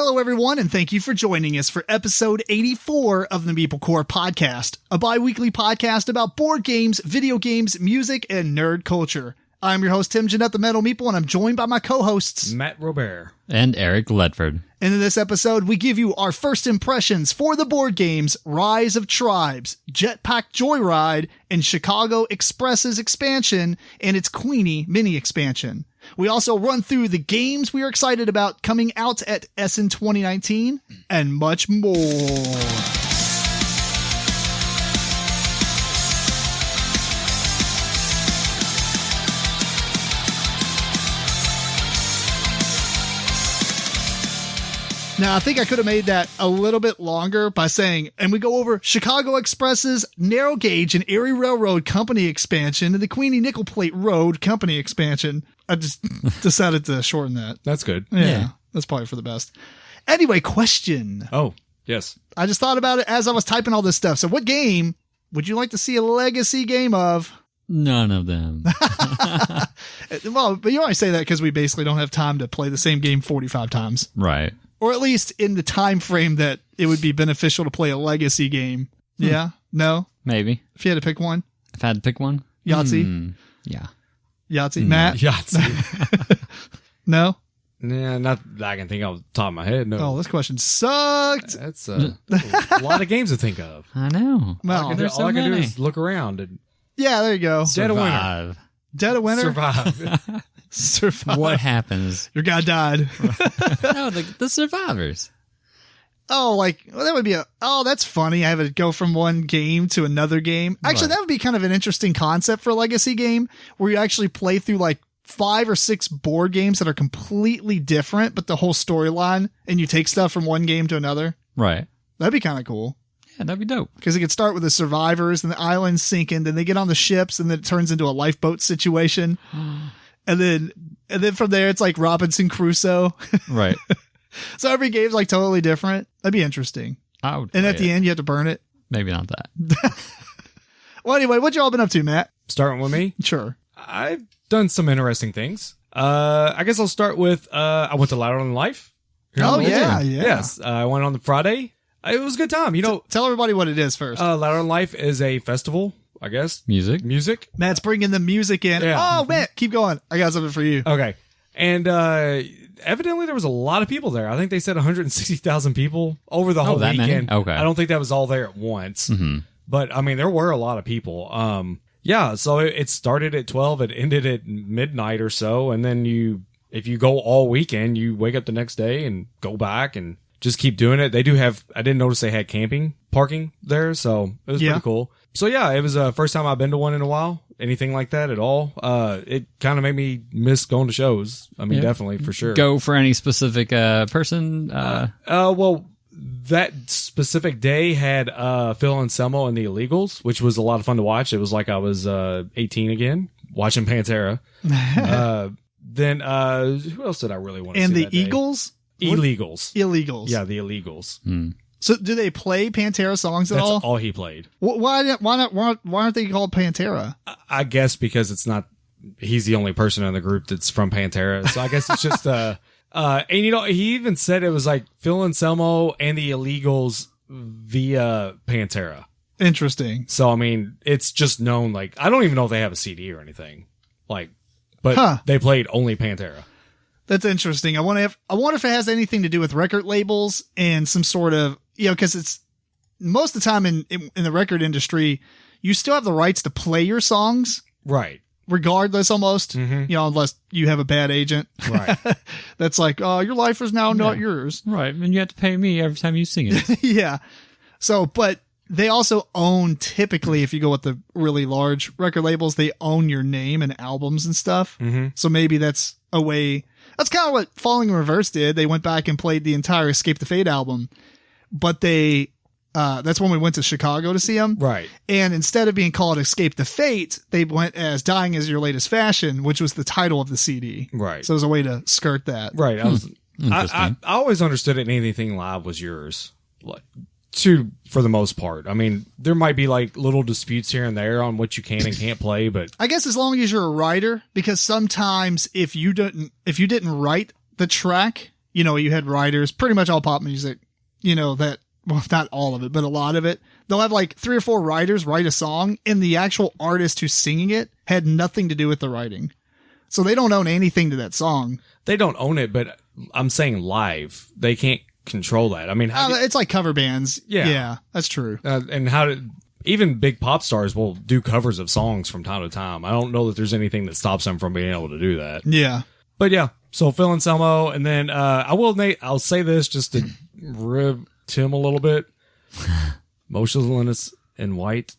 Hello, everyone, and thank you for joining us for episode 84 of the MeepleCore Podcast, a bi-weekly podcast about board games, video games, music, and nerd culture. I'm your host, Tim Jennette, the Metal Meeple, and I'm joined by my co-hosts, Matt RoBear and Eric Ledford. And in this episode, we give you our first impressions for the board games Rise of Tribes, Jetpack Joyride, and Chicago Express's expansion and its Queenie mini expansion. We also run through the games we are excited about coming out at Essen 2019 and much more. Now, I think I could have made that a little bit longer by saying, and we go over Chicago Express's Narrow Gauge and Erie Railroad Company expansion and the Queenie Nickel Plate Road Company expansion. I just decided to shorten that. That's good. Yeah, that's probably for the best. Anyway, question. Oh, yes. I just thought about it as I was typing all this stuff. So what game would you like to see a legacy game of? None of them. Well, but you only say that because we basically don't have time to play the same game 45 times. Right. Or at least in the time frame that it would be beneficial to play a legacy game. Yeah? No? Maybe. If you had to pick one? If I had to pick one? Yahtzee? Yeah. Yahtzee? Matt? Yahtzee. No? Yeah, not that I can think off the top of my head. No. Oh, this question sucked. That's a lot of games to think of. I know. Well, all I can do is look around and yeah, there you go. Dead of winter. Dead of winter? Survive. Survive. What happens? Your guy died. No, the survivors. Oh, like, well, that would be that's funny. I have to go from one game to another game. Actually, that would be kind of an interesting concept for a legacy game where you actually play through like 5 or 6 board games that are completely different, but the whole storyline, and you take stuff from one game to another. Right. That'd be kind of cool. Yeah, that'd be dope. Because it could start with the survivors and the island's sinking, then they get on the ships, and then it turns into a lifeboat situation. And then from there, it's like Robinson Crusoe. Right. So every game's like totally different. That'd be interesting. I would. And at the end, you have to burn it. Maybe not that. Well, anyway, what y'all been up to, Matt? Starting with me? Sure. I've done some interesting things. I guess I'll start with, I went to Louder Than Life. Oh, yeah. Yes. I went on the Friday. It was a good time. You know, tell everybody what it is first. Louder Than Life is a festival, I guess. Music. Matt's bringing the music in. Yeah. Oh, Matt, keep going. I got something for you. Okay. And evidently there was a lot of people there. I think they said 160,000 people over the whole that weekend. many? Okay. I don't think that was all there at once. Mm-hmm. But, I mean, there were a lot of people. Yeah, so it started at 12. It ended at midnight or so. And then if you go all weekend, you wake up the next day and go back and just keep doing it. They do have, I didn't notice they had parking there. So it was pretty cool. So yeah, it was the first time I've been to one in a while. Anything like that at all. It kind of made me miss going to shows. I mean, definitely, for sure. Go for any specific person? Well, that specific day had Phil Anselmo and the Illegals, which was a lot of fun to watch. It was like I was 18 again, watching Pantera. Then who else did I really want to see And the that day? Eagles? Illegals. Illegals. Yeah, the Illegals. So do they play Pantera songs at That's all? all he played. Why aren't they called Pantera? I guess because it's not, he's the only person in the group that's from Pantera. So I guess it's just, and you know, he even said it was like Phil Anselmo and the Illegals via Pantera. Interesting. So, I mean, it's just known, like, I don't even know if they have a CD or anything. Like, but they played only Pantera. That's interesting. I wonder if it has anything to do with record labels and some sort of, you know, because it's most of the time in the record industry, you still have the rights to play your songs. Right. Regardless, almost, Mm-hmm. you know, unless you have a bad agent. Right. That's like, oh, your life is now not yours. Right. And you have to pay me every time you sing it. Yeah. So, but they also own, typically, if you go with the really large record labels, they own your name and albums and stuff. Mm-hmm. So maybe that's a way. That's kind of what Falling in Reverse did. They went back and played the entire Escape the Fate album, but that's when we went to Chicago to see them. Right. And instead of being called Escape the Fate, they went as Dying Is Your Latest Fashion, which was the title of the CD. Right. So it was a way to skirt that. Right. I always understood it. Anything live was yours. Like, for the most part. I mean, there might be like little disputes here and there on what you can and can't play, but I guess as long as you're a writer, because sometimes if you didn't write the track, you know, you had writers, pretty much all pop music, you know, that, well, not all of it, but a lot of it. They'll have like 3 or 4 writers write a song, and the actual artist who's singing it had nothing to do with the writing. So they don't own anything to that song. They don't own it, but I'm saying live. They can't control that. I mean, It's like cover bands. Yeah. Yeah, that's true. and how did even big pop stars will do covers of songs from time to time. I don't know that there's anything that stops them from being able to do that. Yeah. But yeah, so Phil Anselmo, and then I'll say this just to rib Tim a little bit. Motionless in White.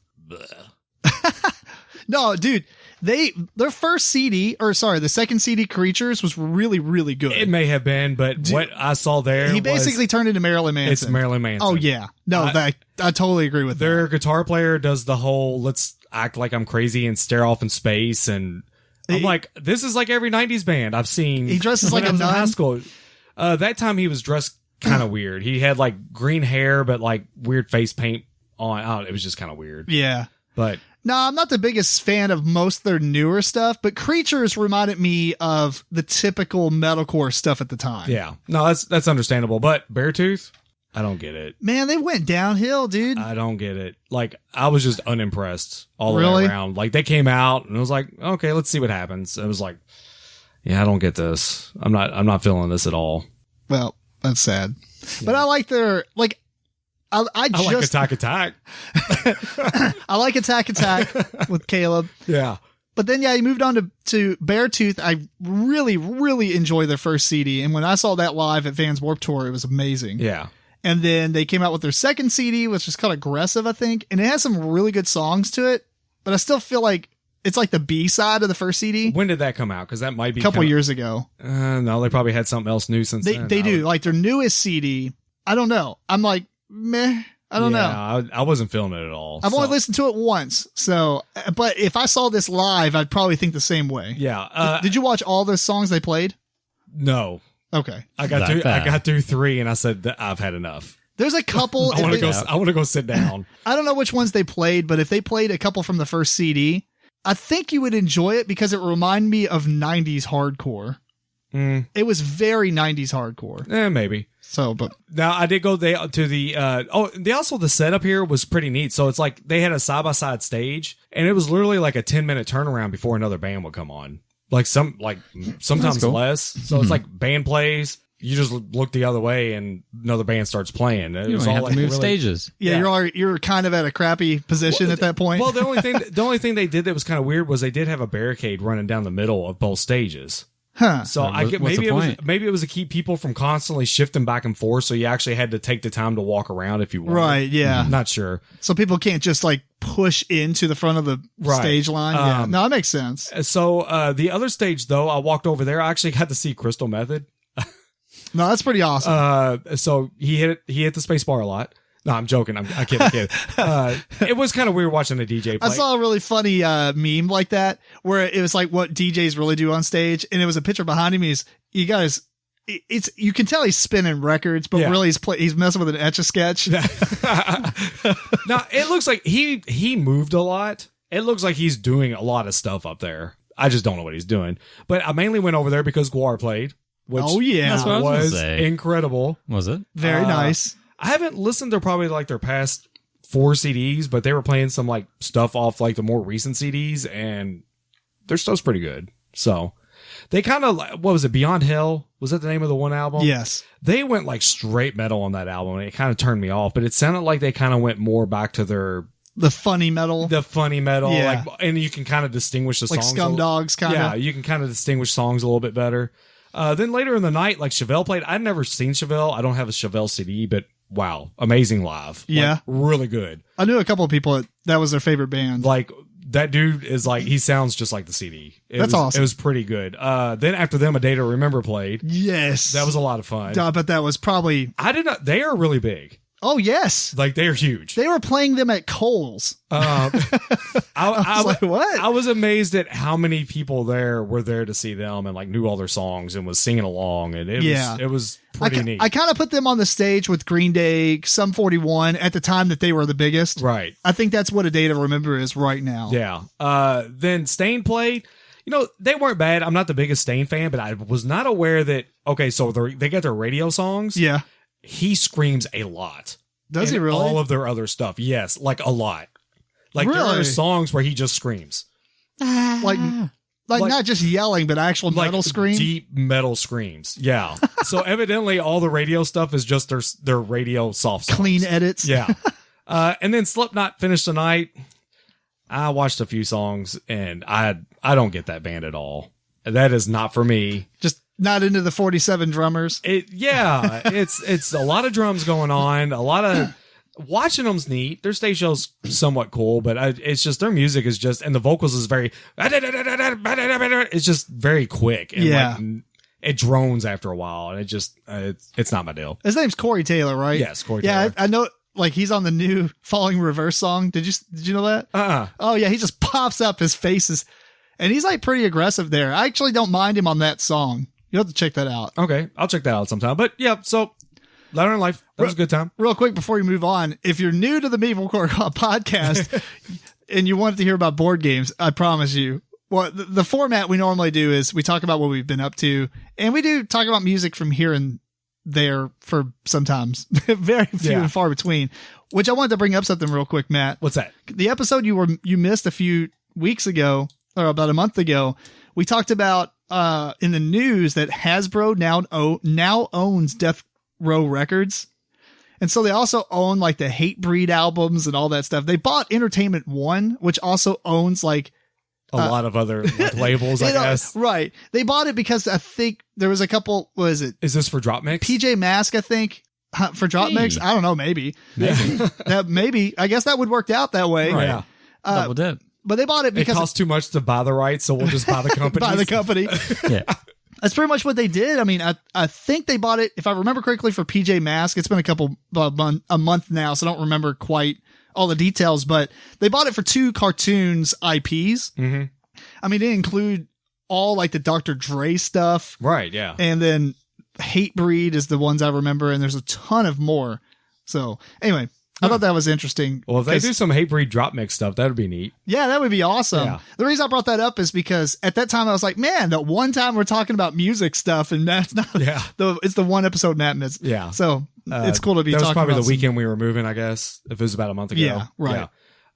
No, dude, their first CD, the second CD, Creatures, was really, really good. It may have been, but what I saw there, he basically turned into Marilyn Manson. It's Marilyn Manson. Oh yeah, no, I totally agree with their that. guitar player does the whole let's act like I'm crazy and stare off in space, and I'm like, this is like every 90s band I've seen. He dresses like a in high nun. school. That time he was dressed kind of weird. He had like green hair, but like weird face paint on. I don't know, it was just kind of weird. Yeah. But no, I'm not the biggest fan of most of their newer stuff, but Creatures reminded me of the typical metalcore stuff at the time. yeah, no, that's understandable. But Beartooth, I don't get it. Man, they went downhill, dude. I don't get it. Like, I was just unimpressed all the Really? way around. Like, they came out and it was like, okay, let's see what happens. It was like, yeah, I don't get this. I'm not feeling this at all. Well, that's sad. Yeah. But I like their, like, I like Attack. I like Attack with Caleb. Yeah. But then, yeah, he moved on to Beartooth. I really, really enjoy their first CD. And when I saw that live at Vans Warped Tour, it was amazing. Yeah. And then they came out with their second CD, which is called Aggressive, I think. And it has some really good songs to it. But I still feel like it's like the B-side of the first CD. When did that come out? Because that might be a couple years ago. No, they probably had something else new since then. They do. Like their newest CD, I don't know. I'm like, meh. I don't know. I wasn't feeling it at all. I've only listened to it once. So, but if I saw this live, I'd probably think the same way. Yeah. Did you watch all the songs they played? No. Okay. I got through 3 and I said that I've had enough. There's a couple. I want to go sit down. I don't know which ones they played, but if they played a couple from the first CD, I think you would enjoy it because it reminded me of 90s hardcore. It was very 90s hardcore. Maybe. So, but now I did go to the setup here was pretty neat. So it's like they had a side-by-side stage and it was literally like a 10-minute turnaround before another band would come on. Sometimes cool. less. So it's like band plays. You just look the other way and another band starts playing. It You was only all have like to move really, stages. yeah. You're kind of at a crappy position at that point. Well, the only thing they did that was kind of weird was they did have a barricade running down the middle of both stages. Huh. So What's I get the point? maybe it was to keep people from constantly shifting back and forth. So you actually had to take the time to walk around if you wanted. Right. Yeah. Not sure. So people can't just like push into the front of the stage line. Yeah. No, that makes sense. So the other stage though, I walked over there. I actually got to see Crystal Method. No, that's pretty awesome. So he hit the space bar a lot. No, I'm joking. I'm kidding. It was kind of weird watching a DJ play. I saw a really funny meme like that where it was like what DJs really do on stage, and it was a picture behind him. You can tell he's spinning records, but really he's messing with an Etch-a-Sketch. Now it looks like he moved a lot. It looks like he's doing a lot of stuff up there. I just don't know what he's doing. But I mainly went over there because Guar played. Which That's what I was gonna was say. incredible. Was it? Very nice. I haven't listened to probably like their past 4 CDs, but they were playing some like stuff off like the more recent CDs, and their stuff's pretty good. So they kind of, what was it? Beyond Hell? Was that the name of the one album? Yes. They went like straight metal on that album, and it kind of turned me off. But it sounded like they kind of went more back to the funny metal, like, and you can kind of distinguish the like songs, Scumdogs, kind of. Yeah, you can kind of distinguish songs a little bit better. Then later in the night, like Chevelle played. I'd never seen Chevelle. I don't have a Chevelle CD, but wow, amazing live. Yeah. Like, really good. I knew a couple of people that was their favorite band. Like that dude is like, he sounds just like the CD. That's awesome. It was pretty good. Then after them, A Day to Remember played. Yes. That was a lot of fun. I bet that was probably. They are really big. Oh, yes. Like they are huge. They were playing them at Kohl's. I was like, what? I was amazed at how many people were there to see them and like knew all their songs and was singing along, and it was pretty neat. I kind of put them on the stage with Green Day, Sum 41 at the time that they were the biggest. Right. I think that's what A Day to Remember is right now. Yeah. Then Stain played. they weren't bad. I'm not the biggest Stain fan, but I was not aware that, okay, so they get their radio songs. Yeah. He screams a lot. Does he really? All of their other stuff. Yes, like a lot. Like there Really? are songs where he just screams. Like not just yelling, but actual metal scream? Deep metal screams. Yeah. So evidently all the radio stuff is just their radio soft songs. Clean edits? Yeah. And then Slipknot finished the night. I watched a few songs and I don't get that band at all. That is not for me. Just not into the 47 drummers? It's a lot of drums going on. A lot of watching them's neat. Their stage show's somewhat cool, but it's just their music is just, and the vocals is very, it's just very quick. And yeah. It drones after a while and it's not my deal. His name's Corey Taylor, right? Yes, Corey Taylor. Yeah, I know. Like he's on the new Falling Reverse song. Did you know that? Oh yeah, he just pops up. His face is, and he's like pretty aggressive there. I actually don't mind him on that song. You have to check that out. Okay, I'll check that out sometime. But yeah, so Louder in Life, that was a good time. Real quick before you move on, if you're new to the MeepleCore podcast and you wanted to hear about board games, I promise you. Well, the format we normally do is we talk about what we've been up to, and we do talk about music from here and there for sometimes very few and far between. Which I wanted to bring up something real quick, Matt. What's that? The episode you missed a few weeks ago, or about a month ago, we talked about in the news that Hasbro now owns Death Row Records. And so they also own like the Hatebreed albums and all that stuff. They bought Entertainment One, which also owns like a lot of other labels, I guess. Right. They bought it because I think there was a couple, what is it? Is this for Drop Mix? PJ Masks, I think, for Drop Mix. I don't know, maybe. Maybe. I guess that would work out that way. Right. Yeah. Double dip. But they bought it because it costs too much to buy the rights, so we'll just buy the company. buy the company. Yeah. That's pretty much what they did. I mean, I think they bought it, if I remember correctly, for PJ Masks. It's been a month now, so I don't remember quite all the details, but they bought it for 2 cartoons IPs. Mm-hmm. I mean, they include all like the Dr. Dre stuff. Right, yeah. And then Hatebreed is the ones I remember, and there's a ton of more. So anyway, I thought that was interesting. Well, if they do some Hatebreed Drop Mix stuff, that would be neat. Yeah, that would be awesome. Yeah. The reason I brought that up is because at that time I was like, man, that one time we're talking about music stuff, and Matt's not. Yeah. It's the one episode Matt missed. Yeah. So it's cool to be talking about. That was probably the weekend we were moving, I guess, if it was about a month ago. Yeah, right.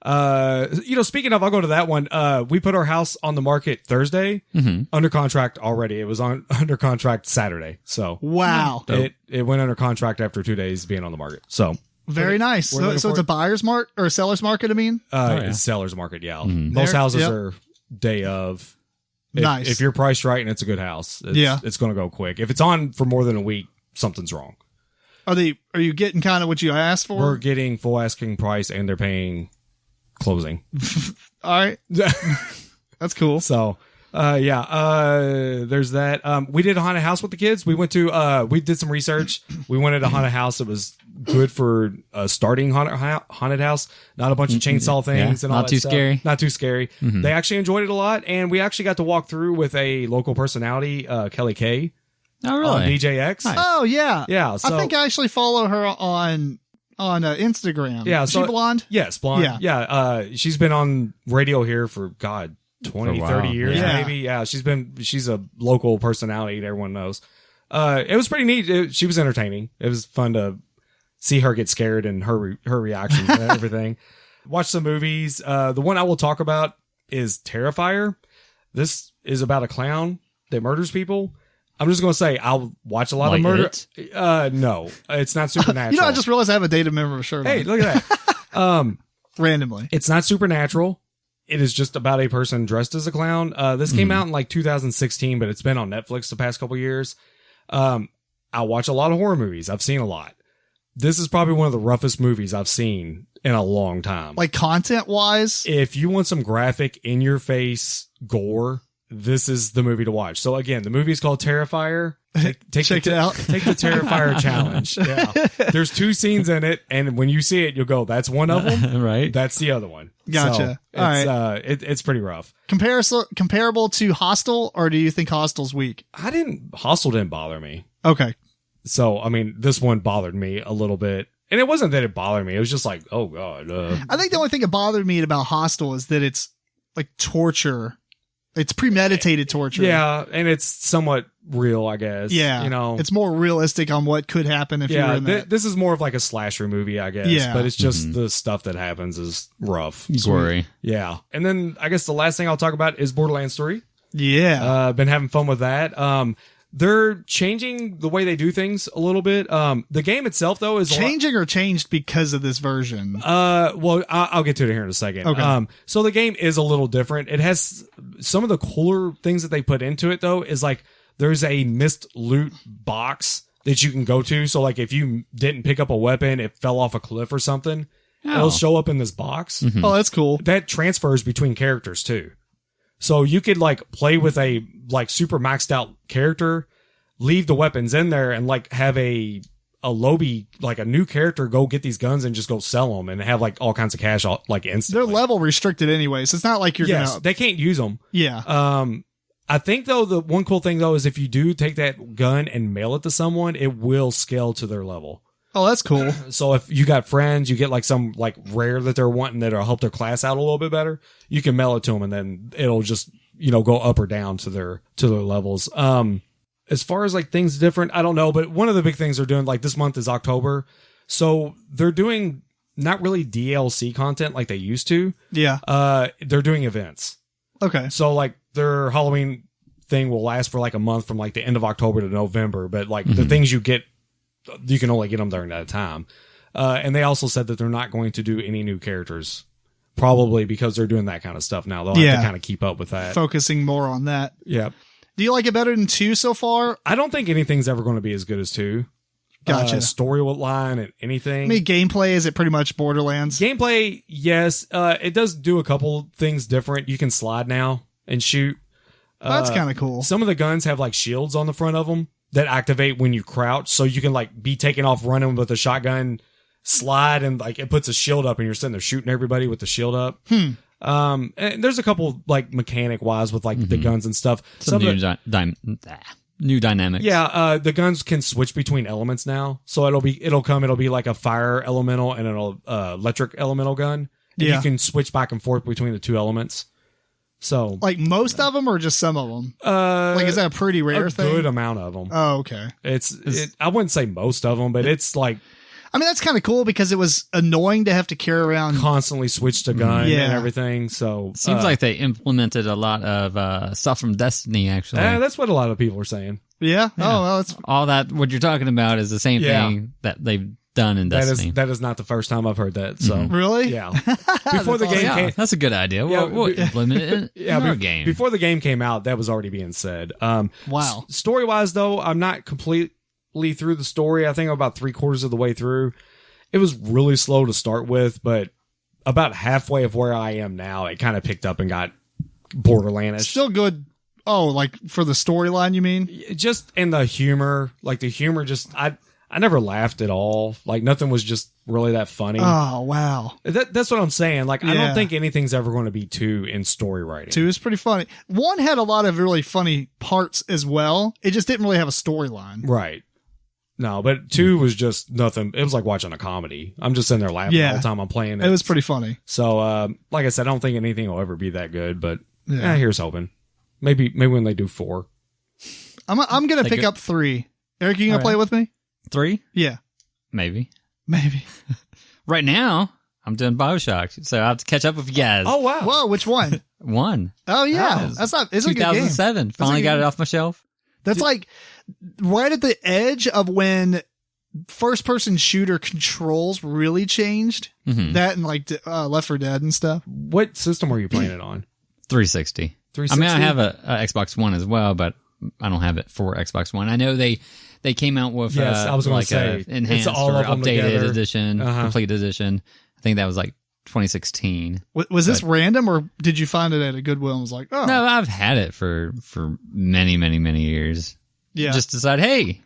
Yeah. Speaking of, I'll go to that one. We put our house on the market Thursday, under contract already. It was under contract Saturday. So wow, it went under contract after 2 days being on the market. So very nice. So it's a buyer's market or a seller's market. I mean, it's seller's market. Yeah, most houses are day of. Nice. If you're priced right and it's a good house, it's going to go quick. If it's on for more than a week, something's wrong. Are you getting kind of what you asked for? We're getting full asking price, and they're paying closing. All right. That's cool. So, there's that. We did a haunted house with the kids. We went to, we did some research. We wanted a haunted house that was good for starting haunted house. Not a bunch of chainsaw things and all that stuff. Scary. Not too scary. They actually enjoyed it a lot. And we actually got to walk through with a local personality, Kelly K. Oh, really? On DJX. Nice. Oh, yeah. Yeah. So, I think I actually follow her on Instagram. Yeah. Is she blonde? Yes, blonde. Yeah. She's been on radio here for 20, 30 years, maybe. Yeah. She's a local personality that everyone knows. It was pretty neat. She was entertaining. It was fun to see her get scared and her reactions and everything. Watch some movies. The one I will talk about is Terrifier. This is about a clown that murders people. I'm just going to say I'll watch a lot of murder. No, it's not supernatural. I just realized I have a Data Member shirt on. Hey, look at that. Randomly. It's not supernatural. It is just about a person dressed as a clown. This came out in like 2016, but it's been on Netflix the past couple years. I watch a lot of horror movies. I've seen a lot. This is probably one of the roughest movies I've seen in a long time. Like content wise? If you want some graphic in your face gore, this is the movie to watch. So again, the movie is called Terrifier. Check it out. Take the Terrifier challenge. Yeah. There's 2 scenes in it, and when you see it, you'll go, that's one of them. Right. That's the other one. Gotcha. So all right. It's pretty rough. Comparable to Hostel, or do you think Hostel's weak? Hostel didn't bother me. Okay. So, I mean, this one bothered me a little bit. And it wasn't that it bothered me. It was just like, oh God. I think the only thing that bothered me about Hostel is that it's like torture. It's premeditated torture. Yeah, and it's somewhat real, I guess. Yeah. You know, it's more realistic on what could happen if you were in that. This is more of like a slasher movie, I guess. Yeah. But it's just the stuff that happens is rough. Gory. Yeah. And then I guess the last thing I'll talk about is Borderlands 3. Yeah. Been having fun with that. They're changing the way they do things a little bit. The game itself, though, is changing or changed because of this version. Well, I'll get to it here in a second. Okay. So the game is a little different. It has some of the cooler things that they put into it, though, is like there's a missed loot box that you can go to. So like if you didn't pick up a weapon, it fell off a cliff or something, it'll show up in this box. Mm-hmm. Oh, that's cool. That transfers between characters too. So you could like play with a like super maxed out character, leave the weapons in there, and like have a lobby, like a new character, go get these guns and just go sell them and have like all kinds of cash like instantly. They're level restricted anyway, so it's not like you're gonna. They can't use them. Yeah. I think though the one cool thing though is if you do take that gun and mail it to someone, it will scale to their level. Oh, that's cool. So if you got friends, you get like some like rare that they're wanting that'll help their class out a little bit better. You can mail it to them, and then it'll just go up or down to their levels. As far as like things different, I don't know, but one of the big things they're doing like this month is October, so they're doing not really DLC content like they used to. Yeah. They're doing events. Okay. So like their Halloween thing will last for like a month from like the end of October to November, but like the things you get, you can only get them during that time. And they also said that they're not going to do any new characters, probably because they're doing that kind of stuff now. They'll have to kind of keep up with that. Focusing more on that. Yeah. Do you like it better than 2 so far? I don't think anything's ever going to be as good as 2. Gotcha. Storyline and anything. I mean, gameplay, is it pretty much Borderlands? Gameplay, yes. It does do a couple things different. You can slide now and shoot. That's kind of cool. Some of the guns have like shields on the front of them that activate when you crouch, so you can like be taken off running with a shotgun, slide, and like it puts a shield up, and you're sitting there shooting everybody with the shield up. And there's a couple like mechanic wise with like the guns and stuff. Some new dynamics. Yeah, the guns can switch between elements now, so it'll be like a fire elemental and an electric elemental gun. And you can switch back and forth between the two elements. So, like most of them, or just some of them? Like, is that a pretty rare thing? A good amount of them. Oh, okay. I wouldn't say most of them, but it's like. I mean, that's kind of cool because it was annoying to have to carry around. Constantly switch to gun and everything. So seems like they implemented a lot of stuff from Destiny, actually. That's what a lot of people are saying. Yeah. Oh, well, that's all that. What you're talking about is the same thing that they've done in Destiny. That is not the first time I've heard that. So really, yeah. Before the game came, that's a good idea. We'll implement it in our game. Before the game came out, that was already being said. Wow. Story wise, though, I'm not completely through the story. I think I'm about 3/4 of the way through. It was really slow to start with, but about halfway of where I am now, it kind of picked up and got Borderlandish. Still good. Oh, like for the storyline, you mean? Just in the humor, like the humor. Just I never laughed at all. Like nothing was just really that funny. Oh wow, that's what I'm saying. Like I don't think anything's ever going to be 2 in story writing. 2 is pretty funny. 1 had a lot of really funny parts as well. It just didn't really have a storyline. Right. No, but 2 was just nothing. It was like watching a comedy. I'm just sitting there laughing the whole time I'm playing it. It was pretty funny. So, like I said, I don't think anything will ever be that good, but here's hoping. Maybe when they do 4. I'm going to pick up 3. Eric, you going to play with me? 3? Yeah. Maybe. Right now, I'm doing BioShock, so I have to catch up with you guys. Oh, wow. Whoa, which one? 1. Oh, yeah. It's a good game. 2007. Finally got it off my shelf. That's like right at the edge of when first-person shooter controls really changed. That and like Left 4 Dead and stuff. What system were you playing it on? 360. I mean, I have a Xbox One as well, but I don't have it for Xbox One. I know they came out with I was going to say enhanced all or of them updated together. edition, complete edition. I think that was like 2016. Was this random, or did you find it at a Goodwill and was like, oh? No, I've had it for many, many, many years. Yeah. Just decided, hey,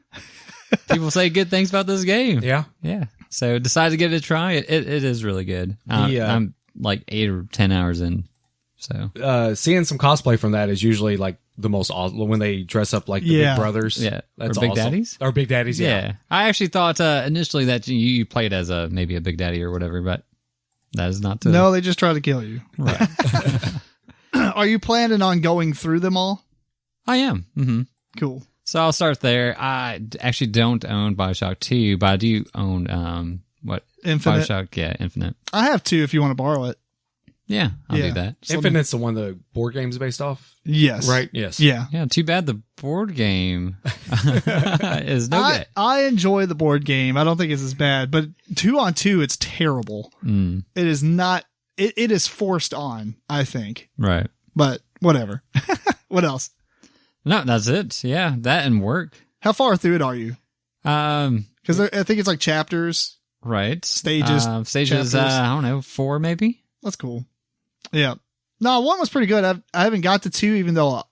people say good things about this game. Yeah. Yeah. So decided to give it a try. It is really good. I'm like 8 or 10 hours in. So seeing some cosplay from that is usually like the most awesome when they dress up like the Big Brothers. Yeah. That's or Big awesome. Daddies? Or Big Daddies, yeah. I actually thought initially that you played as maybe a Big Daddy or whatever, but that is not true. No, they just try to kill you. Right. Are you planning on going through them all? I am. Mm-hmm. Cool. So I'll start there. I actually don't own Bioshock 2, but I do own Infinite. Bioshock, Infinite. I have 2 if you want to borrow it. Yeah, I'll do that. Infinite's the one the board game's based off? Yes. Right? Yes. Yeah. Yeah, too bad the board game is no good. I enjoy the board game. I don't think it's as bad, but 2-on-2, it's terrible. Mm. It is not, it is forced on, I think. Right. But whatever. What else? No, that's it. Yeah, that and work. How far through it are you? Because I think it's like chapters. Right. Stages. Stages, I don't know, 4 maybe? That's cool. Yeah. No, 1 was pretty good. I haven't got to 2, even though,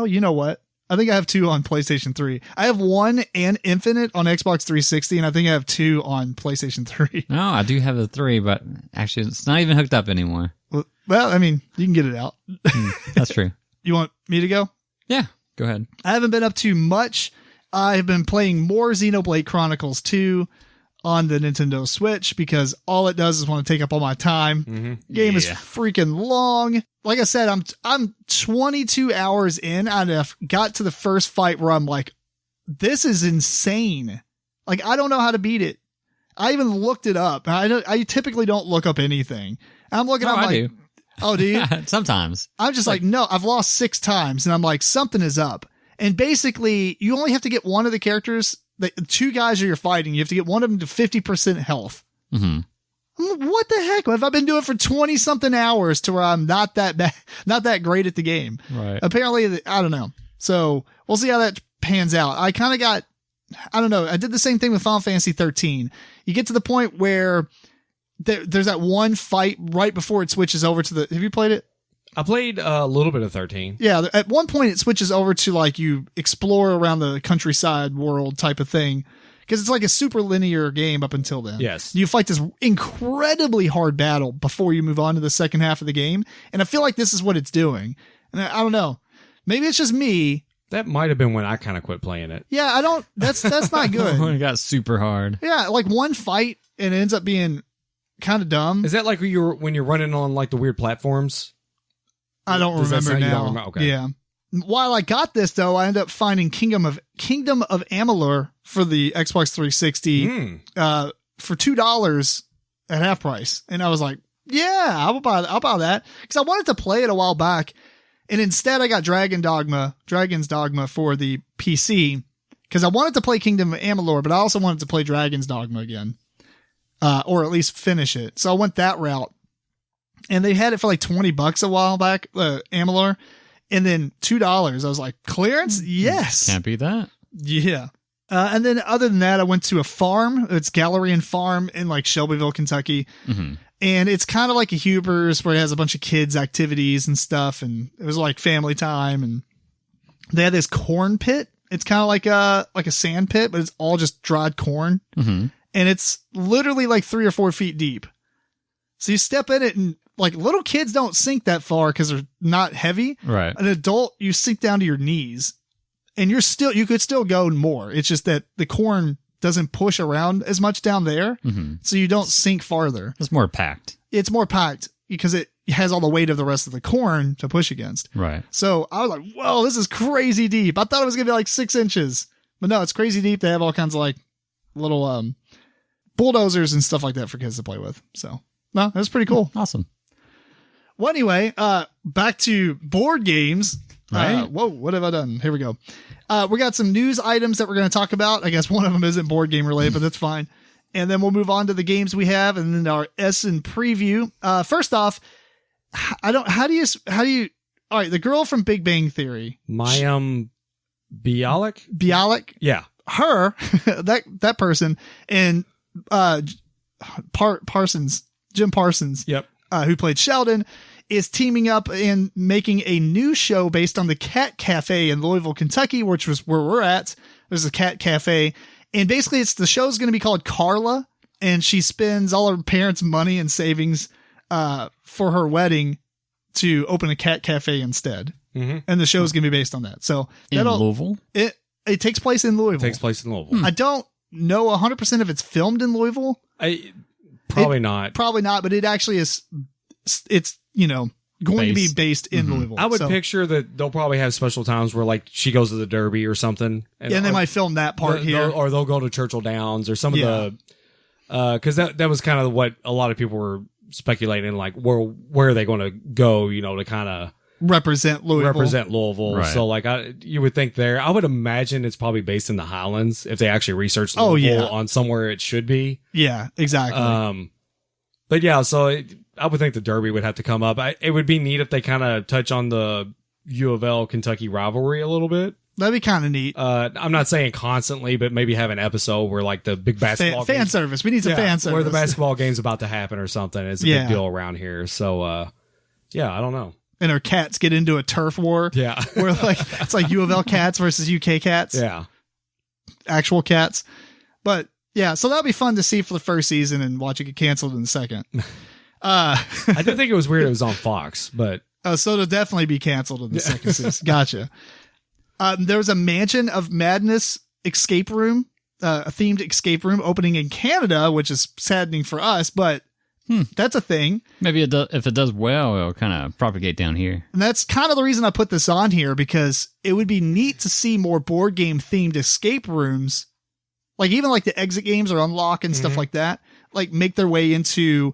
you know what? I think I have 2 on PlayStation 3. I have 1 and Infinite on Xbox 360, and I think I have 2 on PlayStation 3. No, I do have the 3, but actually it's not even hooked up anymore. Well, I mean, you can get it out. That's true. You want me to go? Yeah, go ahead. I haven't been up to much. I've been playing more Xenoblade Chronicles 2 on the Nintendo Switch because all it does is want to take up all my time. Mm-hmm. Game is freaking long. Like I said, I'm 22 hours in and I've got to the first fight where I'm like, this is insane. Like, I don't know how to beat it. I even looked it up. I typically don't look up anything. I'm looking at do. Oh, do you? Sometimes. I'm just like, no, I've lost 6 times. And I'm like, something is up. And basically, you only have to get one of the characters. The 2 guys you're fighting, you have to get one of them to 50% health. Mm-hmm. What the heck? What have I been doing for 20 something hours to where I'm not that bad, not that great at the game? Right. Apparently, I don't know. So we'll see how that pans out. I kind of got, I don't know. I did the same thing with Final Fantasy 13. You get to the point where there's that one fight right before it switches over to have you played it? I played a little bit of 13. Yeah. At one point it switches over to like you explore around the countryside world type of thing. Because it's like a super linear game up until then. Yes. You fight this incredibly hard battle before you move on to the second half of the game. And I feel like this is what it's doing. And I don't know. Maybe it's just me. That might have been when I kind of quit playing it. Yeah, that's not good. When it got super hard. Yeah, like one fight and it ends up being kind of dumb. Is that like when you're running on like the weird platforms? I don't remember now. Okay. Yeah. While I got this though, I ended up finding Kingdom of Amalur for the Xbox 360 for $2 at half price, and I was like, "Yeah, I'll buy that," because I wanted to play it a while back, and instead I got Dragon's Dogma for the PC because I wanted to play Kingdom of Amalur, but I also wanted to play Dragon's Dogma again, or at least finish it. So I went that route. And they had it for like $20 a while back, Amalur, and then $2. I was like, clearance? Yes. Can't beat that. Yeah. And then other than that, I went to a farm. It's Gallery Farm in like Shelbyville, Kentucky. Mm-hmm. And it's kind of like a Huber's where it has a bunch of kids' activities and stuff. And it was like family time. And they had this corn pit. It's kind of like a sand pit, but it's all just dried corn. Mm-hmm. And it's literally like 3 or 4 feet deep. So you step in it and like little kids don't sink that far because they're not heavy. Right. An adult, you sink down to your knees and you could still go more. It's just that the corn doesn't push around as much down there. Mm-hmm. So you don't sink farther. It's more packed. It's more packed because it has all the weight of the rest of the corn to push against. Right. So I was like, whoa, this is crazy deep. I thought it was going to be like 6 inches, but no, it's crazy deep. They have all kinds of like little, bulldozers and stuff like that for kids to play with. So no, it was pretty cool. Awesome. Well, anyway, back to board games. Right. Whoa, what have I done? Here we go. We got some news items that we're going to talk about. I guess one of them isn't board game related, but that's fine. And then we'll move on to the games we have and then our Essen preview. First off, how do you, all right, the girl from Big Bang Theory. Mayim Bailik? Bailik? Yeah. Her, that person, and Jim Parsons. Yep. Who played Sheldon, is teaming up and making a new show based on the Cat Cafe in Louisville, Kentucky, which was where we're at. There's a Cat Cafe. And basically the show's going to be called Carla, and she spends all her parents' money and savings for her wedding to open a cat cafe instead. Mm-hmm. And the show's going to be based on that. So in Louisville? It takes place in Louisville. I don't know 100% if it's filmed in Louisville. Probably not, but it actually is. It's, going to be based in Louisville. I would picture that they'll probably have special times where like she goes to the Derby or something. And they might film that part here. Or they'll go to Churchill Downs or some of the, because that was kind of what a lot of people were speculating, like where are they going to go, to kind of represent Louisville. Right. So like you would think there, I would imagine it's probably based in the Highlands if they actually researched Louisville on somewhere it should be. Yeah, exactly. But yeah, so I would think the Derby would have to come up. It would be neat if they kind of touch on the U of L Kentucky rivalry a little bit. That'd be kind of neat. I'm not saying constantly, but maybe have an episode where like the big basketball fan service. We need some fan service where the basketball game's about to happen or something. It's a big deal around here. So I don't know. And our cats get into a turf war. Yeah, where like it's like U of L cats versus UK cats. Yeah, actual cats. But yeah, so that'll be fun to see for the first season and watch it get canceled in the second. I did think it was weird it was on Fox, but so it'll definitely be canceled in the second season. Gotcha. There was a Mansion of Madness escape room, a themed escape room opening in Canada, which is saddening for us, but that's a thing. Maybe if it does well, it'll kind of propagate down here. And that's kind of the reason I put this on here, because it would be neat to see more board game themed escape rooms, like even like the exit games or unlock and stuff like that, like make their way into,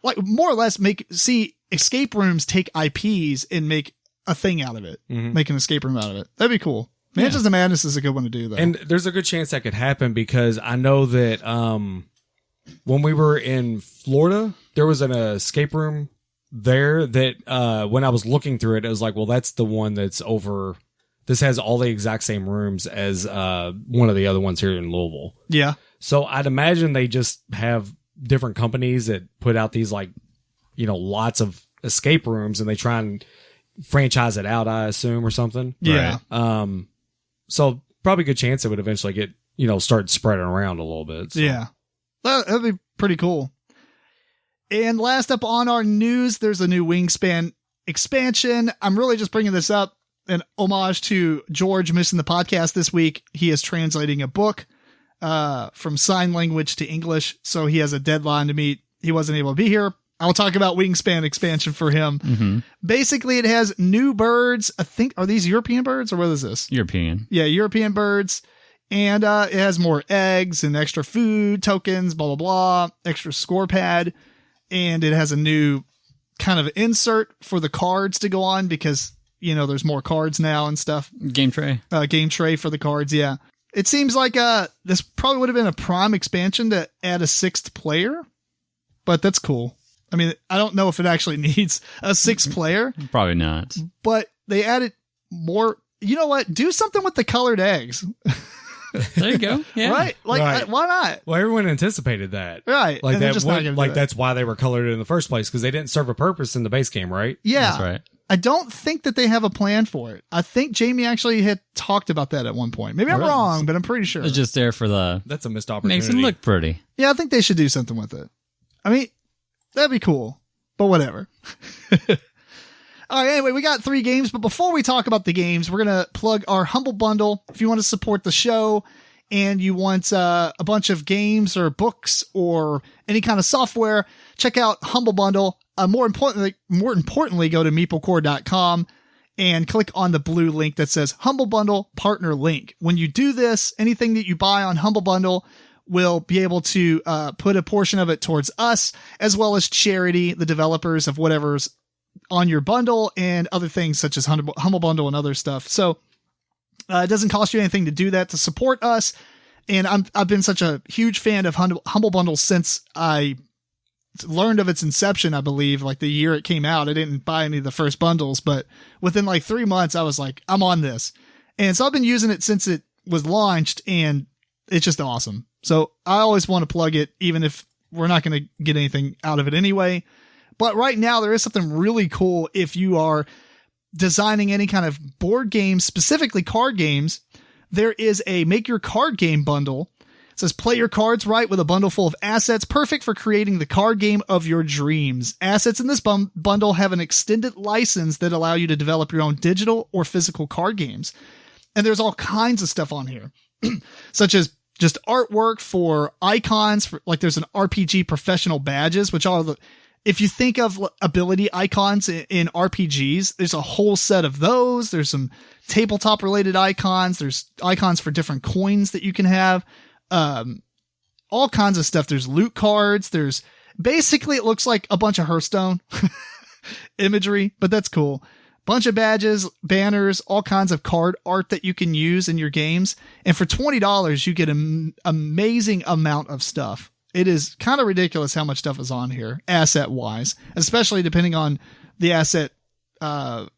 like more or less see escape rooms take IPs and make a thing out of it, make an escape room out of it. That'd be cool. Mansions of Madness is a good one to do, though. And there's a good chance that could happen because I know that when we were in Florida, there was an escape room there that when I was looking through it, it was like, well, that's the one that's over. This has all the exact same rooms as one of the other ones here in Louisville. Yeah. So I'd imagine they just have different companies that put out these like, lots of escape rooms and they try and franchise it out, I assume, or something. Yeah. Right? So probably a good chance it would eventually get, start spreading around a little bit. So. Yeah. That'd be pretty cool. And last up on our news, there's a new Wingspan expansion. I'm really just bringing this up in homage to George missing the podcast this week. He is translating a book from sign language to English, so he has a deadline to meet. He wasn't able to be here. I'll talk about Wingspan expansion for him. Basically, it has new birds. I think, are these European birds or what is this? European. Yeah, European birds. And it has more eggs and extra food tokens, blah, blah, blah, extra score pad. And it has a new kind of insert for the cards to go on because, there's more cards now and stuff. Game tray. Game tray for the cards, yeah. It seems like this probably would have been a prime expansion to add a sixth player, but that's cool. I mean, I don't know if it actually needs a sixth player. Probably not. But they added more. You know what? Do something with the colored eggs. There you go. Yeah. Right? Like, why not? Well, everyone anticipated that. Right. Like, that's why they were colored in the first place, because they didn't serve a purpose in the base game, right? Yeah. That's right. I don't think that they have a plan for it. I think Jamie actually had talked about that at one point. Maybe I'm wrong, but I'm pretty sure. It's just there for That's a missed opportunity. Makes them look pretty. Yeah, I think they should do something with it. I mean, that'd be cool, but whatever. All right, anyway, we got 3 games, but before we talk about the games, we're going to plug our Humble Bundle. If you want to support the show and you want a bunch of games or books or any kind of software, check out Humble Bundle. More importantly, go to MeepleCore.com and click on the blue link that says Humble Bundle Partner Link. When you do this, anything that you buy on Humble Bundle will be able to put a portion of it towards us, as well as charity, the developers of whatever's on your bundle, and other things such as Humble Bundle and other stuff. So it doesn't cost you anything to do that, to support us. And I've been such a huge fan of Humble Bundle since I learned of its inception, I believe, like the year it came out. I didn't buy any of the first bundles, but within like 3 months, I was like, I'm on this. And so I've been using it since it was launched, and it's just awesome. So I always want to plug it, even if we're not going to get anything out of it anyway. But right now, there is something really cool if you are designing any kind of board games, specifically card games. There is a Make Your Card Game bundle. It says, play your cards right with a bundle full of assets, perfect for creating the card game of your dreams. Assets in this bundle have an extended license that allow you to develop your own digital or physical card games. And there's all kinds of stuff on here, such as just artwork for icons. Like there's an RPG professional badges, which are if you think of ability icons in RPGs, there's a whole set of those. There's some tabletop related icons. There's icons for different coins that you can have. All kinds of stuff. There's loot cards. There's basically, it looks like a bunch of Hearthstone imagery, but that's cool. Bunch of badges, banners, all kinds of card art that you can use in your games. And for $20, you get an amazing amount of stuff. It is kind of ridiculous how much stuff is on here, asset-wise, especially depending on the asset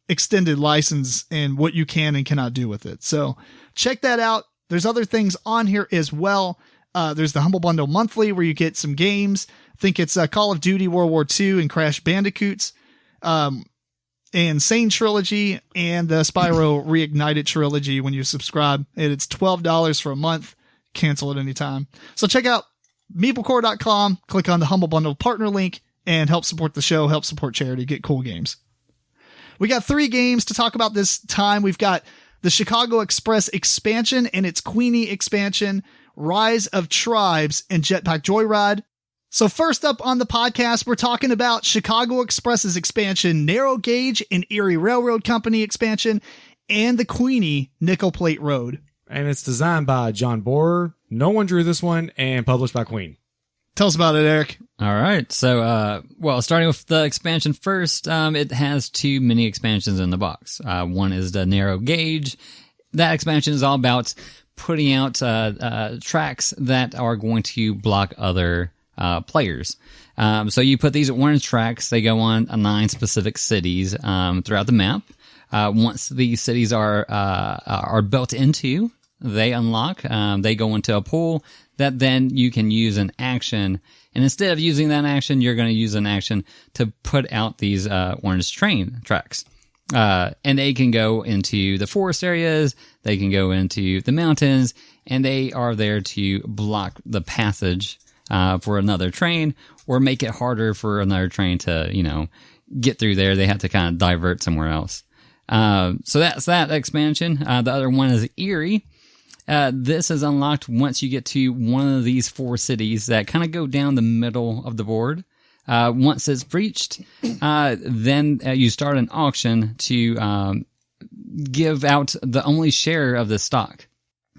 extended license and what you can and cannot do with it. So check that out. There's other things on here as well. There's the Humble Bundle Monthly where you get some games. I think it's Call of Duty World War II and Crash Bandicoots, and Sane Trilogy and the Spyro Reignited Trilogy when you subscribe. And it's $12 for a month. Cancel at any time. So check out MeepleCore.com, click on the Humble Bundle partner link, and help support the show, help support charity, get cool games. We got 3 games to talk about this time. We've got the Chicago Express expansion and its Queenie expansion, Rise of Tribes, and Jetpack Joyride. So first up on the podcast, we're talking about Chicago Express's expansion, Narrow Gauge and Erie Railroad Company expansion, and the Queenie Nickel Plate Road. And it's designed by John Borer. No one drew this one, and published by Queen. Tell us about it, Eric. All right. So, starting with the expansion first, it has 2 mini expansions in the box. One is the Narrow Gauge. That expansion is all about putting out tracks that are going to block other players. So you put these orange tracks. They go on 9 specific cities throughout the map. Once these cities are built into, they unlock. They go into a pool that then you can use an action. And instead of using that action, you're going to use an action to put out these orange train tracks. And they can go into the forest areas. They can go into the mountains, and they are there to block the passage for another train, or make it harder for another train to, get through there. They have to kind of divert somewhere else. So that's that expansion. The other one is Erie. This is unlocked once you get to one of these 4 cities that kind of go down the middle of the board. Once it's breached, then you start an auction to give out the only share of the stock.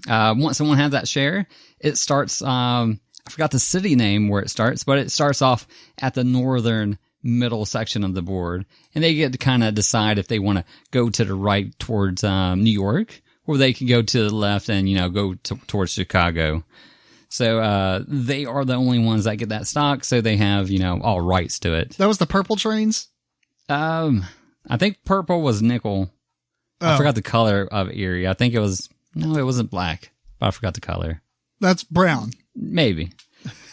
Once someone has that share, it starts, I forgot the city name where it starts, but it starts off at the northern middle section of the board, and they get to kind of decide if they want to go to the right towards New York, or they can go to the left and go towards Chicago. So they are the only ones that get that stock, so they have all rights to it. That was the purple trains. I think purple was nickel. I forgot the color of Erie. I think it wasn't black, but I forgot the color. That's brown. Maybe.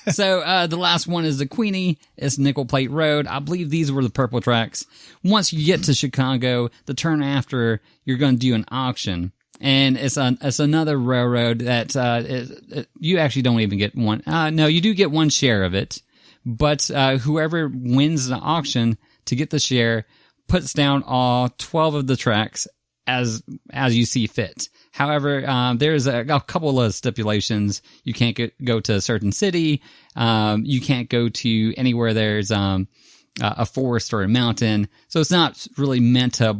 So the last one is the Queenie. It's Nickel Plate Road. I believe these were the purple tracks. Once you get to Chicago, the turn after, you're going to do an auction. And it's another railroad that you actually don't even get one. No, you do get one share of it. But whoever wins the auction to get the share puts down all 12 of the tracks as you see fit. However, there's a couple of stipulations. You can't go to a certain city. You can't go to anywhere there's a forest or a mountain. So it's not really meant to,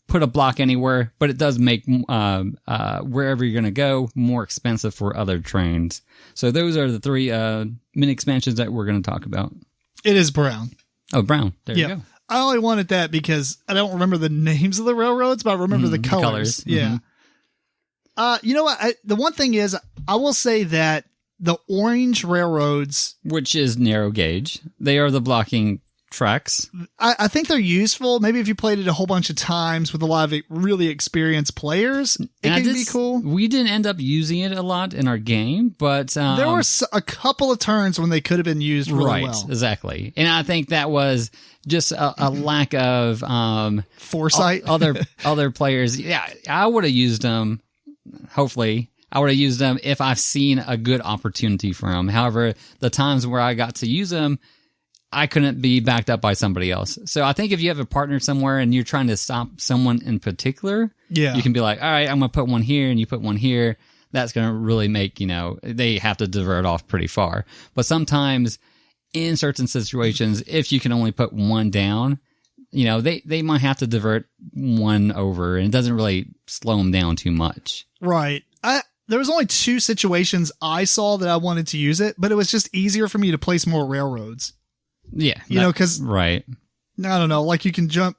put a block anywhere, but it does make wherever you're going to go more expensive for other trains. So those are the 3 mini expansions that we're going to talk about. It is brown. Oh, brown. There you go. I only wanted that because I don't remember the names of the railroads, but I remember the colors. Yeah. Mm-hmm. You know what? The one thing is, I will say that the orange railroads, which is narrow gauge, they are the blocking tracks. I think they're useful. Maybe if you played it a whole bunch of times with a lot of really experienced players, it can be cool. We didn't end up using it a lot in our game, but there were a couple of turns when they could have been used really well. Exactly. And I think that was just a lack of foresight. Other players. Yeah, I would have used them. Hopefully, I would have used them if I've seen a good opportunity for them. However, the times where I got to use them, I couldn't be backed up by somebody else. So I think if you have a partner somewhere and you're trying to stop someone in particular, you can be like, all right, I'm going to put one here and you put one here. That's going to really make, they have to divert off pretty far. But sometimes in certain situations, if you can only put one down, they might have to divert one over, and it doesn't really slow them down too much. Right. There was only 2 situations I saw that I wanted to use it, but it was just easier for me to place more railroads. Yeah. Because right. I don't know, like you can jump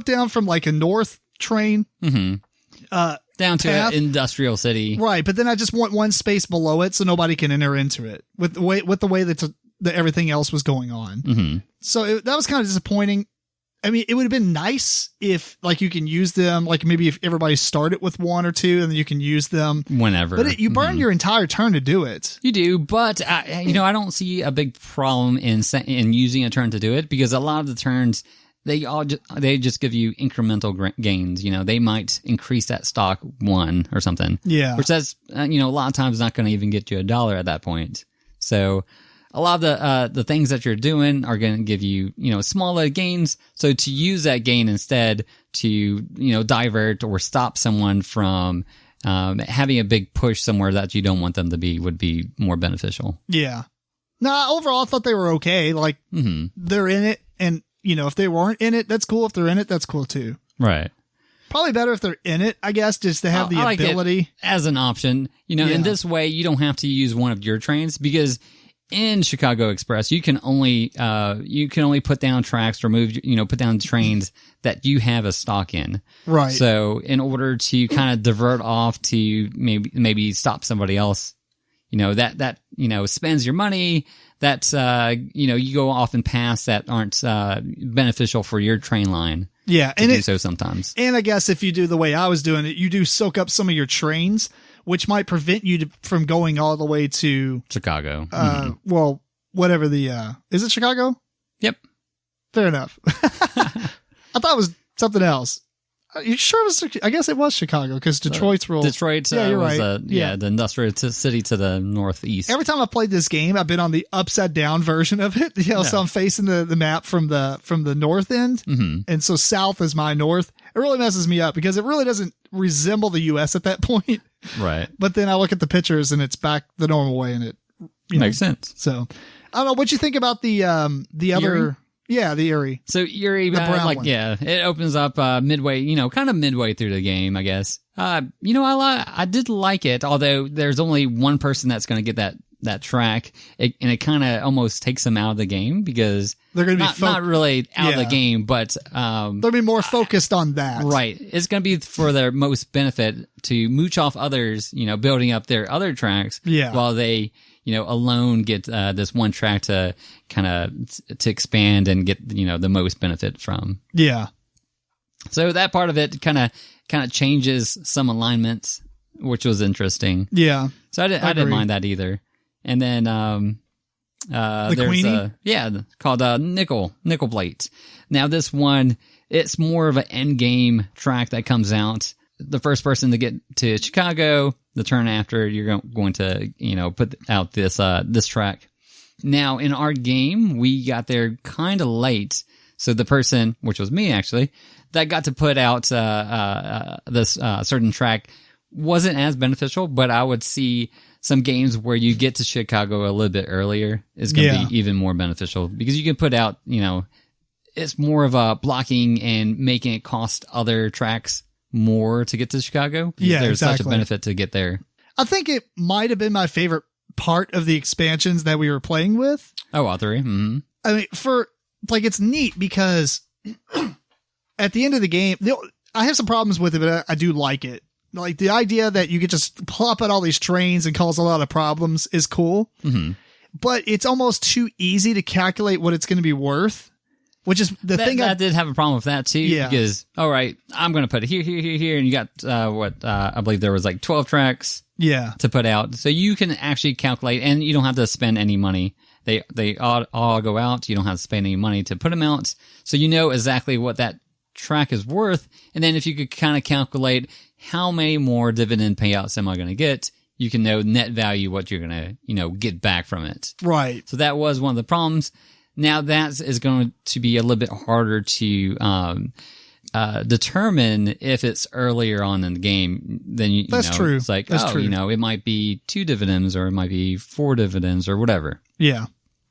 down from like a north train, down to an industrial city. Right. But then I just want one space below it so nobody can enter into it with the way that everything else was going on. Mm-hmm. So that was kind of disappointing. I mean, it would have been nice if like you can use them, like maybe if everybody started with 1 or 2 and then you can use them whenever. But you burn your entire turn to do it. You do, but I don't see a big problem in using a turn to do it, because a lot of the turns they just give you incremental gains. They might increase that stock 1 or something. Yeah, which that's a lot of times not going to even get you $1 at that point. So a lot of the things that you're doing are going to give you, smaller gains. So to use that gain instead to, divert or stop someone from having a big push somewhere that you don't want them to be would be more beneficial. Yeah. Nah, overall, I thought they were okay. Like, they're in it. And, if they weren't in it, that's cool. If they're in it, that's cool too. Right. Probably better if they're in it, I guess, just to have the ability. As an option. In this way, you don't have to use one of your trains, because in Chicago Express, you can only put down tracks or put down trains that you have a stock in. Right. So in order to kind of divert off to maybe stop somebody else, that spends your money. That you go off and pass that aren't beneficial for your train line. Yeah, and do so sometimes. And I guess if you do the way I was doing it, you do soak up some of your trains, which might prevent you from going all the way to Chicago. Well, whatever is it Chicago? Yep. Fair enough. I thought it was something else. You sure it was? I guess it was Chicago, because Detroit's rule. Detroit, yeah, you're was right. the industrial city to the northeast. Every time I played this game, I've been on the upside down version of it. So I'm facing the map from the north end, and so south is my north. It really messes me up because it really doesn't resemble the U.S. at that point. Right. But then I look at the pictures and it's back the normal way, and it makes sense. So I don't know what you think about the other. Erie? Yeah, the Erie. So Erie, it opens up midway, kind of midway through the game, I guess. I did like it, although there's only one person that's going to get that track, and it kind of almost takes them out of the game, because they're going to be not really out of the game, but they'll be more focused on that. Right. It's going to be for their most benefit to mooch off others, building up their other tracks, while they alone get this one track to kind of to expand and get the most benefit from. Yeah. So that part of it kind of changes some alignments, which was interesting. Yeah. So I didn't mind that either. And then there's queenie? called Nickel Plate. Now this one, it's more of an end game track that comes out. The first person to get to Chicago, the turn after, you're going to put out this track. Now in our game, we got there kind of late, so the person, which was me actually, that got to put out this certain track wasn't as beneficial. But I would see some games where you get to Chicago a little bit earlier is going to be even more beneficial, because you can put out it's more of a blocking and making it cost other tracks more to get to Chicago. Yeah, there's exactly. such a benefit to get there. I think it might have been my favorite part of the expansions that we were playing with. Oh, all three. Mm-hmm. I mean, it's neat because at the end of the game, I have some problems with it, but I do like it. Like the idea that you could just plop out all these trains and cause a lot of problems is cool, but it's almost too easy to calculate what it's going to be worth. Which is the thing. I did have a problem with that too. Yeah. Because, all right, I'm going to put it here. And you got, I believe there was like 12 tracks to put out. So you can actually calculate, and you don't have to spend any money. They all go out. You don't have to spend any money to put them out. So you know exactly what that track is worth. And then if you could kind of calculate how many more dividend payouts am I going to get, you can know net value, what you're going to, get back from it. Right. So that was one of the problems. Now that is going to be a little bit harder to determine if it's earlier on in the game. Then that's true. It's like, that's true. it might be 2 dividends, or it might be 4 dividends, or whatever. Yeah.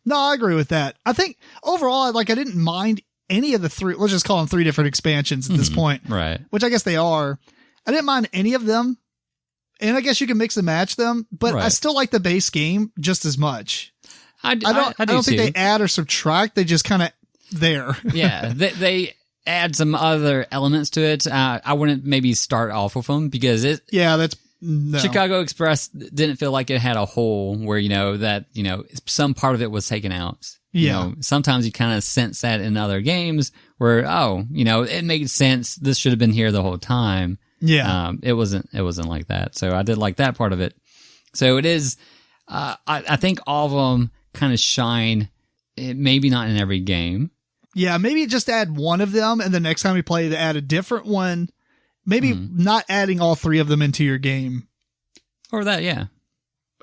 No, I agree with that. I think overall, like, I didn't mind any of the three. Let's just call them 3 different expansions at this point. Right. Which I guess they are. I didn't mind any of them. And I guess you can mix and match them, but I still like the base game just as much. I don't think they add or subtract. They just kind of there. Yeah. They add some other elements to it. I wouldn't maybe start off with them because No. Chicago Express didn't feel like it had a hole where, some part of it was taken out. Yeah. Sometimes you kind of sense that in other games where, it made sense. This should have been here the whole time. Yeah. It wasn't like that. So I did like that part of it. So it is, I think all of them kind of shine, maybe not in every game. Yeah. Maybe just add one of them and the next time we play, they add a different one. Maybe not adding all 3 of them into your game. Or that, yeah.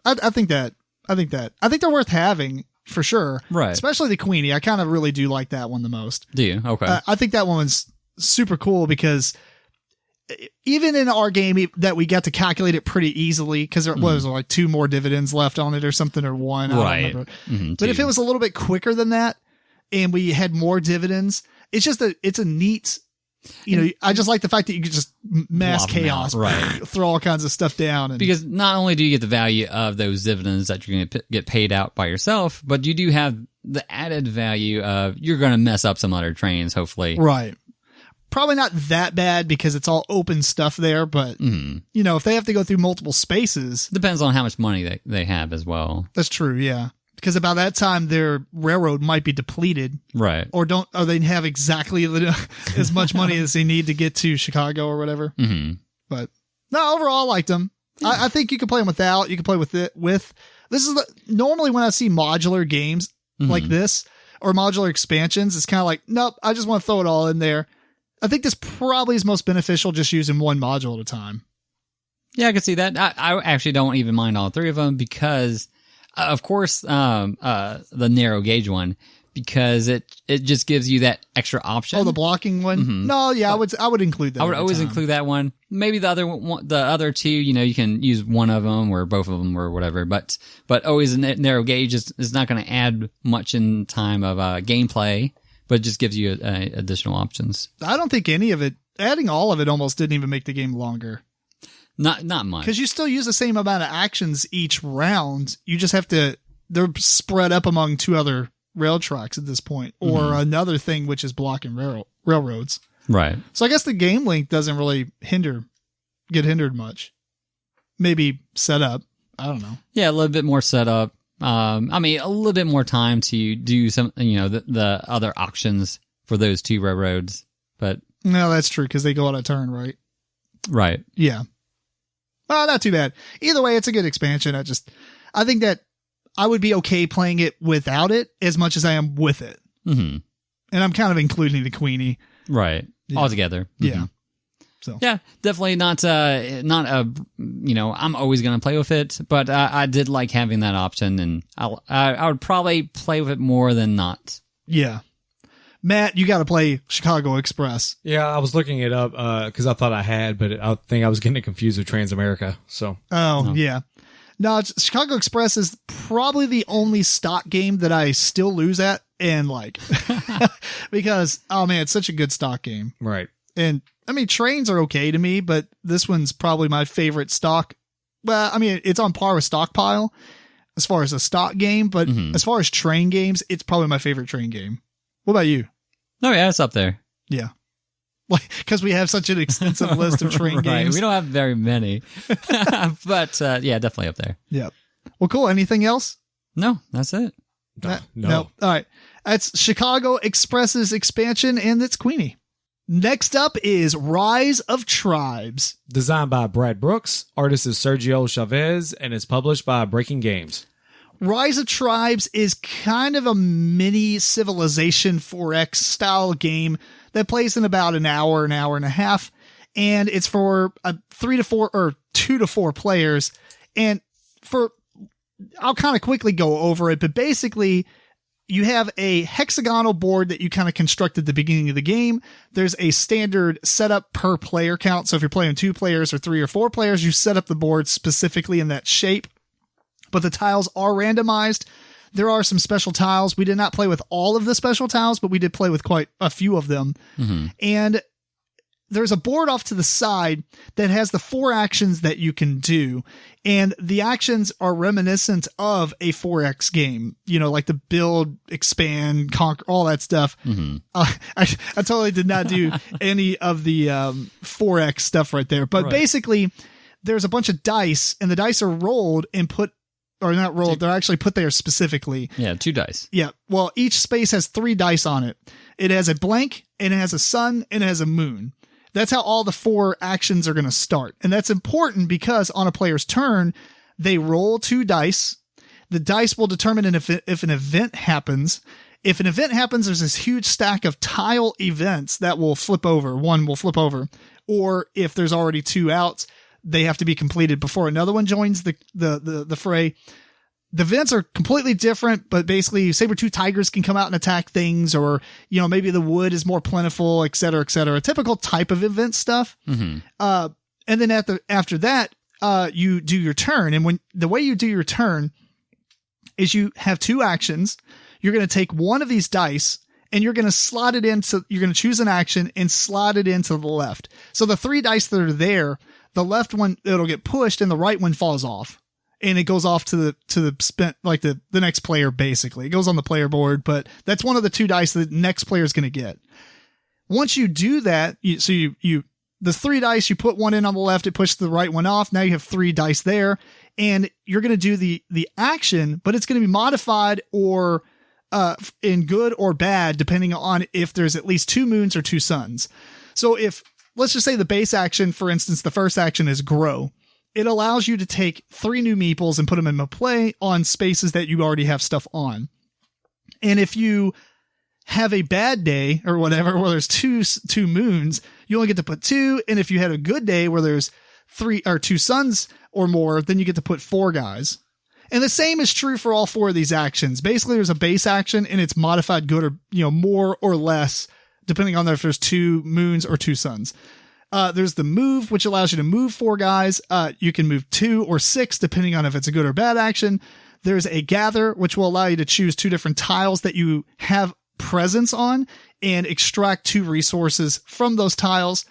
I think they're worth having for sure. Right. Especially the Queenie. I kind of really do like that one the most. Do you? Okay. I think that one's super cool because even in our game that we got to calculate it pretty easily because there was like 2 more dividends left on it or something or 1. I don't remember. But if it was a little bit quicker than that and we had more dividends, it's a neat. I just like the fact that you could just mass chaos, throw all kinds of stuff down. Because not only do you get the value of those dividends that you're going to get paid out by yourself, but you do have the added value of you're going to mess up some other trains, hopefully. Right. Probably not that bad because it's all open stuff there, but, if they have to go through multiple spaces. Depends on how much money they have as well. That's true, yeah. Because about that time, their railroad might be depleted. Right. Or they have exactly as much money as they need to get to Chicago or whatever. Mm-hmm. But no, overall, I liked them. Yeah. I think you can play them without. You can play with it with. This is normally when I see modular games like this or modular expansions, it's kind of like, nope, I just want to throw it all in there. I think this probably is most beneficial just using one module at a time. Yeah, I can see that. I actually don't even mind all 3 of them because... of course, the narrow gauge one, because it just gives you that extra option. Oh, the blocking one? Mm-hmm. No, yeah, I would include that. I would always include that one. Maybe the other 2, you can use one of them or both of them or whatever. But always a narrow gauge is not going to add much in time of gameplay, but it just gives you additional options. I don't think adding all of it almost didn't even make the game longer. Not much. Because you still use the same amount of actions each round. You just have to, they're spread up among 2 other rail tracks at this point, or another thing which is blocking railroads. Right. So I guess the game length doesn't really get hindered much. Maybe setup. I don't know. Yeah, a little bit more setup. A little bit more time to do some, the other auctions for those 2 railroads. But no, that's true because they go on a turn, right? Right. Yeah. Well, not too bad. Either way, it's a good expansion. I think that I would be okay playing it without it as much as I am with it. Mm-hmm. And I'm kind of including the Queenie. Right. Yeah. All together. Mm-hmm. Yeah. So yeah, definitely not a, I'm always going to play with it, but I did like having that option and I would probably play with it more than not. Yeah. Matt, you got to play Chicago Express. Yeah, I was looking it up because I thought I had, but I think I was getting it confused with Transamerica. So. Oh, yeah. No, Chicago Express is probably the only stock game that I still lose at and like because, oh man, it's such a good stock game. Right. And trains are okay to me, but this one's probably my favorite stock. Well, it's on par with Stockpile as far as a stock game, but as far as train games, it's probably my favorite train game. What about you? Oh, yeah, it's up there. Yeah. Because we have such an extensive list of train games. We don't have very many. But, yeah, definitely up there. Yeah. Well, cool. Anything else? No, that's it. No. All right. That's Chicago Express's expansion, and it's Queenie. Next up is Rise of Tribes. Designed by Brad Brooks, artist is Sergio Chavez, and is published by Breaking Games. Rise of Tribes is kind of a mini Civilization 4X style game that plays in about an hour and a half, and it's for 3 to 4 or 2 to 4 players. And I'll kind of quickly go over it, but basically you have a hexagonal board that you kind of construct at the beginning of the game. There's a standard setup per player count. So if you're playing 2 players or 3 or 4 players, you set up the board specifically in that shape. But the tiles are randomized. There are some special tiles. We did not play with all of the special tiles, but we did play with quite a few of them. And there's a board off to the side that has the 4 actions that you can do. And the actions are reminiscent of a 4X game, like the build, expand, conquer, all that stuff. I totally did not do any of the 4X stuff right there. But basically, there's a bunch of dice, and the dice are rolled and put, or not rolled, they're actually put there specifically. Yeah, 2 dice. Yeah. Well, each space has 3 dice on it. It has a blank, and it has a sun, and it has a moon. That's how all the 4 actions are going to start. And that's important because on a player's turn, they roll 2 dice. The dice will determine if an event happens. If an event happens, there's this huge stack of tile events that will flip over. One will flip over. Or if there's already 2 outs, they have to be completed before another one joins the fray. The events are completely different, but basically saber-tooth tigers can come out and attack things, or, maybe the wood is more plentiful, et cetera, et cetera. Typical type of event stuff. And then after that, you do your turn. And the way you do your turn is you have 2 actions. You're going to take one of these dice and you're going to slot it into, you're going to choose an action and slot it into the left. So the 3 dice that are there, the left one, it'll get pushed and the right one falls off. And it goes off to the next player, basically. It goes on the player board, but that's one of the 2 dice the next player is going to get. Once you do that, the 3 dice, you put one in on the left, it pushes the right one off. Now you have 3 dice there, and you're going to do the action, but it's going to be modified or in good or bad, depending on if there's at least 2 moons or 2 suns. So let's just say the base action, for instance, the first action is grow. It allows you to take 3 new meeples and put them in play on spaces that you already have stuff on. And if you have a bad day or whatever, where there's two moons, you only get to put 2. And if you had a good day where there's 3 or 2 suns or more, then you get to put 4 guys. And the same is true for all 4 of these actions. Basically, there's a base action and it's modified good or, more or less, depending on if there's 2 moons or 2 suns. There's the move, which allows you to move 4 guys. You can move 2 or 6, depending on if it's a good or bad action. There's a gather, which will allow you to choose 2 different tiles that you have presence on and extract 2 resources from those tiles.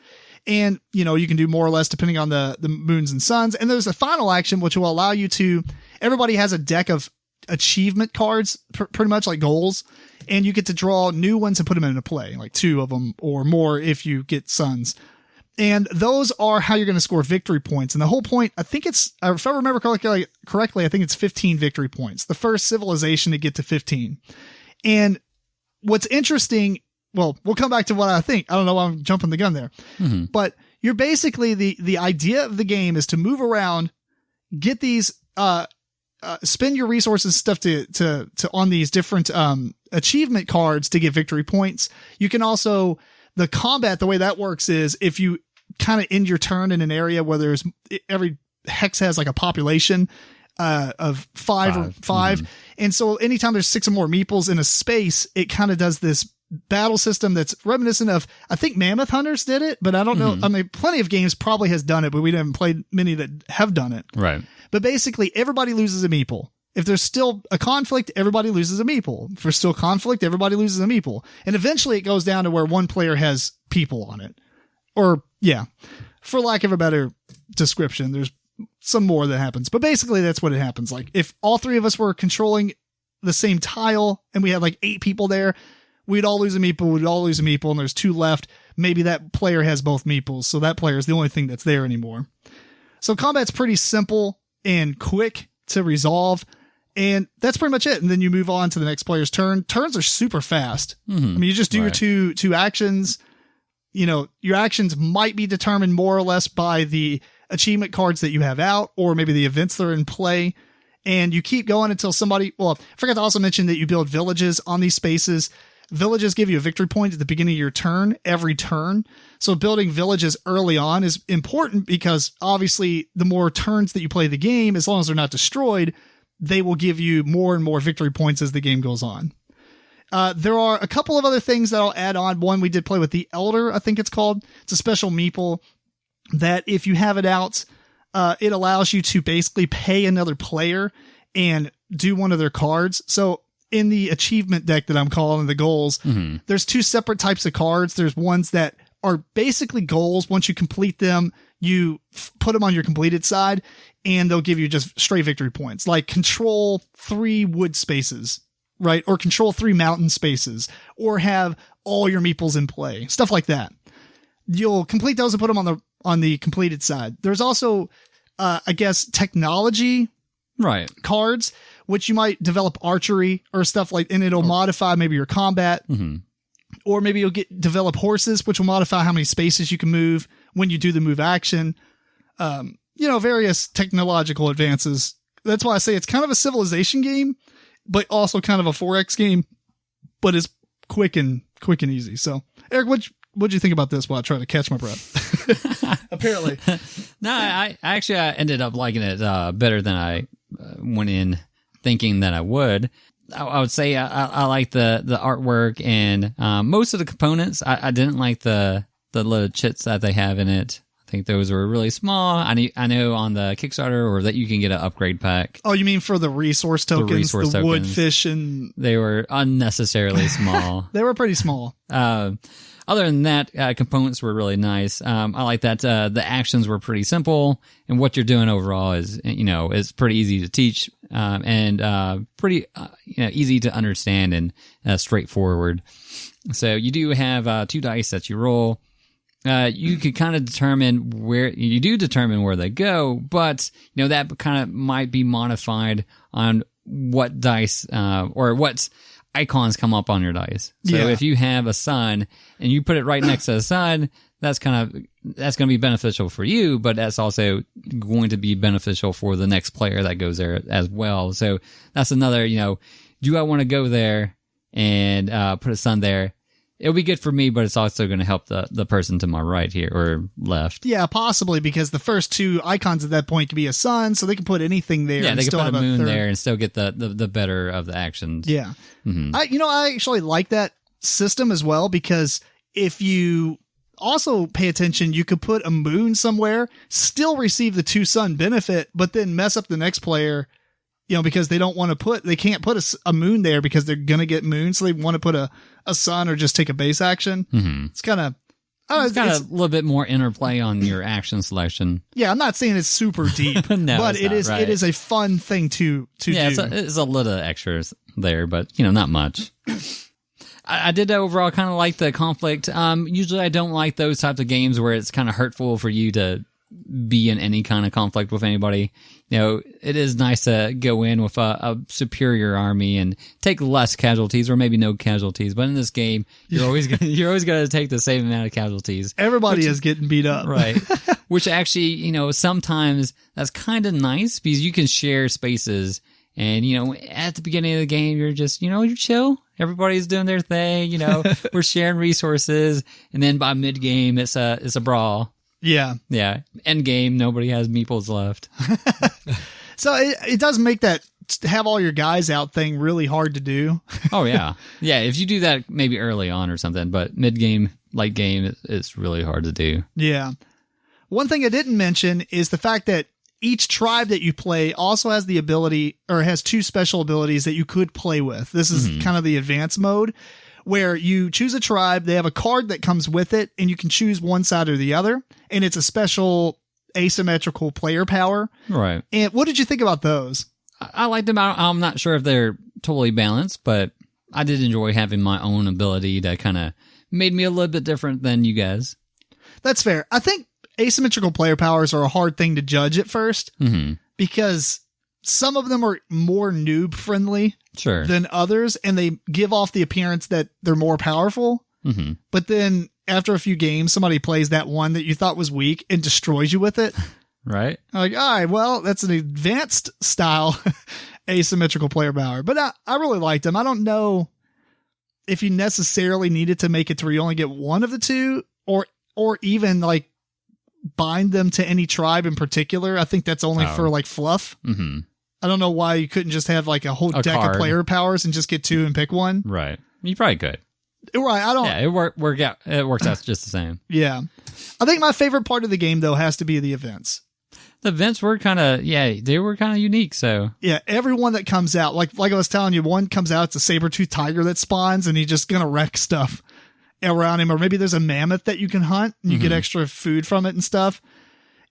And, you can do more or less depending on the moons and suns. And there's a final action, which will allow you to, everybody has a deck of achievement cards, pretty much like goals. And you get to draw new ones and put them into play, like 2 of them or more if you get suns. And those are how you're going to score victory points. And the whole point, I think if I remember correctly, I think it's 15 victory points. The first civilization to get to 15. And what's interesting, well, we'll come back to what I think. I don't know why I'm jumping the gun there. But you're basically, the idea of the game is to move around, get these, spend your resources stuff to on these different, achievement cards to get victory points. You can also, the combat, the way that works is if you kind of end your turn in an area where there's every hex has like a population of 5. And so anytime there's 6 or more meeples in a space, it kind of does this battle system that's reminiscent of, I think Mammoth Hunters did it, but I don't know. I mean, plenty of games probably has done it, but we haven't played many that have done it. Right. But basically everybody loses a meeple. If there's still a conflict, everybody loses a meeple. If there's still conflict, everybody loses a meeple. And eventually it goes down to where one player has people on it. Or, yeah, for lack of a better description, there's some more that happens. But basically that's what it happens. Like if all 3 of us were controlling the same tile and we had like 8 people there, we'd all lose a meeple, and there's 2 left. Maybe that player has both meeples, so that player is the only thing that's there anymore. So combat's pretty simple and quick to resolve. And that's pretty much it. And then you move on to the next player's turn. Turns are super fast. I mean, you just do your two actions. Your actions might be determined more or less by the achievement cards that you have out, or maybe the events that are in play. And you keep going until somebody, well, I forgot to also mention that you build villages on these spaces. Villages give you a victory point at the beginning of your turn, every turn. So building villages early on is important because obviously the more turns that you play the game, as long as they're not destroyed, they will give you more and more victory points as the game goes on. There are a couple of other things that I'll add on. One, we did play with the Elder, I think it's called. It's a special meeple that if you have it out, it allows you to basically pay another player and do one of their cards. So in the achievement deck that I'm calling the goals, there's 2 separate types of cards. There's ones that are basically goals. Once you complete them, you put them on your completed side and they'll give you just straight victory points, like control 3 wood spaces, right? Or control 3 mountain spaces, or have all your meeples in play, stuff like that. You'll complete those and put them on the completed side. There's also, I guess, technology cards, which you might develop archery or stuff like, and it'll modify maybe your combat, or maybe you'll develop horses, which will modify how many spaces you can move when you do the move action. Various technological advances. That's why I say it's kind of a civilization game, but also kind of a 4X game, but it's quick and easy. So, Eric, what'd you think about this while I try to catch my breath? Apparently. No, I actually ended up liking it better than I went in thinking that I would. I would say I like the artwork and most of the components. I didn't like the little chits that they have in it. I think those were really small. I know on the Kickstarter or that you can get an upgrade pack. Oh, you mean for the resource tokens, the wood, fish, and... They were unnecessarily small. They were pretty small. Other than that, components were really nice. I like that the actions were pretty simple, and what you're doing overall is pretty easy to teach and pretty easy to understand and straightforward. So you do have 2 dice that you roll. You could kind of determine where they go, but that kind of might be modified on what dice or what icons come up on your dice. So if you have a sun and you put it right next to the sun, that's going to be beneficial for you, but that's also going to be beneficial for the next player that goes there as well. So that's another, do I want to go there and put a sun there? It'll be good for me, but it's also going to help the person to my right here or left. Yeah, possibly, because the first 2 icons at that point could be a sun, so they can put anything there. Yeah, they can put a moon there and still get the better of the actions. Yeah. I actually like that system as well, because if you also pay attention, you could put a moon somewhere, still receive the 2 sun benefit, but then mess up the next player, because they can't put a moon there because they're going to get moons. So they want to put a sun or just take a base action. It's kind of, it's a little bit more interplay on your action selection. Yeah. I'm not saying it's super deep, no, but it is a fun thing to do. It's a little extras there, but not much. I did overall kind of like the conflict. Usually I don't like those types of games where it's kind of hurtful for you to be in any kind of conflict with anybody. It is nice to go in with a superior army and take less casualties or maybe no casualties. But in this game, you're always going to take the same amount of casualties. Everybody is getting beat up. Right. Which actually, sometimes that's kind of nice because you can share spaces. And, at the beginning of the game, you're just, you're chill. Everybody's doing their thing. We're sharing resources. And then by mid game, it's a brawl. Yeah. Yeah. End game, nobody has meeples left. So it does make that have all your guys out thing really hard to do. Oh, yeah. Yeah, if you do that maybe early on or something, but mid game, late game, it's really hard to do. Yeah. One thing I didn't mention is the fact that each tribe that you play also has the ability or has 2 special abilities that you could play with. This is kind of the advanced mode, where you choose a tribe, they have a card that comes with it, and you can choose one side or the other, and it's a special asymmetrical player power. Right. And what did you think about those? I liked them. I'm not sure if they're totally balanced, but I did enjoy having my own ability that kind of made me a little bit different than you guys. That's fair. I think asymmetrical player powers are a hard thing to judge at first, because some of them are more noob friendly than others, and they give off the appearance that they're more powerful. But then after a few games, somebody plays that one that you thought was weak and destroys you with it. Right. Like, all right, well, that's an advanced style asymmetrical player power. But I really liked them. I don't know if you necessarily needed to make it to where you only get one of the 2, or even like bind them to any tribe in particular. I think that's only for like fluff. I don't know why you couldn't just have like a whole deck of player powers and just get 2 and pick one. Right. You probably could. Right. I don't. Yeah, it works out just the same. Yeah. I think my favorite part of the game, though, has to be the events. The events were they were kind of unique. So yeah, everyone that comes out, like I was telling you, one comes out, it's a saber-toothed tiger that spawns, and he's just gonna wreck stuff around him. Or maybe there's a mammoth that you can hunt, and you get extra food from it and stuff.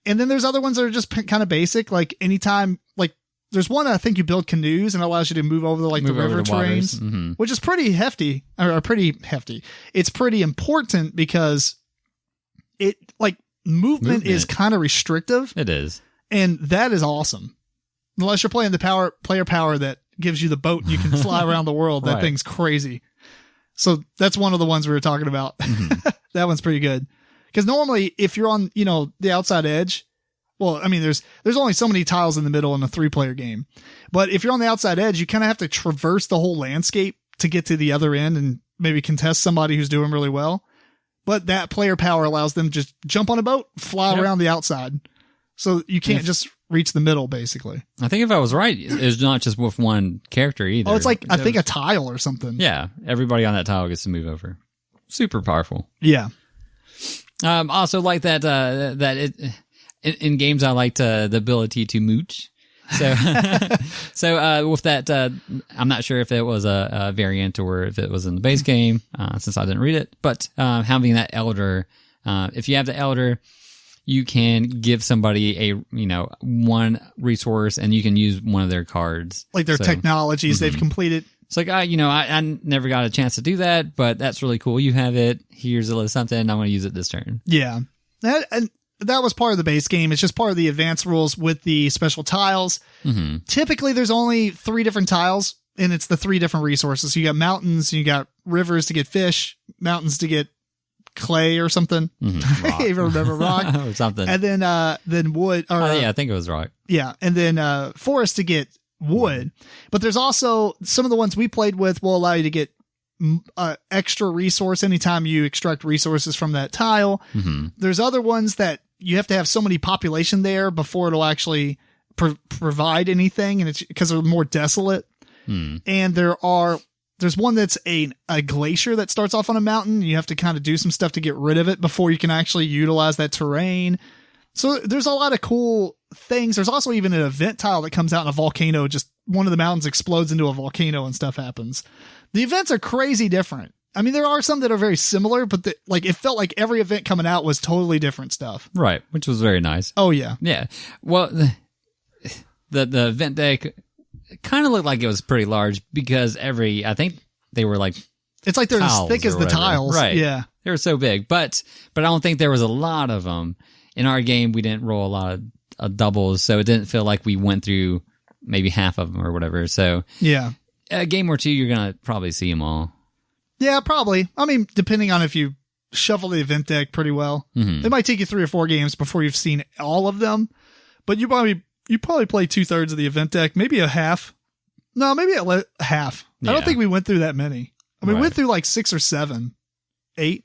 And then there's other ones that are just kind of basic. Like anytime, like there's one that I think you build canoes and it allows you to move over the river terrains, which is pretty hefty, or pretty hefty. It's pretty important because it movement is kind of restrictive. It is. And that is awesome. Unless you're playing the player power that gives you the boat and you can fly around the world. That thing's crazy. So that's one of the ones we were talking about. That one's pretty good. Because normally if you're on, the outside edge, well, I mean, there's only so many tiles in the middle in a 3-player game. But if you're on the outside edge, you kind of have to traverse the whole landscape to get to the other end and maybe contest somebody who's doing really well. But that player power allows them to just jump on a boat, fly around the outside. So you can't just reach the middle, basically. I think if I was right, it's not just with one character either. Oh, it's like, I think a tile or something. Yeah. Everybody on that tile gets to move over. Super powerful. Yeah. Also like that in games, I liked the ability to mooch. So, with that, I'm not sure if it was a variant or if it was in the base game, since I didn't read it, but, having that elder, if you have the elder, you can give somebody a, one resource and you can use one of their cards. Like their technologies they've completed. It's like, I never got a chance to do that, but that's really cool. You have it. Here's a little something. I'm going to use it this turn. Yeah. That was part of the base game. It's just part of the advanced rules with the special tiles. Typically, there's only 3 different tiles, and it's the 3 different resources. So you got mountains, you got rivers to get fish, mountains to get clay or something. I even remember rock or something. And then wood. Or, I think it was rock. Yeah, and then forest to get wood. But there's also some of the ones we played with will allow you to get extra resource anytime you extract resources from that tile. There's other ones that you have to have so many population there before it'll actually provide anything, and it's because they're more desolate. And there's one that's a glacier that starts off on a mountain. You have to kind of do some stuff to get rid of it before you can actually utilize that terrain. So there's a lot of cool things. There's also even an event tile that comes out in a volcano. Just one of the mountains explodes into a volcano and stuff happens. The events are crazy different. I mean, there are some that are very similar, but it felt like every event coming out was totally different stuff. Right, which was very nice. Oh, yeah. Yeah. Well, the event deck kind of looked like it was pretty large because I think they were like... It's like they're as thick as the tiles. Right. Yeah. They were so big, but I don't think there was a lot of them. In our game, we didn't roll a lot of doubles, so it didn't feel like we went through maybe half of them or whatever. So yeah, a game or two, you're going to probably see them all. Yeah, probably. I mean, depending on if you shuffle the event deck pretty well. It might take you 3 or 4 games before you've seen all of them, but you probably play 2/3 of the event deck, maybe a half. No, maybe a half. Yeah. I don't think we went through that many. I mean, we went through like 6 or 7, 8,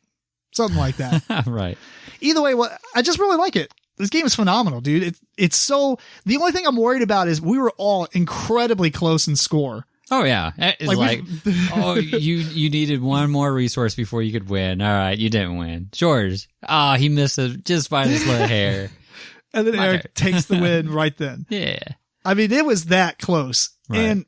something like that. Right. Either way, I just really like it. This game is phenomenal, dude. It's so... The only thing I'm worried about is we were all incredibly close in score. Oh, yeah. It's you needed one more resource before you could win. All right, you didn't win. George, he missed it just by this little hair. And then Eric takes the win right then. Yeah. I mean, it was that close. Right. And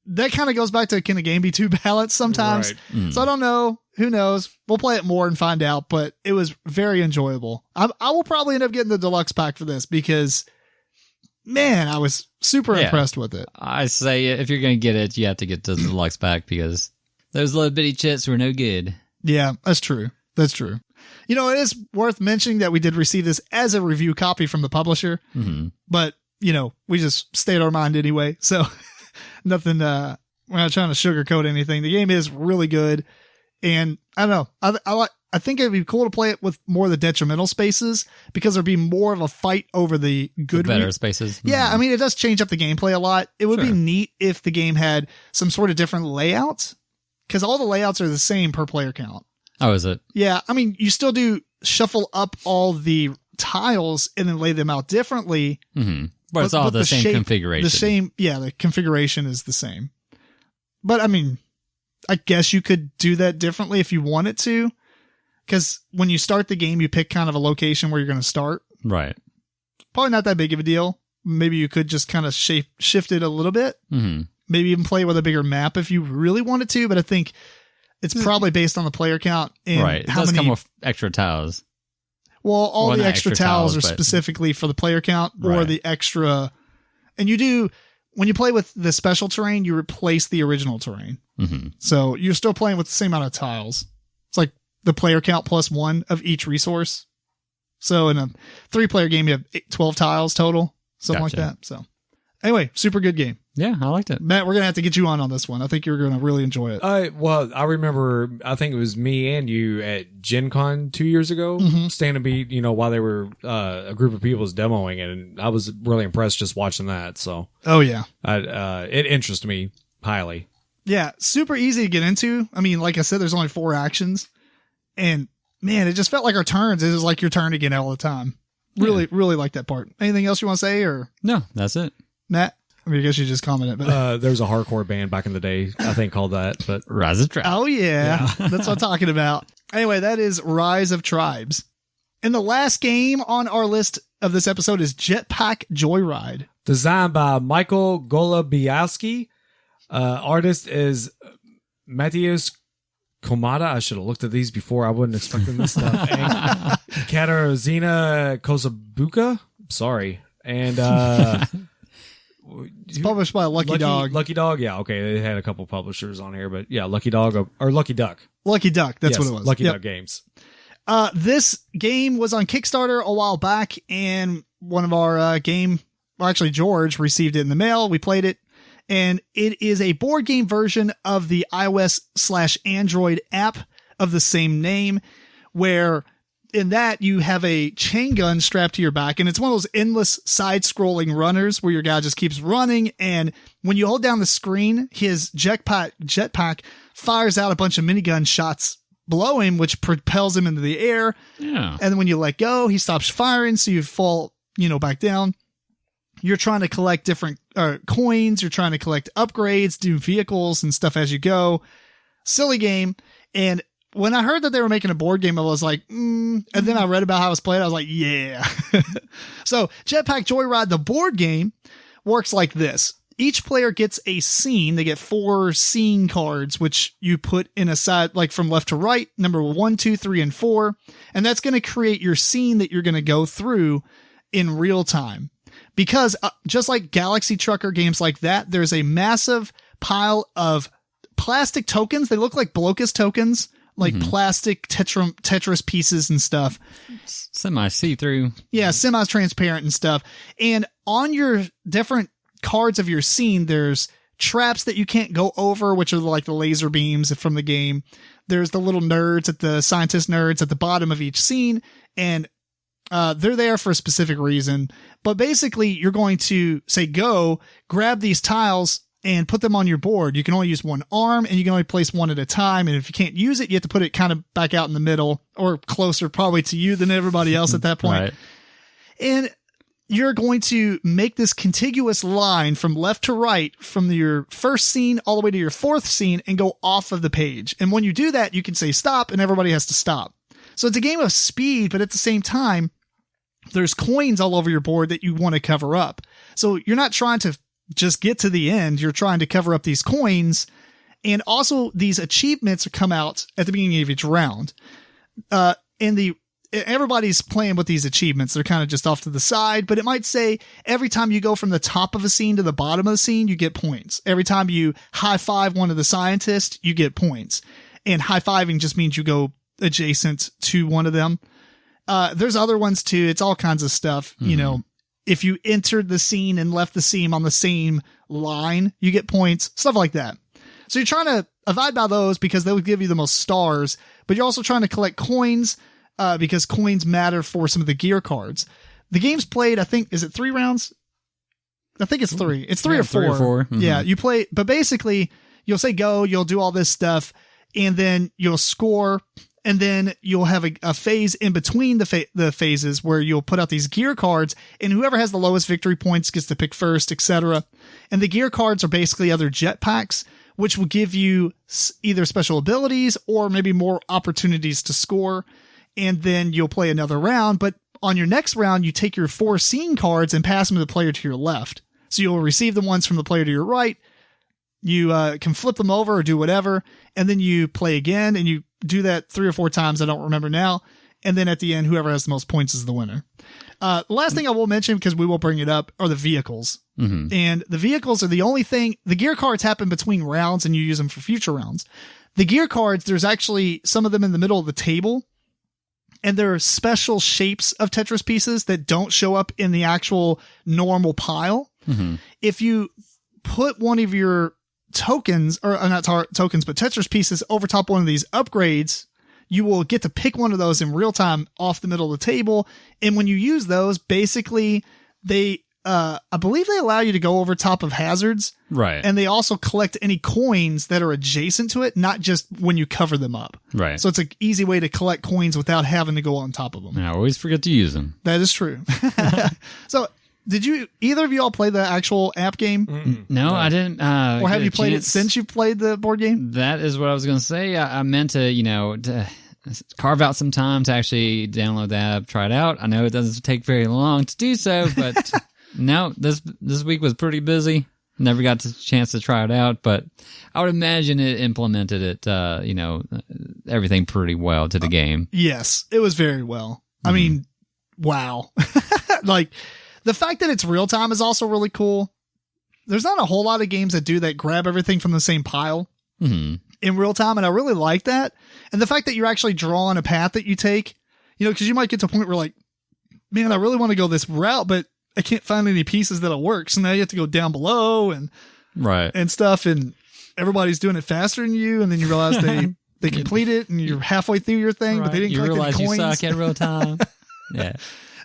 that kind of goes back to, can the game be too balanced sometimes? Right. So I don't know. Who knows? We'll play it more and find out, but it was very enjoyable. I will probably end up getting the deluxe pack for this because, man, I was super impressed with it. I say if you're going to get it, you have to get the deluxe pack because those little bitty chits were no good. Yeah, that's true. That's true. You know, it is worth mentioning that we did receive this as a review copy from the publisher, but, you know, we just stayed our mind anyway. So nothing, we're not trying to sugarcoat anything. The game is really good. And I don't know. I think it'd be cool to play it with more of the detrimental spaces because there'd be more of a fight over the good, better spaces. Yeah, I mean, it does change up the gameplay a lot. It would be neat if the game had some sort of different layouts because all the layouts are the same per player count. Oh, is it? Yeah, I mean, you still do shuffle up all the tiles and then lay them out differently. But it's all the same shape, configuration. The configuration is the same. But I mean, I guess you could do that differently if you wanted to. Because when you start the game, you pick kind of a location where you're going to start. Right. probably not that big of a deal. Maybe you could just kind of shift it a little bit. Mm-hmm. Maybe even play with a bigger map if you really wanted to, but I think it's probably based on the player count and Right. It how does many. come with extra tiles. Well, all Well, the not extra extra tiles tiles, are but- specifically for the player count or Right. the extra. And you do, when you play with the special terrain, you replace the original terrain. Mm-hmm. So you're still playing with the same amount of tiles. It's like the player count plus 1 of each resource. So in a 3-player game, you have 12 tiles total, something like Gotcha. that. So anyway, super good game. Yeah, I liked it. Matt, we're going to have to get you on this one. I think you're going to really enjoy it. I remember, I think it was me and you at Gen Con 2 years ago, standing to be, while they were, a group of people was demoing it, and I was really impressed just watching that. So, Oh, yeah. it interested me highly. Yeah, super easy to get into. I mean, like I said, there's only 4 actions. And, man, it just felt like our turns. It was like your turn again all the time. Really, really like that part. Anything else you want to say, or No, that's it. Matt? I mean, I guess you just commented, but There was a hardcore band back in the day, I think, called that. But Rise of Trap. oh yeah, that's what I'm talking about. Anyway, that is Rise of Tribes. And the last game on our list of this episode is Jetpack Joyride. designed by Michael Golubiowski. Artist is Matthias Komada. I should have looked at these before. I wasn't expecting this stuff. And Katarzyna Kozabuka. Sorry. And It's published by Lucky Dog. Lucky Dog, yeah, okay. They had a couple publishers on here, but yeah, Lucky Dog or Lucky Duck. Lucky Duck, that's Yes, what it was. Lucky Yep. Duck Games. This game was on Kickstarter a while back, and one of our George received it in the mail. We played it, and it is a board game version of the iOS/Android app of the same name, where in that you have a chain gun strapped to your back, and it's one of those endless side-scrolling runners where your guy just keeps running, and when you hold down the screen, his jetpack fires out a bunch of minigun shots below him, which propels him into the air. Yeah. And then when you let go, he stops firing, so you fall, back down. You're trying to collect different coins. You're trying to collect upgrades, do vehicles and stuff as you go. Silly game. And when I heard that they were making a board game, I was like, and then I read about how it was played. I was like, yeah. So Jetpack Joyride, the board game, works like this. Each player gets a scene. They get 4 scene cards, which you put in a side, like from left to right, number 1, 2, 3, and 4. And that's going to create your scene that you're going to go through in real time. Because just like Galaxy Trucker games like that, there's a massive pile of plastic tokens. They look like Blocus tokens, like plastic Tetris pieces and stuff. Semi see-through. Yeah, semi-transparent and stuff. And on your different cards of your scene, there's traps that you can't go over, which are like the laser beams from the game. There's the little scientist nerds at the bottom of each scene, and they're there for a specific reason. But basically, you're going to say, go, grab these tiles, and put them on your board. You can only use one arm, and you can only place one at a time. And if you can't use it, you have to put it kind of back out in the middle, or closer probably to you than everybody else at that point. Right. And you're going to make this contiguous line from left to right, from your first scene all the way to your 4th scene, and go off of the page. And when you do that, you can say stop, and everybody has to stop. So it's a game of speed, but at the same time, there's coins all over your board that you want to cover up. So you're not trying to just get to the end. You're trying to cover up these coins. And also these achievements come out at the beginning of each round. Everybody's playing with these achievements. They're kind of just off to the side, but it might say every time you go from the top of a scene to the bottom of the scene, you get points. Every time you high five one of the scientists, you get points. And high fiving just means you go adjacent to one of them. There's other ones too. It's all kinds of stuff. If you entered the scene and left the scene on the same line, you get points, stuff like that. So you're trying to abide by those because they would give you the most stars, but you're also trying to collect coins, because coins matter for some of the gear cards. The game's played, I think, is it 3 rounds? I think it's 3. It's 3 or 4. 3 or 4. Mm-hmm. Yeah, you play, but basically you'll say go, you'll do all this stuff, and then you'll score. And then you'll have a phase in between the phases where you'll put out these gear cards, and whoever has the lowest victory points gets to pick first, etc. And the gear cards are basically other jetpacks, which will give you either special abilities or maybe more opportunities to score. And then you'll play another round, but On your next round, you take your 4 scene cards and pass them to the player to your left. So you'll receive the ones from the player to your right. You can flip them over or do whatever, and then you play again, and you do that 3 or 4 times. I don't remember now. And then at the end, whoever has the most points is the winner. The last thing I will mention, because we will bring it up, are the vehicles. Mm-hmm. And the vehicles are the only thing. The gear cards happen between rounds, and you use them for future rounds. The gear cards, there's actually some of them in the middle of the table, and there are special shapes of Tetris pieces that don't show up in the actual normal pile. Mm-hmm. If you put one of your tokens, or not tokens, but Tetris pieces over top one of these upgrades, you will get to pick one of those in real time off the middle of the table. And when you use those, basically they, I believe they allow you to go over top of hazards. Right. And they also collect any coins that are adjacent to it, not just when you cover them up. Right. So it's an easy way to collect coins without having to go on top of them. And I always forget to use them. That is true. So did either of you all play the actual app game? Mm-mm. No, I didn't. Or have you played it since you played the board game? That is what I was going to say. I meant to, to carve out some time to actually download the app, try it out. I know it doesn't take very long to do so, but no, this week was pretty busy. Never got the chance to try it out, but I would imagine it implemented it, everything pretty well to the game. Yes, it was very well. I mean, wow. Like, the fact that it's real time is also really cool. There's not a whole lot of games that do that, grab everything from the same pile in real time, and I really like that. And the fact that you're actually drawing a path that you take, because you might get to a point where like, man, I really want to go this route, but I can't find any pieces that'll work. So now you have to go down below and stuff, and everybody's doing it faster than you, and then you realize they complete it, and you're halfway through your thing, but they didn't collect any coins. You realize you suck in real time. Yeah.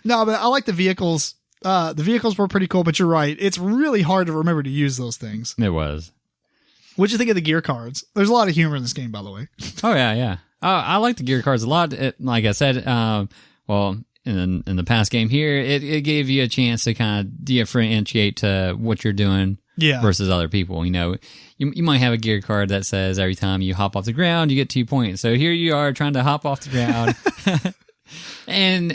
No, but I like the vehicles. The vehicles were pretty cool, but you're right. It's really hard to remember to use those things. It was. What'd you think of the gear cards? There's a lot of humor in this game, by the way. Oh, yeah. I like the gear cards a lot. Like I said, in the past game here, it gave you a chance to kind of differentiate what you're doing versus other people. You might have a gear card that says every time you hop off the ground, you get 2 points. So here you are trying to hop off the ground. And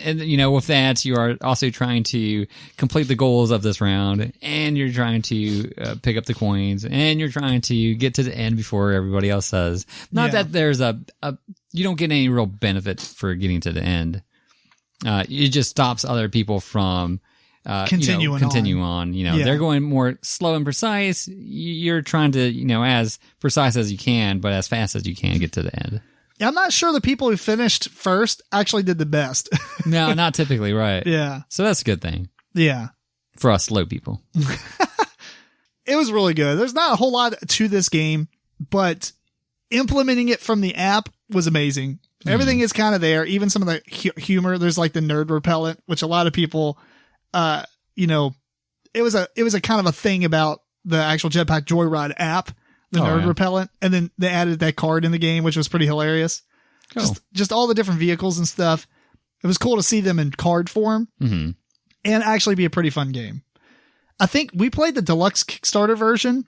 with that, you are also trying to complete the goals of this round, and you're trying to pick up the coins, and you're trying to get to the end before everybody else does. Not that there's you don't get any real benefit for getting to the end. It just stops other people from continue on. They're going more slow and precise. You're trying to, as precise as you can, but as fast as you can get to the end. I'm not sure the people who finished first actually did the best. No, not typically, right? Yeah. So that's a good thing. Yeah. For us slow people. It was really good. There's not a whole lot to this game, but implementing it from the app was amazing. Everything is kind of there. Even some of the humor. There's like the nerd repellent, which a lot of people, it was a kind of a thing about the actual Jetpack Joyride app. The nerd repellent, and then they added that card in the game, which was pretty hilarious. Cool. Just all the different vehicles and stuff. It was cool to see them in card form and actually be a pretty fun game. I think we played the deluxe Kickstarter version.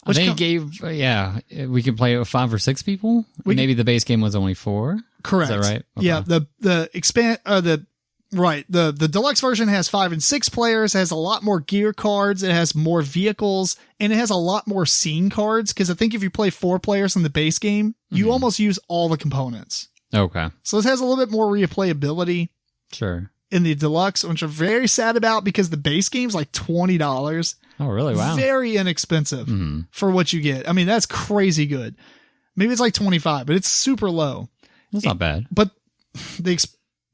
Which we could play it with 5 or 6 people. Maybe the base game was only 4. Correct. Is that right? Okay. Yeah. The deluxe version has 5 and 6 players. It has a lot more gear cards. It has more vehicles, and it has a lot more scene cards. Because I think if you play 4 players in the base game, you almost use all the components. Okay. So this has a little bit more replayability. Sure. In the deluxe, which I'm very sad about because the base game's like $20. Oh, really? Wow. Very inexpensive for what you get. I mean, that's crazy good. Maybe it's like 25, but it's super low. That's not bad. But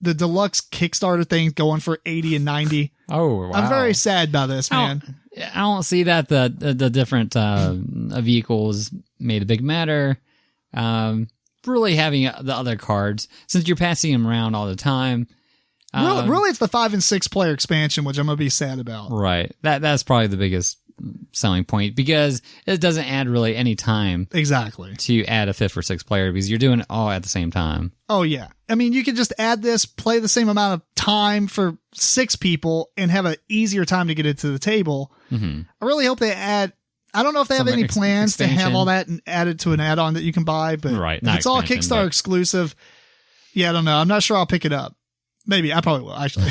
the deluxe Kickstarter thing going for 80 and 90. Oh, wow. I'm very sad by this, man. I don't see that the different vehicles made a big matter. Really having the other cards, since you're passing them around all the time. Really, it's the 5 and 6 player expansion, which I'm going to be sad about. Right. That's probably the biggest selling point, because it doesn't add really any time exactly to add a 5th or 6th player, because you're doing it all at the same time. Oh yeah, I mean, you could just add this, play the same amount of time for 6 people, and have an easier time to get it to the table. I really hope they add. I don't know if they have any plans to have all that and add it to an add-on that you can buy, but if it's all Kickstarter exclusive, I don't know. I'm not sure I'll pick it up. Maybe. I probably will, actually.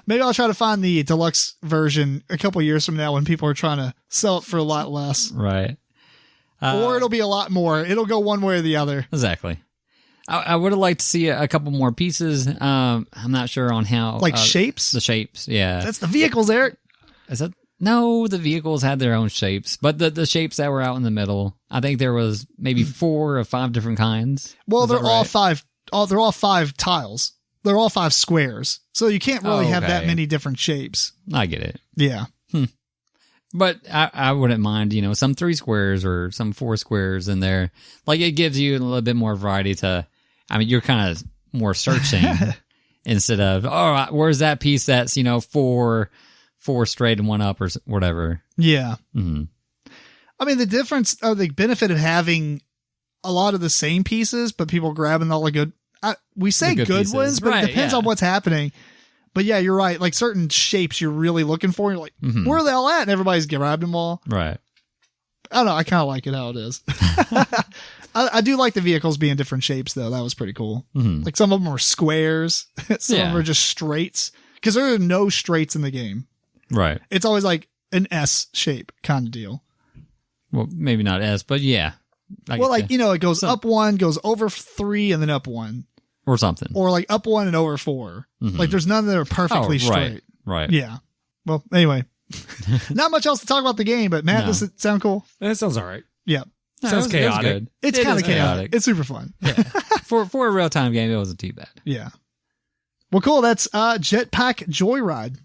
Maybe I'll try to find the deluxe version a couple years from now when people are trying to sell it for a lot less. Right. Or it'll be a lot more. It'll go one way or the other. Exactly. I would have liked to see a couple more pieces. I'm not sure on how. Like shapes? The shapes, yeah. That's the vehicles, Eric. Is that? No, the vehicles had their own shapes, but the shapes that were out in the middle, I think there was maybe 4 or 5 different kinds. Well, they're all 5. They're all 5 tiles. They're all 5 squares, so you can't really have that many different shapes. I get it. Yeah. But I wouldn't mind, some 3 squares or some 4 squares in there. Like, it gives you a little bit more variety to, you're kind of more searching instead of, where's that piece that's, 4 straight and 1 up or whatever. Yeah. Mm-hmm. The difference or the benefit of having a lot of the same pieces, but people grabbing all the good, we say good pieces. ones, but Right, it depends on what's happening. But yeah, you're right. Like certain shapes you're really looking for. You're like, where are they all at? And everybody's grabbed them all. Right. I don't know. I kind of like it how it is. I do like the vehicles being different shapes, though. That was pretty cool. Mm-hmm. Like some of them are squares. Some of them are just straights. Because there are no straights in the game. Right. It's always like an S shape kind of deal. Well, maybe not S, but yeah. It goes up 1, goes over 3, and then up 1. Or something. Or like up 1 and over 4. Mm-hmm. Like there's none that are perfectly straight. Right. Yeah. Well, anyway. Not much else to talk about the game, but Matt, does it sound cool? That sounds all right. Yeah. Sounds chaotic. It's kind of chaotic. It's super fun. Yeah. For a real-time game, it wasn't too bad. Yeah. Well, cool. That's Jetpack Joyride.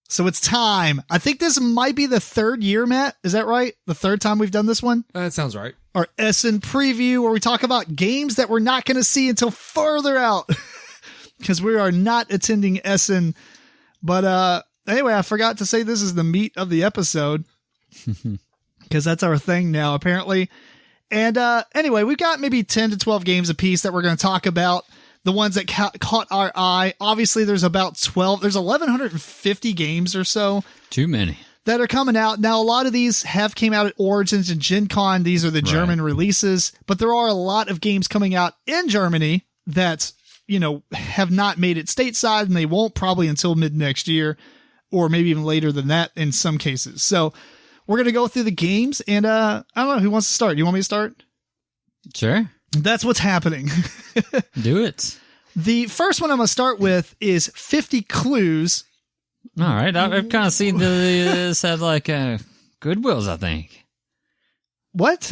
So it's time. I think this might be the 3rd year, Matt. Is that right? The 3rd time we've done this one? That sounds right. Our Essen preview where we talk about games that we're not going to see until further out because we are not attending Essen. But anyway, I forgot to say this is the meat of the episode because that's our thing now, apparently. And anyway, we've got maybe 10 to 12 games a piece that we're going to talk about. The ones that caught our eye. Obviously, there's about 12. There's 1,150 games or so. Too many. That are coming out. Now, a lot of these have came out at Origins and Gen Con. These are the German releases. But there are a lot of games coming out in Germany that, have not made it stateside, and they won't probably until mid next year, or maybe even later than that in some cases. So we're going to go through the games, and I don't know, who wants to start? You want me to start? Sure. That's what's happening. Do it. The first one I'm going to start with is 50 Clues. All right. I've kind of seen this at like Goodwill's, I think. What?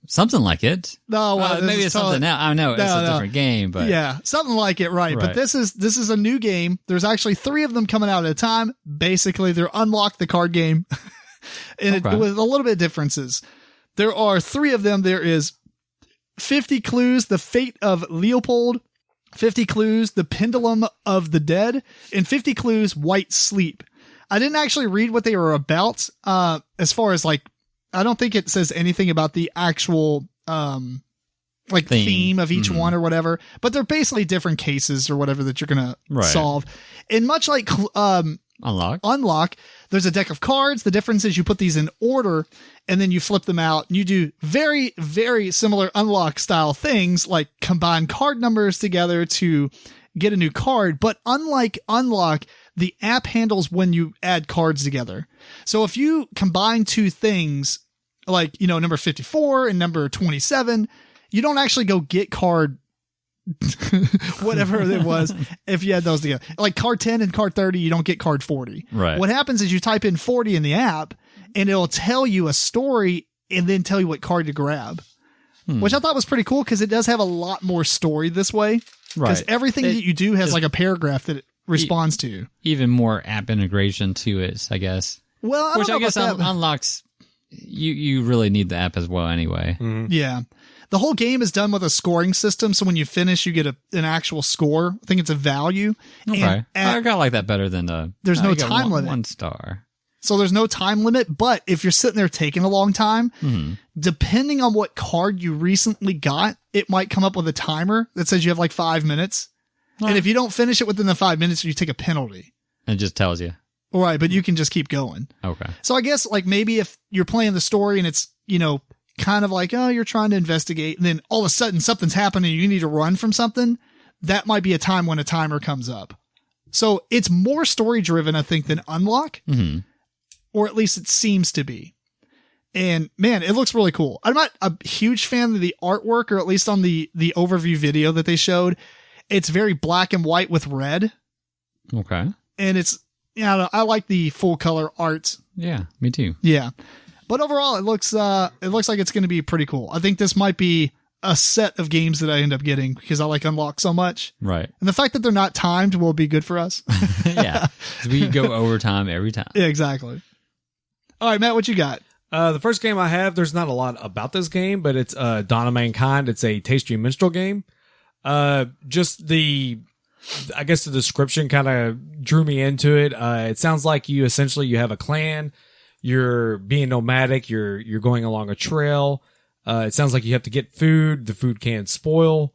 Something like it. No, well, maybe it's something now. I know it's a different game, but yeah, something like it, right? But this is a new game. There's actually 3 of them coming out at a time. Basically, they're Unlock the card game, and with a little bit of differences. There are 3 of them. There is 50 Clues: The Fate of Leopold, 50 Clues: The Pendulum of the Dead, and 50 Clues: White Sleep. I didn't actually read what they were about. As far as like, I don't think it says anything about the actual theme of each one or whatever. But they're basically different cases or whatever that you're gonna solve. And much like Unlock, there's a deck of cards. The difference is you put these in order and then you flip them out and you do very, very similar Unlock style things like combine card numbers together to get a new card. But unlike Unlock, the app handles when you add cards together. So if you combine 2 things like, number 54 and number 27, you don't actually go get card whatever it was, if you had those together. Like card 10 and card 30, you don't get card 40. Right. What happens is you type in 40 in the app, and it'll tell you a story and then tell you what card to grab, which I thought was pretty cool because it does have a lot more story this way. Because everything that you do has like a paragraph that it responds to. Even more app integration to it, I guess. Well, I guess unlocks. You really need the app as well anyway. Mm-hmm. Yeah. The whole game is done with a scoring system, so when you finish, you get an actual score. I think it's a value. Okay. I kind of like that better than there's no time limit. 1 star. So there's no time limit, but if you're sitting there taking a long time, depending on what card you recently got, it might come up with a timer that says you have like 5 minutes. And if you don't finish it within the 5 minutes, you take a penalty. It just tells you. All right, but you can just keep going. Okay. So I guess like maybe if you're playing the story and it's, kind of like, oh, you're trying to investigate, and then all of a sudden something's happening and you need to run from something, that might be a time when a timer comes up. So it's more story driven, I think, than Unlock, or at least it seems to be. And man, it looks really cool. I'm not a huge fan of the artwork, or at least on the overview video that they showed. It's very black and white with red. Okay. And it's, I like the full color art. Yeah, me too. Yeah. But overall, it looks like it's going to be pretty cool. I think this might be a set of games that I end up getting because I like Unlock so much. Right. And the fact that they're not timed will be good for us. Yeah. We go overtime every time. Yeah, exactly. All right, Matt, what you got? The first game I have, there's not a lot about this game, but it's Dawn of Mankind. It's a tasty minstrel game. Just I guess the description kind of drew me into it. It sounds like you have a clan. You're being nomadic. You're going along a trail. It sounds like you have to get food. The food can't spoil.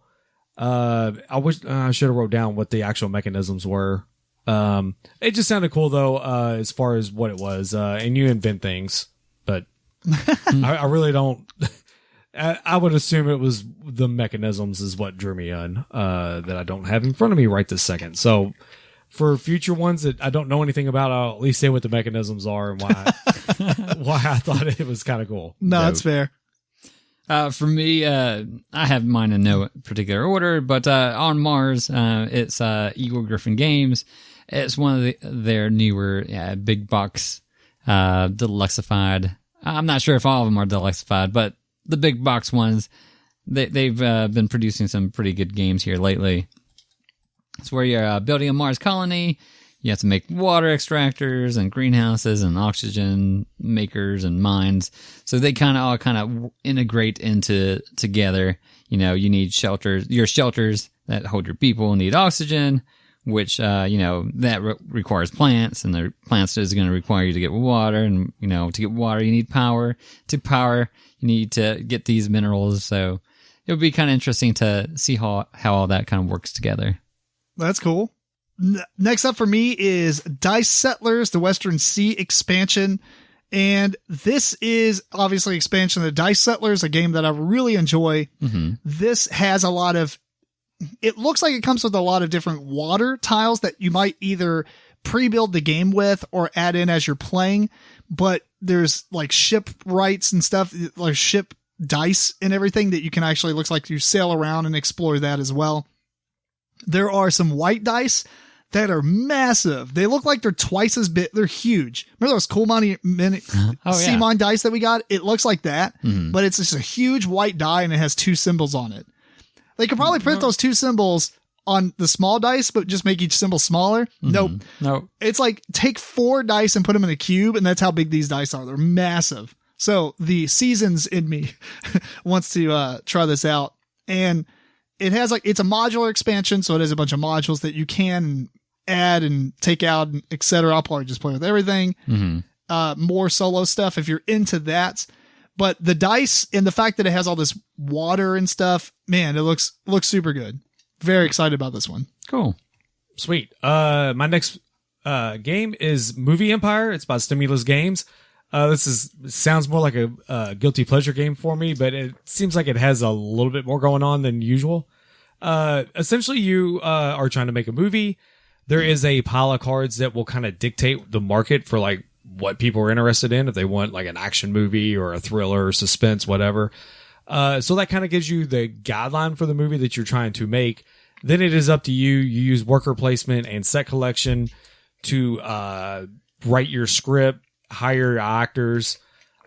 I wish I should have wrote down what the actual mechanisms were. It just sounded cool though, as far as what it was. And you invent things, but I really don't. I would assume it was the mechanisms is what drew me on, that I don't have in front of me right this second. So for future ones that I don't know anything about, I'll at least say what the mechanisms are and why I thought it was kind of cool. No, that's fair. For me, I have mine in no particular order, but on Mars, it's Eagle Griffin Games. It's one of their newer big box deluxeified. I'm not sure if all of them are deluxeified, but the big box ones, they've been producing some pretty good games here lately. It's where you're building a Mars colony. You have to make water extractors and greenhouses and oxygen makers and mines. So they kind of integrate together. You need shelters. Your shelters that hold your people need oxygen, which, that requires plants, and the plants is going to require you to get water. And, to get water, you need power. To power, you need to get these minerals. So it would be kind of interesting to see how all that kind of works together. That's cool. Next up for me is Dice Settlers, the Western Sea expansion. And this is obviously expansion of Dice Settlers, a game that I really enjoy. Mm-hmm. This has it looks like it comes with a lot of different water tiles that you might either pre-build the game with or add in as you're playing. But there's like shipwrights and stuff, like ship dice and everything that you can actually, looks like you sail around and explore that as well. There are some white dice that are massive. They look like they're twice as big. They're huge. Remember those cool sea mine dice that we got? It looks like that, but it's just a huge white die and it has two symbols on it. They could probably print those two symbols on the small dice, but just make each symbol smaller. Mm-hmm. Nope. It's like take 4 dice and put them in a cube, and that's how big these dice are. They're massive. So the seasons in me wants to try this out. And it has it's a modular expansion, so it has a bunch of modules that you can add and take out, and et cetera. I'll probably just play with everything. Mm-hmm. More solo stuff if you're into that. But the dice and the fact that it has all this water and stuff, man, it looks super good. Very excited about this one. Cool. Sweet. My next game is Movie Empire. It's by Stimulus Games. Sounds more like a guilty pleasure game for me, but it seems like it has a little bit more going on than usual. Essentially, you are trying to make a movie. There is a pile of cards that will kind of dictate the market for what people are interested in, if they want an action movie or a thriller or suspense, whatever. So that kind of gives you the guideline for the movie that you're trying to make. Then it is up to you. You use worker placement and set collection to write your script, hire actors,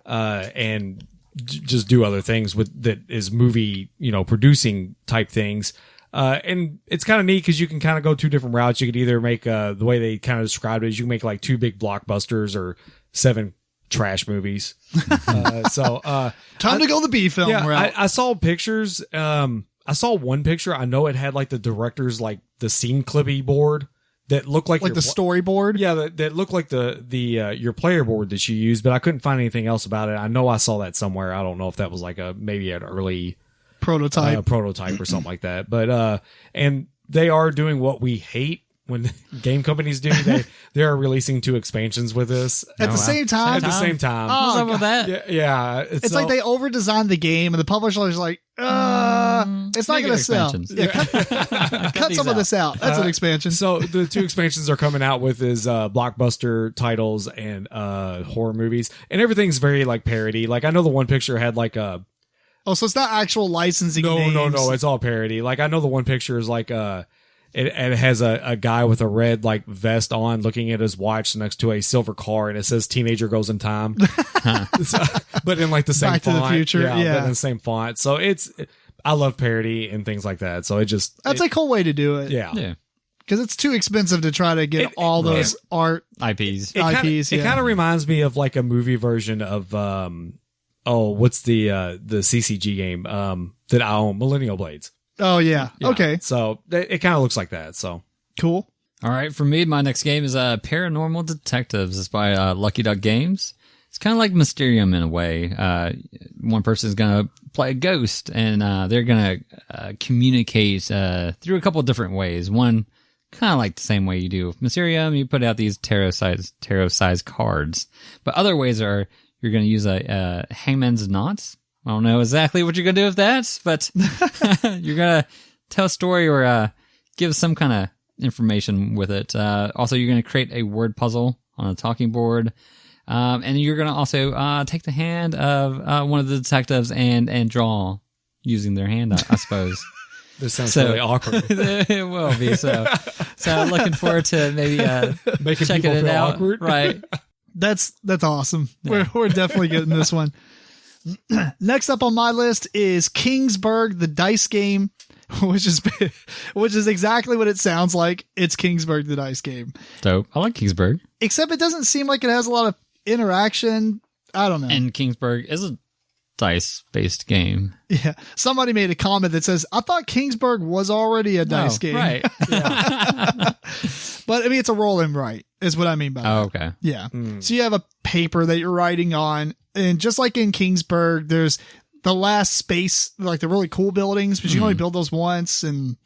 and just do other things that is movie, producing type things. And it's kind of neat because you can kind of go 2 different routes. You could either make, the way they kind of described it is you can make 2 big blockbusters or 7 trash movies. Time to go the B film route. I saw pictures. I saw one picture. I know it had the director's, the scene clippy board that looked like the storyboard. Yeah. That looked like the your player board that you used, but I couldn't find anything else about it. I know I saw that somewhere. I don't know if that was maybe an early prototype or something like that. But and they are doing what we hate when game companies do. They are releasing 2 expansions with this at the same time. What's up with that? Yeah. It's like they over designed the game, and the publisher is like, it's not Make it going to sell. expansions. Yeah, cut some of this out. That's an expansion. So the 2 expansions they're coming out with is blockbuster titles and horror movies, and everything's very like parody. Like I know the one picture had like a so it's not actual licensing. no, it's all parody. Like I know the one picture is like it has a guy with a red like vest on looking at his watch next to a silver car, and it says teenager goes in time. So, but in like the same Back font. to the Future, But yeah. in the same font. So I love parody and things like that. So That's a cool way to do it. yeah. Because it's too expensive to try to get all those art IPs. IPs. It kind of reminds me of like a movie version of what's the CCG game that I own, Millennial Blades. Oh, yeah. Yeah. Okay. So it kind of looks like that. So Cool. All right, for me, my next game is Paranormal Detectives. It's by Lucky Duck Games. It's kind of like Mysterium in a way. One person is going to play a ghost, and they're going to communicate through a couple of different ways. One, kind of like the same way you do with Mysterium, you put out these tarot-sized cards. But other ways are you're going to use a hangman's knot. I don't know exactly what you're going to do with that, but you're going to tell a story or give some kind of information with it. Also, you're going to create a word puzzle on a talking board. And you're going to also take the hand of one of the detectives and draw using their hand, I suppose. this sounds really awkward. It will be. So looking forward to maybe Making checking people it feel out. awkward. Right. That's awesome. Yeah. We're definitely getting this one. Next up on my list is Kingsburg, the dice game, which is exactly what it sounds like. It's Kingsburg, the dice game. Dope. I like Kingsburg. Except it doesn't seem like it has a lot of interaction. I don't know. And Kingsburg is a dice-based game. Yeah. Somebody made a comment that says, I thought Kingsburg was already a dice game. Right. But I mean, it's a roll and write is what I mean by that. Oh, okay. Yeah. So you have a paper that you're writing on. And just like in Kingsburg, there's the last space, like the really cool buildings, but you can only build those once. And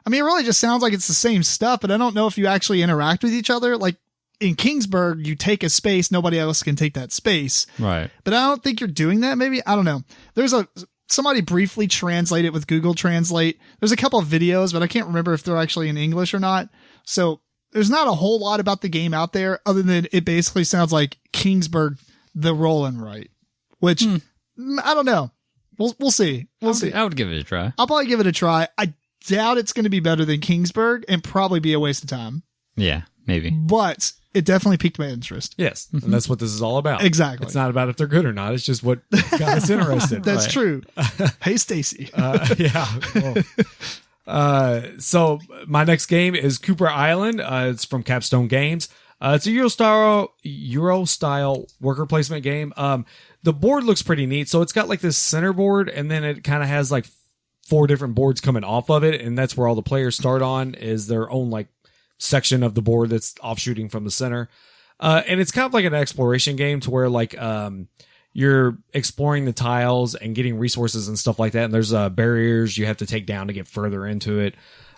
I mean, it really just sounds like it's the same stuff, but I don't know if you actually interact with each other. Like in Kingsburg, you take a space, nobody else can take that space. Right. But I don't think you're doing that. Maybe, I don't know. Somebody briefly translate it with Google Translate. There's a couple of videos, but I can't remember if they're actually in English or not. So there's not a whole lot about the game out there other than it basically sounds like Kingsburg, the roll and write, which I don't know. We'll see. We'll see. I would give it a try. I'll probably give it a try. I doubt it's going to be better than Kingsburg and probably be a waste of time, Yeah, maybe. but it definitely piqued my interest. Yes. And that's what this is all about. Exactly. It's not about if they're good or not. It's just what got us interested. That's Right. true. Hey, Stacy. Yeah. Well, so my next game is Cooper Island. It's from Capstone Games. It's a Euro style worker placement game. The board looks pretty neat. So it's got like this center board, and then it kind of has like 4 different boards coming off of it, and that's where all the players start on is their own like section of the board that's offshooting from the center. And it's kind of like an exploration game to where like you're exploring the tiles and getting resources and stuff like that. And there's barriers you have to take down to get further into it.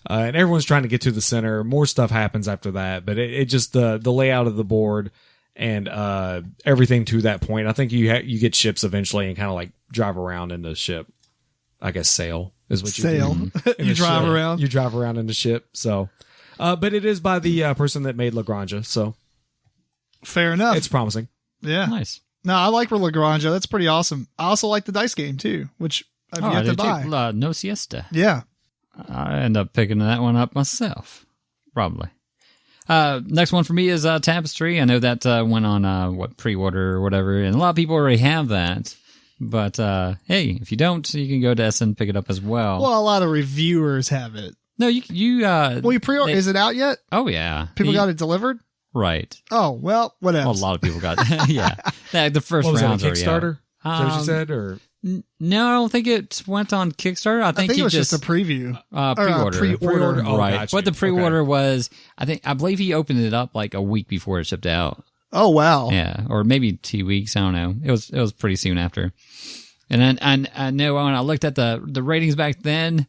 And everyone's trying to get to the center. More stuff happens after that, but it just the layout of the board and everything to that point. I think you get ships eventually and kind of like drive around in the ship. I guess sail is what you do. You drive ship. around. You drive around in the ship. So, but it is by the person that made Lagrange, so Fair enough. it's promising. Yeah. Nice. No, I like Lagrange. That's pretty awesome. I also like the dice game too, which I've I yet do to buy. too. No Siesta. Yeah. I end up picking that one up myself. Probably. Next one for me is Tapestry. I know that went on pre-order or whatever, and a lot of people already have that. But hey, if you don't, you can go to Essen and pick it up as well. Well, a lot of reviewers have it. No, you Well, you pre-order. Is it out yet? Oh yeah, People got it delivered? right. Oh, well, whatever. Well, a lot of people got yeah. The first What was that, a round's already out. Kickstarter? Is that what you said? Or No, I don't think it went on Kickstarter. I think it he was just a preview. pre-order. Pre-order. Oh, right. got you. But the pre-order was, I believe he opened it up like a week before it shipped out. Oh, wow. Yeah, or maybe 2 weeks. I don't know. It was pretty soon after. And then I know when I looked at the ratings back then,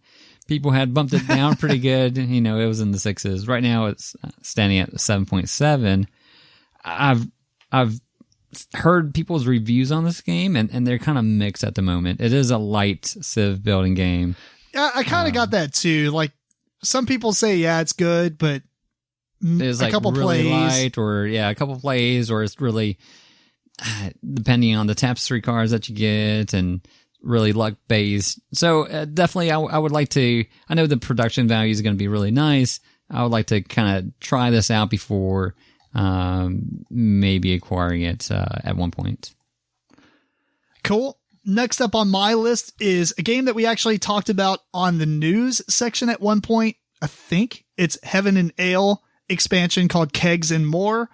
people had bumped it down pretty good. You know, it was in the 6s. Right now, it's standing at 7.7. I've heard people's reviews on this game, and they're kind of mixed at the moment. It is a light civ building game, I kind of got that too. Like some people say, yeah, it's good, but there's like couple really plays. light, or a couple plays, or it's really depending on the tapestry cards that you get and really luck based. So definitely, I would like to. I know the production value is going to be really nice. I would like to kind of try this out before maybe acquiring it at one point. Cool. Next up on my list is a game that we actually talked about on the news section at one point. I think it's Heaven and Ale expansion called Kegs and More.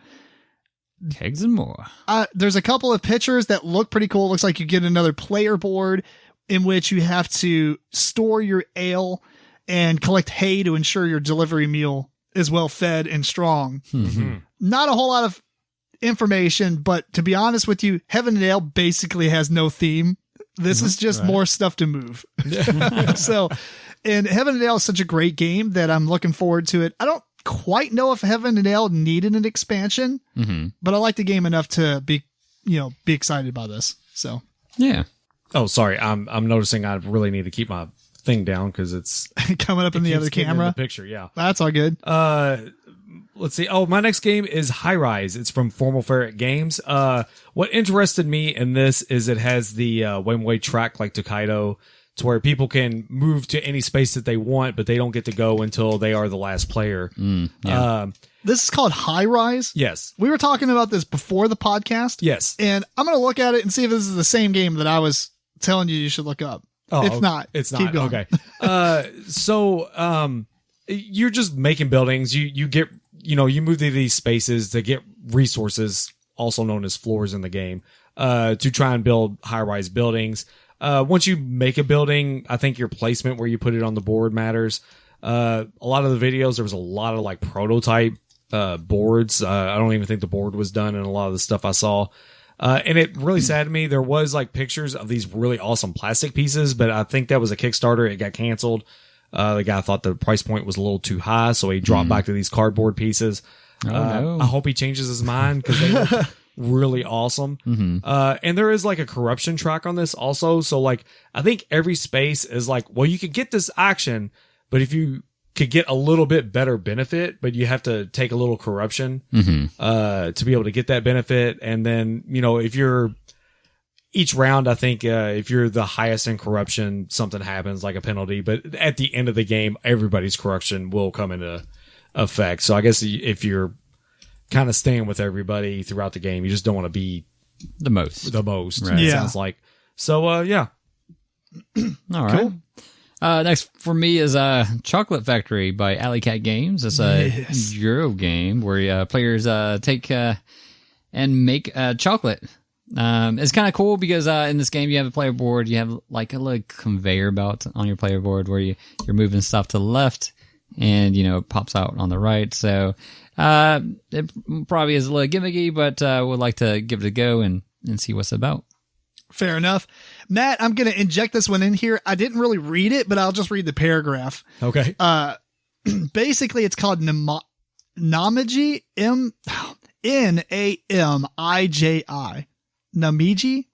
Kegs and More. There's a couple of pictures that look pretty cool. It looks like you get another player board in which you have to store your ale and collect hay to ensure your delivery meal is well fed and strong. Mm-hmm. Not a whole lot of information, but to be honest with you, Heaven and Ale basically has no theme. This is just more stuff to move. So, and Heaven and Ale is such a great game that I'm looking forward to it. I don't quite know if Heaven and Ale needed an expansion, but I like the game enough to be excited about this. So, yeah. Oh, sorry. I'm noticing I really need to keep my thing down because it's coming up in the other camera. In the picture, yeah. That's all good. Let's see. Oh, my next game is High Rise. It's from Formal Ferret Games. What interested me in this is it has the one-way track like Tokaido, to where people can move to any space that they want, but they don't get to go until they are the last player. This is called High Rise. Yes. We were talking about this before the podcast. Yes. And I'm going to look at it and see if this is the same game that I was telling you should look up. Oh, it's not. It's Keep not. going. Okay. So you're just making buildings. You get, you move to these spaces to get resources, also known as floors in the game, to try and build high-rise buildings. Once you make a building, I think your placement where you put it on the board matters. A lot of the videos, there was a lot of like prototype boards. I don't even think the board was done in a lot of the stuff I saw. And it really saddened me. There was like pictures of these really awesome plastic pieces, but I think that was a Kickstarter. It got canceled. The guy thought the price point was a little too high, so he dropped back to these cardboard pieces. No. I hope he changes his mind because they look really awesome. And there is like a corruption track on this also. So like, I think every space is like, well, you could get this action, but if you could get a little bit better benefit, but you have to take a little corruption, to be able to get that benefit. And then, if you're each round, I think, if you're the highest in corruption, something happens like a penalty, but at the end of the game, everybody's corruption will come into effect. So I guess if you're kind of staying with everybody throughout the game, you just don't want to be the most, right. It sounds like. So, yeah. All right. Cool. Next for me is Chocolate Factory by Alley Cat Games. It's a Euro game where players take and make chocolate. It's kind of cool because in this game you have a player board. You have like a little conveyor belt on your player board where you're moving stuff to the left, and it pops out on the right. So it probably is a little gimmicky, but would like to give it a go and see what's about. Fair enough. Matt, I'm going to inject this one in here. I didn't really read it, but I'll just read the paragraph. Okay. Basically, it's called Namiji, Namiji. Namiji?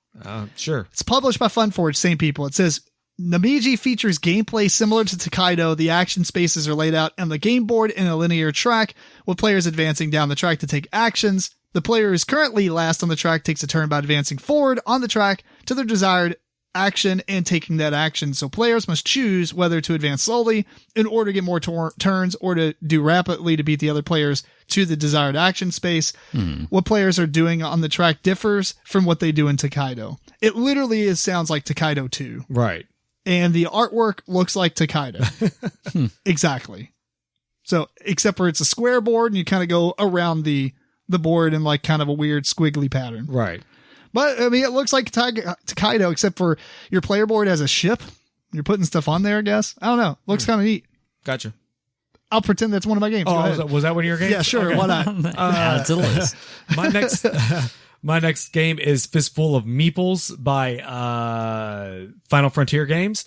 Sure. It's published by Funforge, same people. It says, Namiji features gameplay similar to Tokaido. The action spaces are laid out on the game board in a linear track, with players advancing down the track to take actions. The player who is currently last on the track takes a turn by advancing forward on the track to their desired action and taking that action. So players must choose whether to advance slowly in order to get more turns or to do rapidly to beat the other players to the desired action space. What players are doing on the track differs from what they do in Tokaido. It literally sounds like Tokaido 2. Right. And the artwork looks like Tokaido. Exactly. So, except for it's a square board and you kind of go around the board in like kind of a weird squiggly pattern. Right. But I mean, it looks like Tokaido, except for your player board has a ship. You're putting stuff on there, I guess. I don't know. Looks kind of neat. Gotcha. I'll pretend that's one of my games. Oh, was that one of your games? Yeah, sure. Okay. Why not? Add it to the list. My next game is Fistful of Meeples by Final Frontier Games.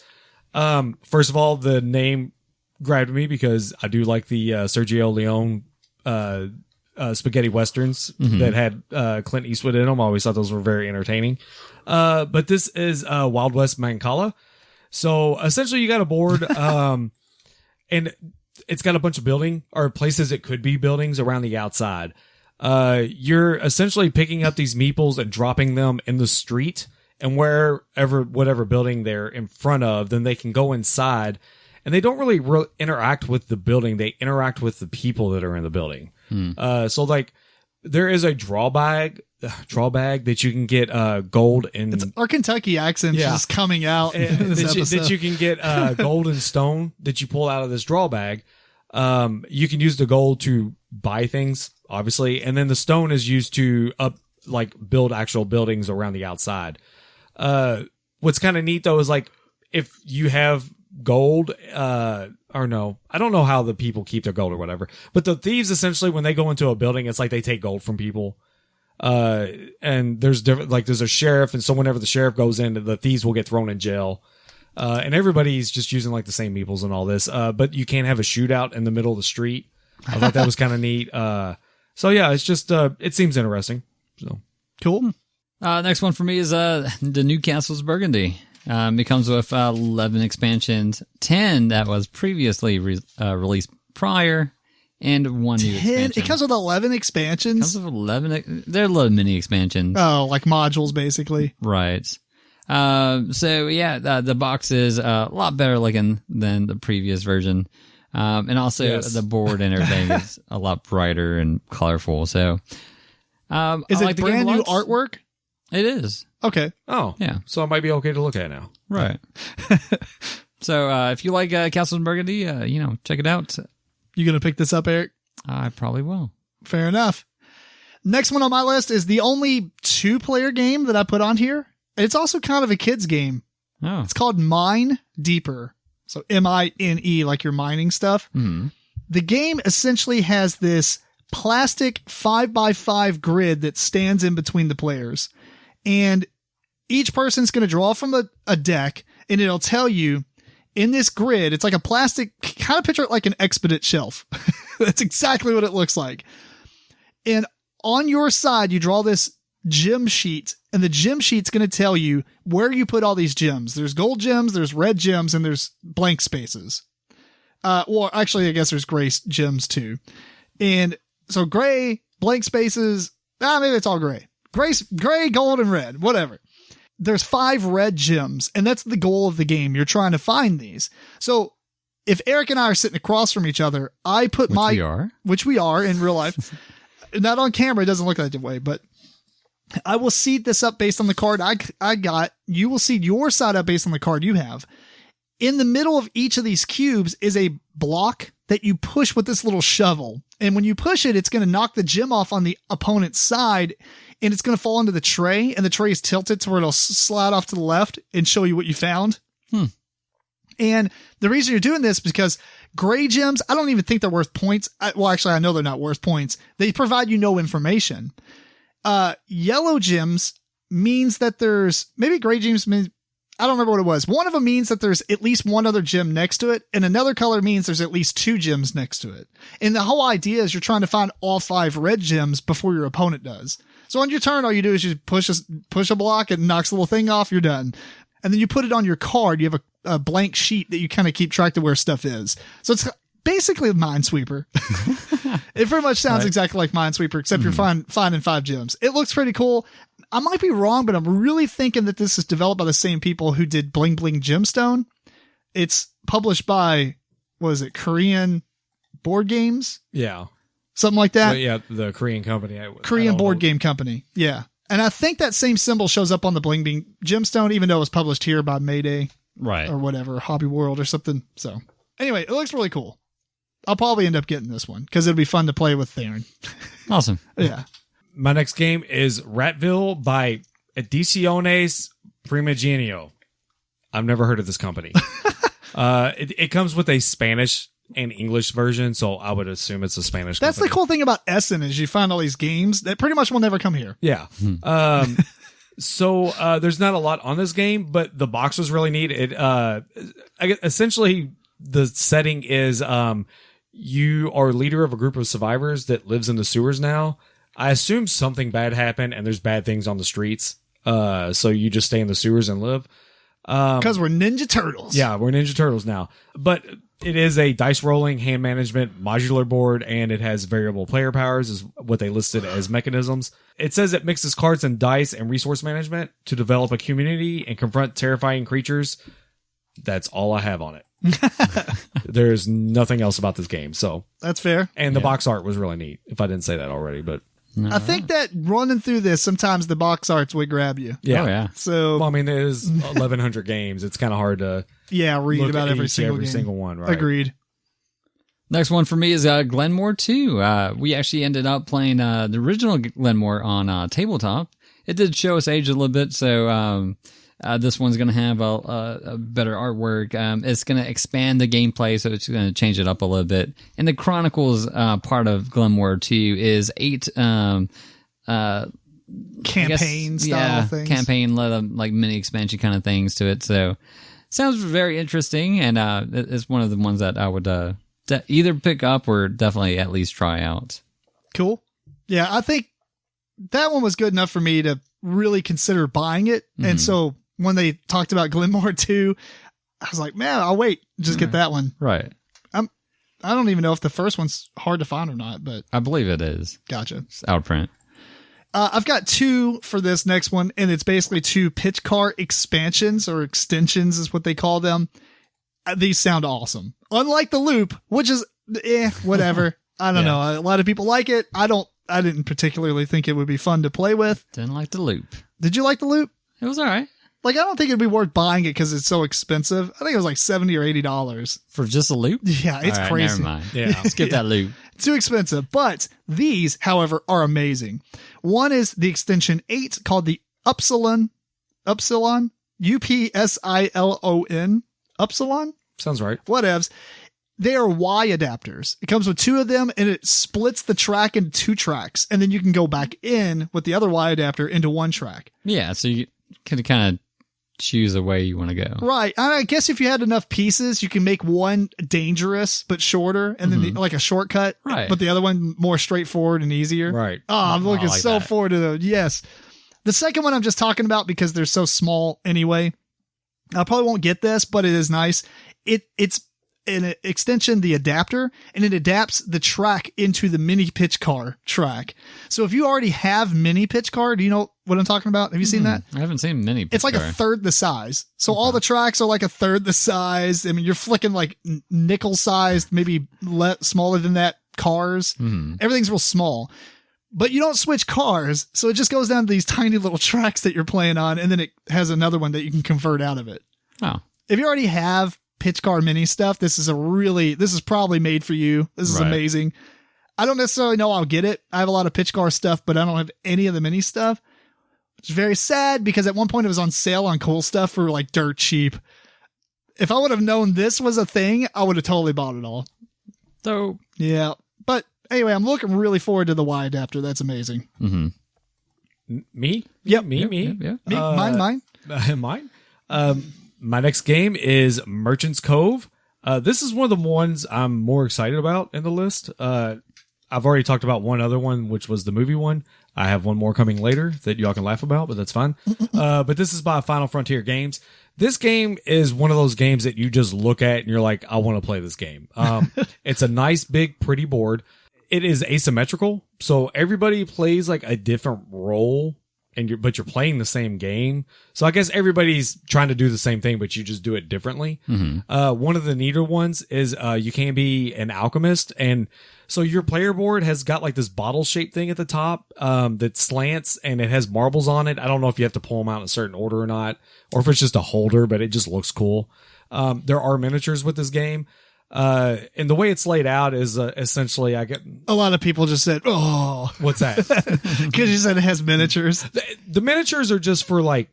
First of all, the name grabbed me because I do like the Sergio Leone spaghetti westerns that had Clint Eastwood in them. I always thought those were very entertaining. But this is Wild West Mancala. So essentially you got a board, and it's got a bunch of building or places it could be buildings around the outside. You're essentially picking up these meeples and dropping them in the street, and whatever building they're in front of, then they can go inside, and they don't really interact with the building. They interact with the people that are in the building. So like there is a drawbag that you can get gold and it's our Kentucky accent just coming out in this that you can get gold and stone that you pull out of this drawbag. You can use the gold to buy things, obviously, and then the stone is used to build actual buildings around the outside. What's kind of neat though is like if you have gold, or no, I don't know how the people keep their gold or whatever, but the thieves essentially when they go into a building, it's like they take gold from people. And there's different, like there's a sheriff, and so whenever the sheriff goes in, the thieves will get thrown in jail. And everybody's just using like the same meeples and all this. But you can't have a shootout in the middle of the street. I thought that was kind of neat. So yeah, it's just, it seems interesting. So cool. Next one for me is, the New Castles Burgundy. It comes with 11 expansions, 10 that was previously released prior, and one new expansion. It comes with 11 expansions? It comes with 11. They're little mini expansions. Oh, like modules, basically. Right. So yeah, the box is a lot better looking than the previous version. And also the board and everything is a lot brighter and colorful. So, is it brand new artwork? It is. Okay. Oh, yeah. So it might be okay to look at now. Right. So, if you like Castles Burgundy, check it out. You going to pick this up, Eric? I probably will. Fair enough. Next one on my list is the only 2-player game that I put on here. It's also kind of a kid's game. Oh. It's called Mine Deeper. So M-I-N-E, like you're mining stuff. Mm-hmm. The game essentially has this plastic 5x5 grid that stands in between the players. And each person's going to draw from a deck, and it'll tell you in this grid, it's like a plastic, kind of picture it like an Expedit shelf. That's exactly what it looks like. And on your side, you draw this gem sheet, and the gem sheet's going to tell you where you put all these gems. There's gold gems, there's red gems, and there's blank spaces. Well, actually, I guess there's gray gems too. And so gray, blank spaces, maybe it's all gray. Gray, gold, and red, whatever. There's 5 red gems, and that's the goal of the game. You're trying to find these. So if Eric and I are sitting across from each other, I put which we are in real life. Not on camera, it doesn't look that way, but I will seed this up based on the card I got. You will seed your side up based on the card you have. In the middle of each of these cubes is a block that you push with this little shovel. And when you push it, it's going to knock the gem off on the opponent's side, and it's going to fall into the tray, and the tray is tilted to where it'll slide off to the left and show you what you found. And the reason you're doing this is because gray gems, I don't even think they're worth points. Well, actually, I know they're not worth points. They provide you no information. Yellow gems means that there's, maybe gray gems means, I don't remember what it was. One of them means that there's at least one other gem next to it, and another color means there's at least 2 gems next to it. And the whole idea is you're trying to find all 5 red gems before your opponent does. So on your turn, all you do is you push a block, and knocks the little thing off, you're done. And then you put it on your card. You have a blank sheet that you kind of keep track of where stuff is. So it's basically a Minesweeper. It pretty much sounds exactly like Minesweeper, except you're finding 5 gems. It looks pretty cool. I might be wrong, but I'm really thinking that this is developed by the same people who did Bling Bling Gemstone. It's published by, what is it, Korean Board Games? Yeah. Something like that? Well, yeah, the Korean company. Korean Board Game Company. Yeah. And I think that same symbol shows up on the Bling Bling Gemstone, even though it was published here by Mayday. Right. Or whatever, Hobby World or something. So anyway, it looks really cool. I'll probably end up getting this one because it'll be fun to play with Theron. Awesome. Yeah. My next game is Ratville by Ediciones Primigenio. I've never heard of this company. It comes with a Spanish and English version, so I would assume it's a Spanish That's company. the cool thing about Essen is you find all these games that pretty much will never come here. Yeah. So there's not a lot on this game, but the box was really neat. Essentially, the setting is you are leader of a group of survivors that lives in the sewers now. I assume something bad happened and there's bad things on the streets. So you just stay in the sewers and live. Because we're Ninja Turtles. Yeah, we're Ninja Turtles now. But it is a dice rolling, hand management, modular board, and it has variable player powers, is what they listed as mechanisms. It says it mixes cards and dice and resource management to develop a community and confront terrifying creatures. That's all I have on it. There's nothing else about this game. So that's fair. And the box art was really neat, if I didn't say that already. But I think that running through this, sometimes the box arts would grab you. Yeah. Oh, yeah. So, well, I mean, there's 1,100 games. It's kind of hard to read about every single one. Right? Agreed. Next one for me is Glenmore 2. We actually ended up playing the original Glenmore on tabletop. It did show us age a little bit, so this one's going to have a better artwork. It's going to expand the gameplay, so it's going to change it up a little bit. And the Chronicles part of Glenmore 2 is 8 campaign style things. Campaign, like mini expansion kind of things to it. So sounds very interesting, and it's one of the ones that I would either pick up or definitely at least try out. Cool. Yeah, I think that one was good enough for me to really consider buying it. Mm-hmm. And so when they talked about Glenmore 2, I was like, man, I'll wait. Just get that one. Right. I don't even know if the first one's hard to find or not, but I believe it is. Gotcha. It's out of print. I've got 2 for this next one, and it's basically 2 pitch car expansions or extensions is what they call them. These sound awesome. Unlike the loop, which is whatever. I don't know. A lot of people like it. I didn't particularly think it would be fun to play with. Didn't like the loop. Did you like the loop? It was all right. Like, I don't think it'd be worth buying it because it's so expensive. I think it was like $70 or $80 for just a loop. Yeah, it's all right, crazy. Never mind. Yeah, skip that loop. Too expensive. But these, however, are amazing. One is the extension 8 called the Upsilon, Upsilon. Upsilon. Sounds right. Whatevs. They are Y adapters. It comes with 2 of them, and it splits the track into 2 tracks, and then you can go back in with the other Y adapter into 1 track. Yeah, so you can kind of choose the way you want to go. Right. And I guess if you had enough pieces, you can make one dangerous but shorter, and then like a shortcut. Right. But the other one more straightforward and easier. Right. Oh, I'm looking so forward to those. Yes. The second one I'm just talking about because they're so small anyway. I probably won't get this, but it is nice. It's an extension, the adapter, and it adapts the track into the mini pitch car track. So if you already have mini pitch car, do you know what I'm talking about? Have you seen that? I haven't seen mini pitch It's like car. a third the size. So all the tracks are like a third the size. I mean, you're flicking like nickel sized, maybe smaller than that cars. Mm-hmm. Everything's real small. But you don't switch cars, so it just goes down to these tiny little tracks that you're playing on, and then it has another one that you can convert out of it. Oh. If you already have pitch car mini stuff, this is probably made for you. This is amazing. I don't necessarily know I'll get it. I have a lot of pitch car stuff, but I don't have any of the mini stuff. It's very sad because at one point it was on sale on Cool Stuff for like dirt cheap. If I would have known this was a thing, I would have totally bought it all. So yeah, but anyway, I'm looking really forward to the Y adapter. That's amazing. Mm-hmm. Me? Yep. Me? Me? Mine? Mine? My next game is Merchant's Cove. This is one of the ones I'm more excited about in the list. I've already talked about one other one, which was the movie one. I have one more coming later that y'all can laugh about, but that's fine. But this is by Final Frontier Games. This game is one of those games that you just look at and you're like, I want to play this game. It's a nice, big, pretty board. It is asymmetrical, so everybody plays like a different role, but you're playing the same game. So I guess everybody's trying to do the same thing, but you just do it differently. Mm-hmm. One of the neater ones is you can be an alchemist, and so your player board has got like this bottle-shaped thing at the top that slants, and it has marbles on it. I don't know if you have to pull them out in a certain order or not, or if it's just a holder, but it just looks cool. There are miniatures with this game. And the way it's laid out is essentially I get a lot of people just said, oh, what's that? Because you said it has miniatures. The miniatures are just for like,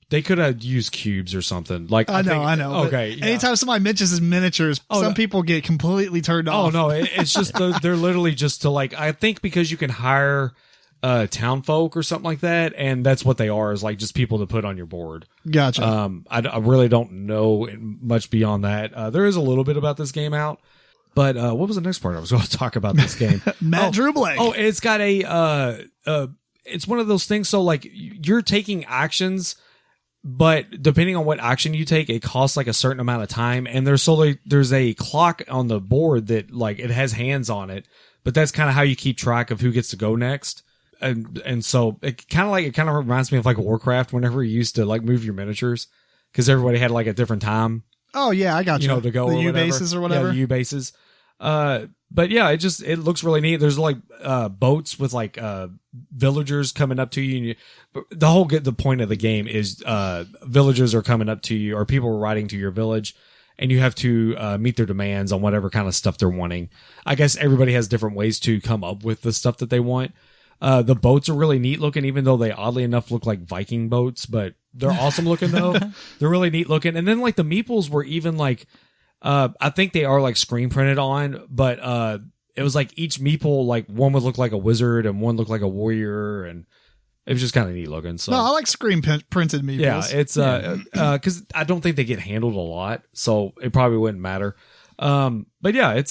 they could have used cubes or something. Like I know. Okay. Yeah. Anytime somebody mentions his miniatures, some people get completely turned off. Oh no, it's just they're literally just to like, I think because you can hire town folk or something like that, and that's what they are, is like just people to put on your board. Gotcha. I really don't know much beyond that. There is a little bit about this game out, but what was the next part I was going to talk about this game? Matt Drew Blake. Oh, it's got a it's one of those things. So like you're taking actions but depending on what action you take, it costs like a certain amount of time. And there's a clock on the board that like it has hands on it, but that's kind of how you keep track of who gets to go next. And so it kind of reminds me of like Warcraft whenever you used to like move your miniatures because everybody had like a different time. Oh yeah, I got you. To go the or U whatever. bases or whatever. Yeah, the U bases. But yeah, it looks really neat. There's like boats with like villagers coming up to you. The point of the game is villagers are coming up to you or people are riding to your village, and you have to meet their demands on whatever kind of stuff they're wanting. I guess everybody has different ways to come up with the stuff that they want. The boats are really neat looking, even though they oddly enough look like Viking boats, but they're awesome looking though. They're really neat looking. And then like the meeples were even like, I think they are like screen printed on, but it was like each meeple, like one would look like a wizard and one looked like a warrior, and it was just kind of neat looking. So no, I like screen printed meeples. Yeah, it's because I don't think they get handled a lot, so it probably wouldn't matter. But yeah, it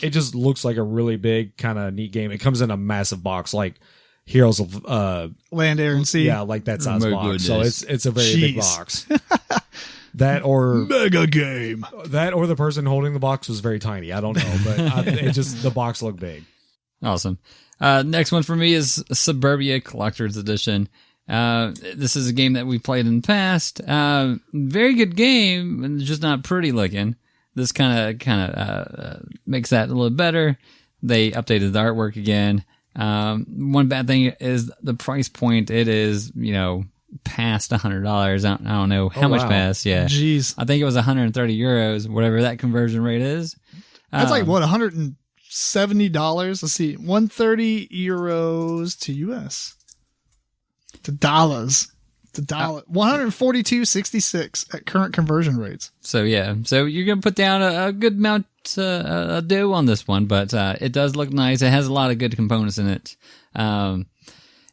just looks like a really big kind of neat game. It comes in a massive box, like Heroes of Land, Air, and Sea. Yeah, like that size My goodness. goodness. So it's a very big box. That or mega game. That or the person holding the box was very tiny. I don't know, but the box looked big. Awesome. Next one for me is Suburbia Collector's Edition. This is a game that we played in the past. Very good game, just not pretty looking. This kind of makes that a little better. They updated the artwork again. One bad thing is the price point. It is, past $100. I don't know how much past. Yeah. Jeez. I think it was 130 euros, whatever that conversion rate is. That's like what, $170? Let's see. 130 euros to US. To dollars. To dollar. 142.66 at current conversion rates. So yeah. So you're going to put down a good amount of dough on this one, but it does look nice. It has a lot of good components in it.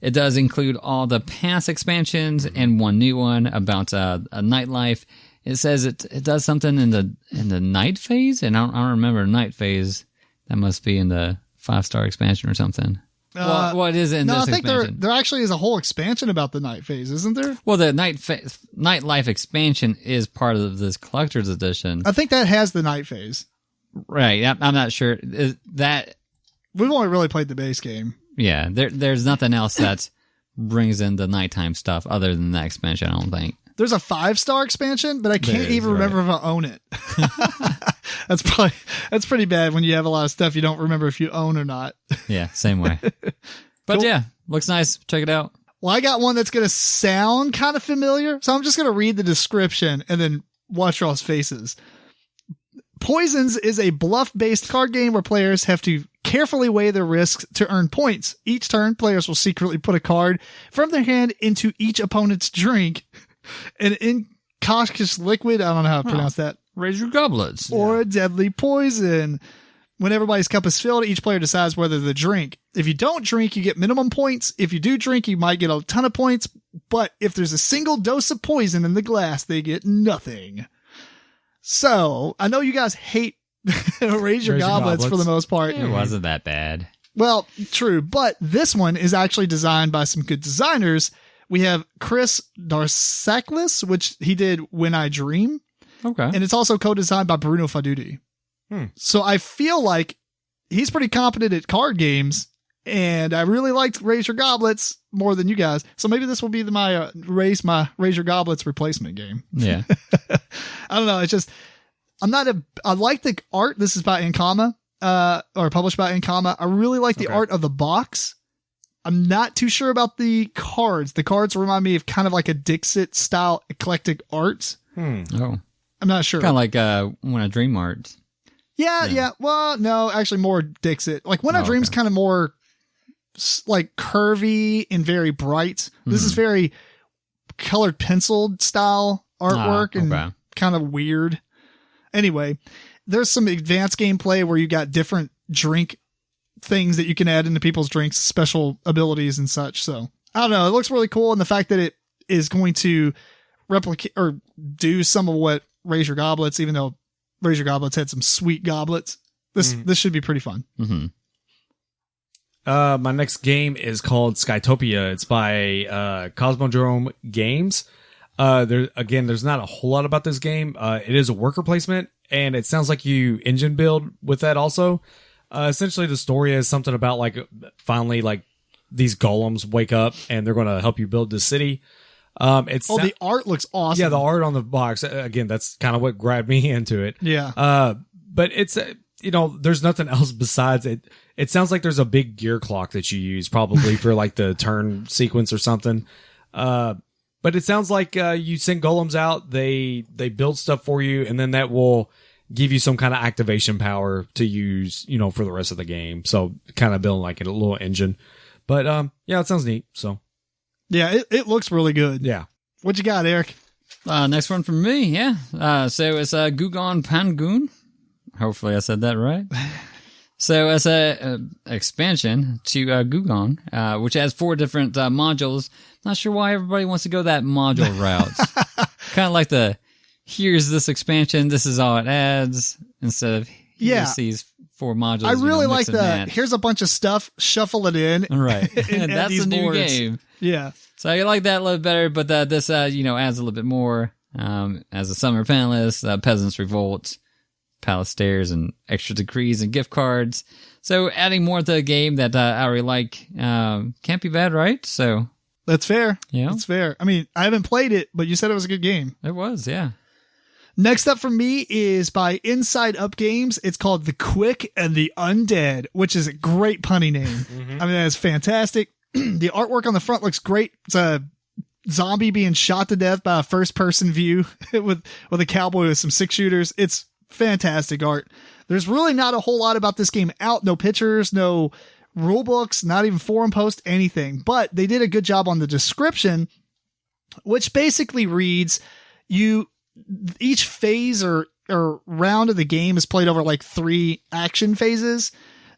It does include all the past expansions and one new one about a nightlife. It says it does something in the night phase, and I don't remember night phase. That must be in the 5-star expansion or something. What is it in this expansion? I think there actually is a whole expansion about the night phase, isn't there? Well, the nightlife expansion is part of this collector's edition. I think that has the night phase. Right. I'm not sure. That we've only really played the base game. Yeah, there's nothing else that brings in the nighttime stuff other than that expansion, I don't think. There's a 5-star expansion, but I can't even remember if I own it. That's pretty bad when you have a lot of stuff you don't remember if you own or not. Yeah, same way. But cool. Yeah, looks nice. Check it out. Well, I got one that's going to sound kind of familiar, so I'm just going to read the description and then watch y'all's faces. Poisons is a bluff-based card game where players have to carefully weigh their risks to earn points. Each turn, players will secretly put a card from their hand into each opponent's drink. An incautious liquid, I don't know how to pronounce that. Raise your goblets. Or a deadly poison. When everybody's cup is filled, each player decides whether to drink. If you don't drink, you get minimum points. If you do drink, you might get a ton of points. But if there's a single dose of poison in the glass, they get nothing. So, I know you guys hate Raise your goblets for the most part. It wasn't that bad. Well, true. But this one is actually designed by some good designers. We have Chris Darsaklis, which he did When I Dream. Okay. And it's also co-designed by Bruno Faduti. So I feel like he's pretty competent at card games, and I really liked Raise Your Goblets more than you guys. So maybe this will be my Raise Your Goblets replacement game. Yeah. I don't know. It's just, I like the art. This is by Ankama, or published by Ankama. I really like the art of the box. I'm not too sure about the cards. The cards remind me of kind of like a Dixit style eclectic art. Oh. I'm not sure. Kind of like When I Dream art. Yeah. Well, no, actually more Dixit. Like When I Dream's kind of more like curvy and very bright. This is very colored penciled style artwork and kind of weird. Anyway, there's some advanced gameplay where you got different drink things that you can add into people's drinks, special abilities and such. So I don't know. It looks really cool. And the fact that it is going to replicate or do some of what Raise Your Goblets, even though Raise Your Goblets had some sweet goblets, this should be pretty fun. My next game is called Skytopia. It's by Cosmodrome Games. There's not a whole lot about this game. It is a worker placement, and it sounds like you engine build with that also. Essentially, the story is something about like finally like these golems wake up and they're going to help you build the city. The art looks awesome. Yeah, the art on the box. Again, that's kind of what grabbed me into it. Yeah. But it's there's nothing else besides it. It sounds like there's a big gear clock that you use probably for like the turn sequence or something. But it sounds like you send golems out, they build stuff for you, and then that will give you some kind of activation power to use, for the rest of the game. So kind of building like a little engine. But it sounds neat. So yeah, it looks really good. Yeah. What you got, Eric? Next one from me, yeah. So it's Gugon Pangun. Hopefully I said that right. So it's a expansion to Gugon, which has 4 different modules. Not sure why everybody wants to go that module route. Kind of like here's this expansion, this is all it adds, instead of here's these 4 modules. I really like here's a bunch of stuff, shuffle it in. Right. And that's a new game. Yeah. So I like that a little better, but this adds a little bit more. As a summer panelist, Peasants Revolt, Palace Stairs, and extra decrees and gift cards. So adding more to the game that I really like can't be bad, right? So that's fair. Yeah, that's fair. I mean, I haven't played it, but you said it was a good game. It was, yeah. Next up for me is by Inside Up Games. It's called The Quick and the Undead, which is a great punny name. Mm-hmm. I mean, that's fantastic. The artwork on the front looks great. It's a zombie being shot to death by a first-person view with a cowboy with some 6-shooters. It's fantastic art. There's really not a whole lot about this game out. No pictures, no rule books, not even forum post, anything. But they did a good job on the description, which basically reads, each phase or round of the game is played over like 3 action phases.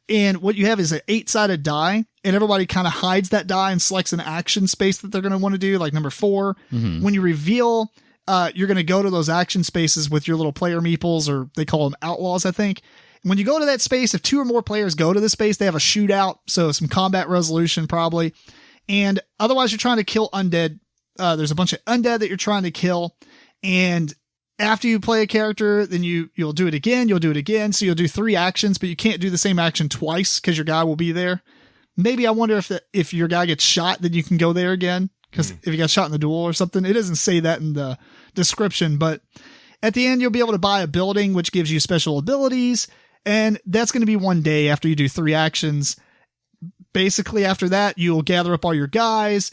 And what you have is an 8-sided die, and everybody kind of hides that die and selects an action space that they're going to want to do, like number 4. Mm-hmm. When you reveal, you're going to go to those action spaces with your little player meeples, or they call them outlaws, I think. And when you go to that space, if 2 or more players go to the space, they have a shootout, so some combat resolution probably. And otherwise, you're trying to kill undead. There's a bunch of undead that you're trying to kill, and after you play a character, then you'll do it again. You'll do it again. So you'll do 3 actions, but you can't do the same action twice because your guy will be there. Maybe I wonder if your guy gets shot, then you can go there again. Because if you got shot in the duel or something, it doesn't say that in the description. But at the end, you'll be able to buy a building, which gives you special abilities. And that's going to be 1 day after you do 3 actions. Basically, after that, you'll gather up all your guys.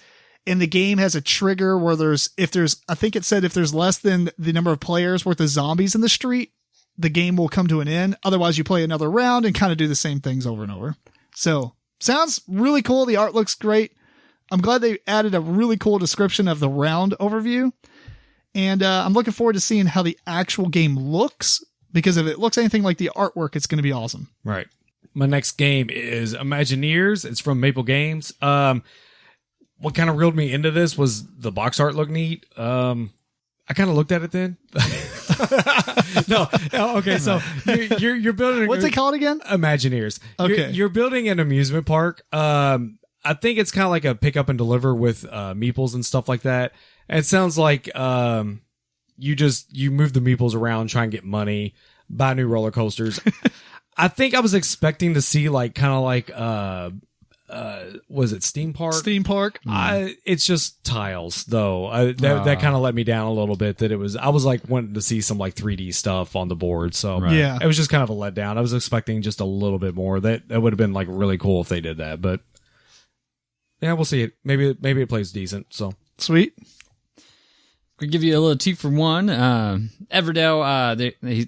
And the game has a trigger where if there's less than the number of players worth of zombies in the street, the game will come to an end. Otherwise, you play another round and kind of do the same things over and over. So, sounds really cool. The art looks great. I'm glad they added a really cool description of the round overview. And I'm looking forward to seeing how the actual game looks, because if it looks anything like the artwork, it's going to be awesome. Right. My next game is Imagineers. It's from Maple Games. What kind of reeled me into this was the box art looked neat. I kind of looked at it then. No. Okay. So you're building. What's it called again? Imagineers. Okay. You're building an amusement park. I think it's kind of like a pick up and deliver with meeples and stuff like that. And it sounds like you move the meeples around, try and get money, buy new roller coasters. I think I was expecting to see like kind of like was it Steam Park? Steam Park. It's just tiles though. That kind of let me down a little bit. I was like wanting to see some like 3D stuff on the board. So yeah, it was just kind of a letdown. I was expecting just a little bit more. That would have been like really cool if they did that. But yeah, we'll see it. Maybe it plays decent. So sweet. We give you a little 2-for-1. Everdell,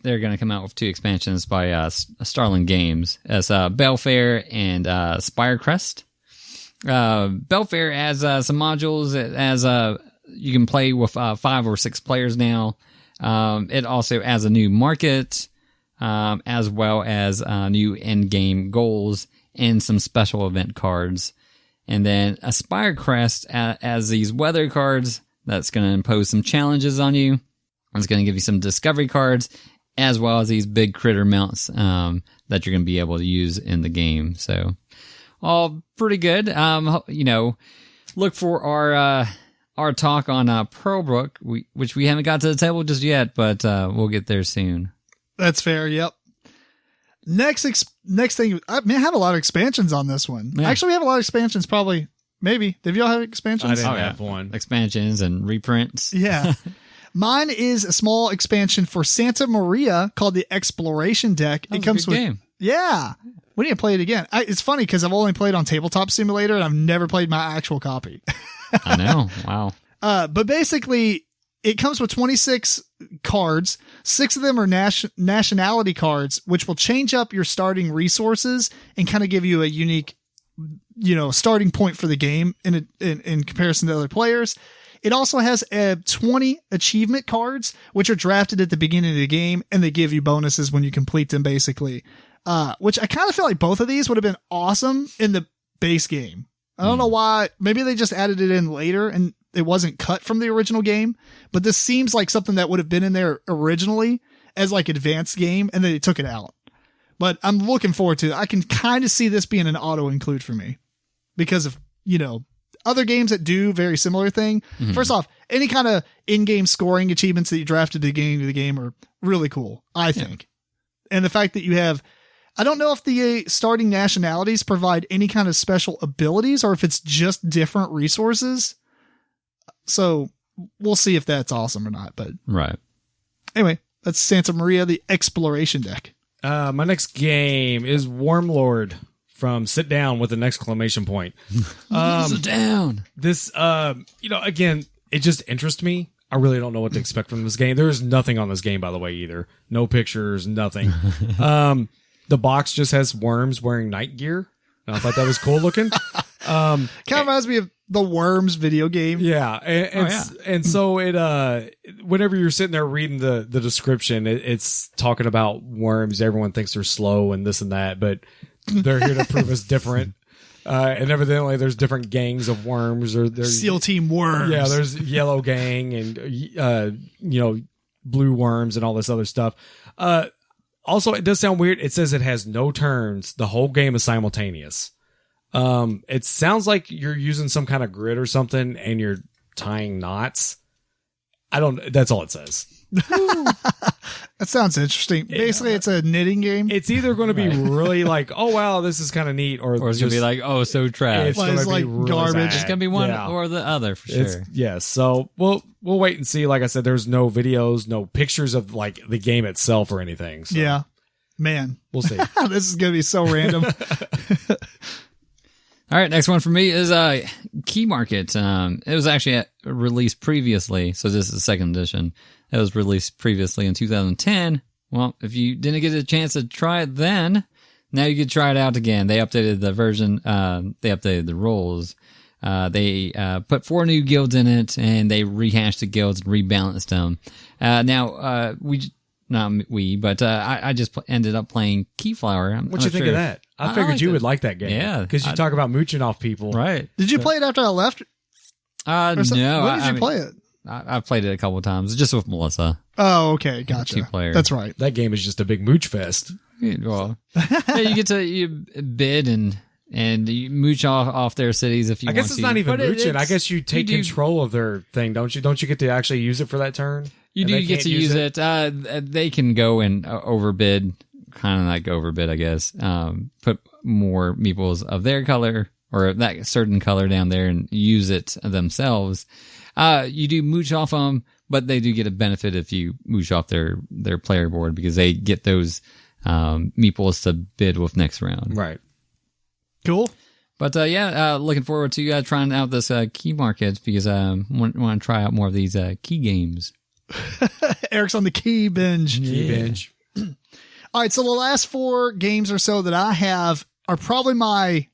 they're going to come out with 2 expansions by Starling Games as Belfair and Spirecrest. Belfair has some modules as you can play with 5 or 6 players now. It also has a new market, as well as new end-game goals and some special event cards. And then Spirecrest as these weather cards. That's going to impose some challenges on you. It's going to give you some discovery cards, as well as these big critter mounts that you're going to be able to use in the game. So, all pretty good. Look for our our talk on Pearlbrook, which we haven't got to the table just yet, but we'll get there soon. That's fair. Yep. Next thing, I have a lot of expansions on this one. Yeah. Actually, we have a lot of expansions. Probably, maybe. Did y'all have expansions? I didn't have one. Expansions and reprints. Yeah. Mine is a small expansion for Santa Maria called the Exploration Deck. That was it comes a good with game. Yeah. We need to play it again. It's funny because I've only played on Tabletop Simulator and I've never played my actual copy. I know. Wow. But basically, it comes with 26 cards. 6 of them are nationality cards, which will change up your starting resources and kind of give you a unique, starting point for the game in comparison to other players. It also has 20 achievement cards, which are drafted at the beginning of the game, and they give you bonuses when you complete them, basically. Which I kind of feel like both of these would have been awesome in the base game. I don't know why. Maybe they just added it in later and it wasn't cut from the original game, but this seems like something that would have been in there originally as like advanced game, and then they took it out. But I'm looking forward to it. I can kind of see this being an auto include for me because of, other games that do very similar thing. Mm-hmm. First off, any kind of in-game scoring achievements that you drafted at the beginning of the game are really cool, I think. Yeah. And the fact that you have, I don't know if the starting nationalities provide any kind of special abilities or if it's just different resources. So we'll see if that's awesome or not. But right. Anyway, that's Santa Maria, the Exploration Deck. My next game is Wormlord from Sit Down with an exclamation point. Sit down. This, again, it just interests me. I really don't know what to expect from this game. There is nothing on this game, by the way, either. No pictures, nothing. The box just has worms wearing night gear. And I thought that was cool looking. Kind of reminds me of the Worms video game. Yeah. And so it, whenever you're sitting there reading the description, it's talking about worms. Everyone thinks they're slow and this and that, but they're here to prove us different. And evidently there's different gangs of worms, or there's SEAL Team Worms. Yeah. There's Yellow Gang and, blue worms and all this other stuff. Also, it does sound weird. It says it has no turns. The whole game is simultaneous. It sounds like you're using some kind of grid or something and you're tying knots. That's all it says. That sounds interesting. Basically, it's a knitting game. It's either going to be really like, oh, wow, this is kind of neat, or it's going to be like, oh, so trash. It's going to be really garbage. It's going to be one or the other for sure. Yes. So we'll wait and see. Like I said, there's no videos, no pictures of like the game itself or anything. So yeah, man, we'll see. This is going to be so random. All right, next one for me is Key Market. It was actually released previously, so this is the second edition. It was released previously in 2010. Well, if you didn't get a chance to try it then, now you can try it out again. They updated the version. They updated the rules. They put 4 new guilds in it, and they rehashed the guilds and rebalanced them. I just ended up playing Keyflower. What'd you think of that? I figured you would like that game. Yeah. Because you talk about mooching off people. Right. Did you play it after I left? No. When did you play it? I've played it a couple of times, just with Melissa. Oh, okay. Gotcha. 2-player. That's right. That game is just a big mooch fest. Well, you get to bid and you mooch off their cities if you want to. I guess it's not even mooching. I guess you take control of their thing, don't you? Don't you get to actually use it for that turn? You do get to use it. They can go and overbid, kind of like overbid, I guess. Put more meeples of their color or that certain color down there and use it themselves. You do mooch off them, but they do get a benefit if you mooch off their player board because they get those meeples to bid with next round. Right. Cool. But looking forward to trying out this Key Market because I want to try out more of these key games. Eric's on the key binge. Key binge. All right, so the last 4 games or so that I have are probably my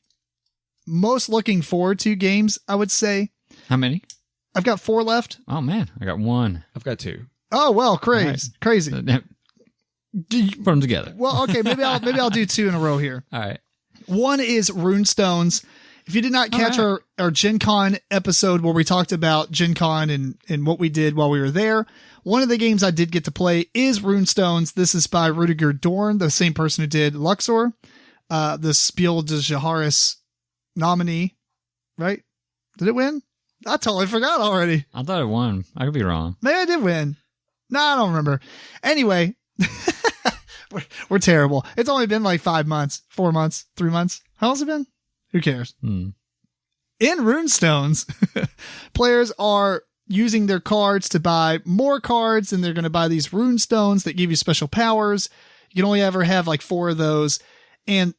most looking forward to games, I would say. How many? I've got 4 left. Oh, man. I got 1. I've got 2. Oh, well, crazy. Right. Crazy. Put them together. Well, okay, maybe I'll do 2 in a row here. All right. One is Runestones. If you did not catch our Gen Con episode where we talked about Gen Con and what we did while we were there, one of the games I did get to play is Runestones. This is by Rudiger Dorn, the same person who did Luxor, the Spiel des Jahres nominee, right? Did it win? I totally forgot already. I thought it won. I could be wrong. Maybe I did win. No, I don't remember. Anyway, we're terrible. It's only been like 5 months, 4 months, 3 months. How long's it been? Who cares? In Runestones, players are using their cards to buy more cards, and they're going to buy these Runestones that give you special powers. You can only ever have like 4 of those. And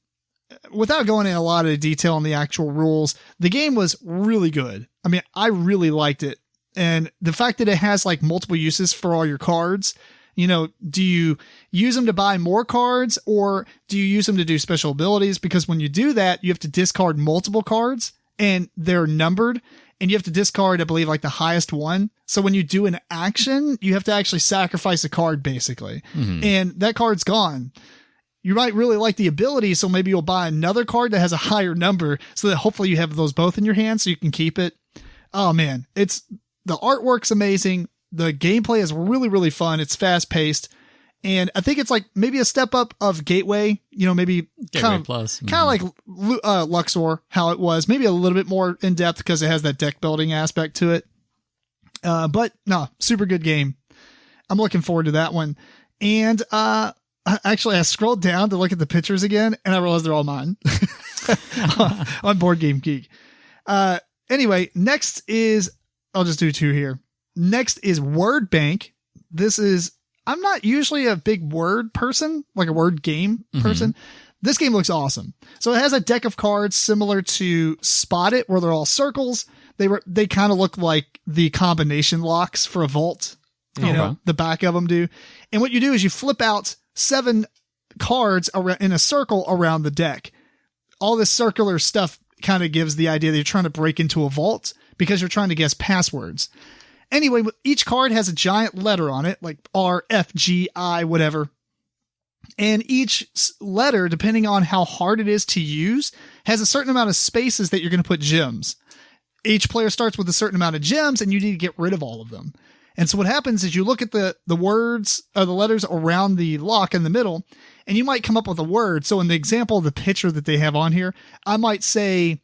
without going into a lot of detail on the actual rules, the game was really good. I mean, I really liked it. And the fact that it has like multiple uses for all your cards, you know, do you use them to buy more cards, or do you use them to do special abilities? Because when you do that, you have to discard multiple cards, and they're numbered, and you have to discard, I believe, like the highest one. So when you do an action, you have to actually sacrifice a card, basically. And that card's gone. You might really like the ability, so maybe you'll buy another card that has a higher number, so that hopefully you have those both in your hand so you can keep it. Oh man, the artwork's amazing. The gameplay is really, really fun. It's fast paced. And I think it's like maybe a step up of Gateway, you know, maybe Gateway Plus. Kind of like Luxor, how it was, maybe a little bit more in depth because it has that deck building aspect to it. But no, super good game. I'm looking forward to that one. And, actually, I scrolled down to look at the pictures again, and I realized they're all mine on Board Game Geek. Anyway, next is, I'll just do 2 here. Next is Word Bank. I'm not usually a big word person, like a word game person. This game looks awesome. So it has a deck of cards similar to Spot It, where they're all circles. They kind of look like the combination locks for a vault. You know, the back of them do. And what you do is you flip out 7 cards in a circle around the deck. All this circular stuff kind of gives the idea that you're trying to break into a vault because you're trying to guess passwords. Anyway, each card has a giant letter on it, like R, F, G, I, whatever. And each letter, depending on how hard it is to use, has a certain amount of spaces that you're going to put gems. Each player starts with a certain amount of gems, and you need to get rid of all of them. And so what happens is you look at the words or the letters around the lock in the middle, and you might come up with a word. So in the example of the picture that they have on here, I might say,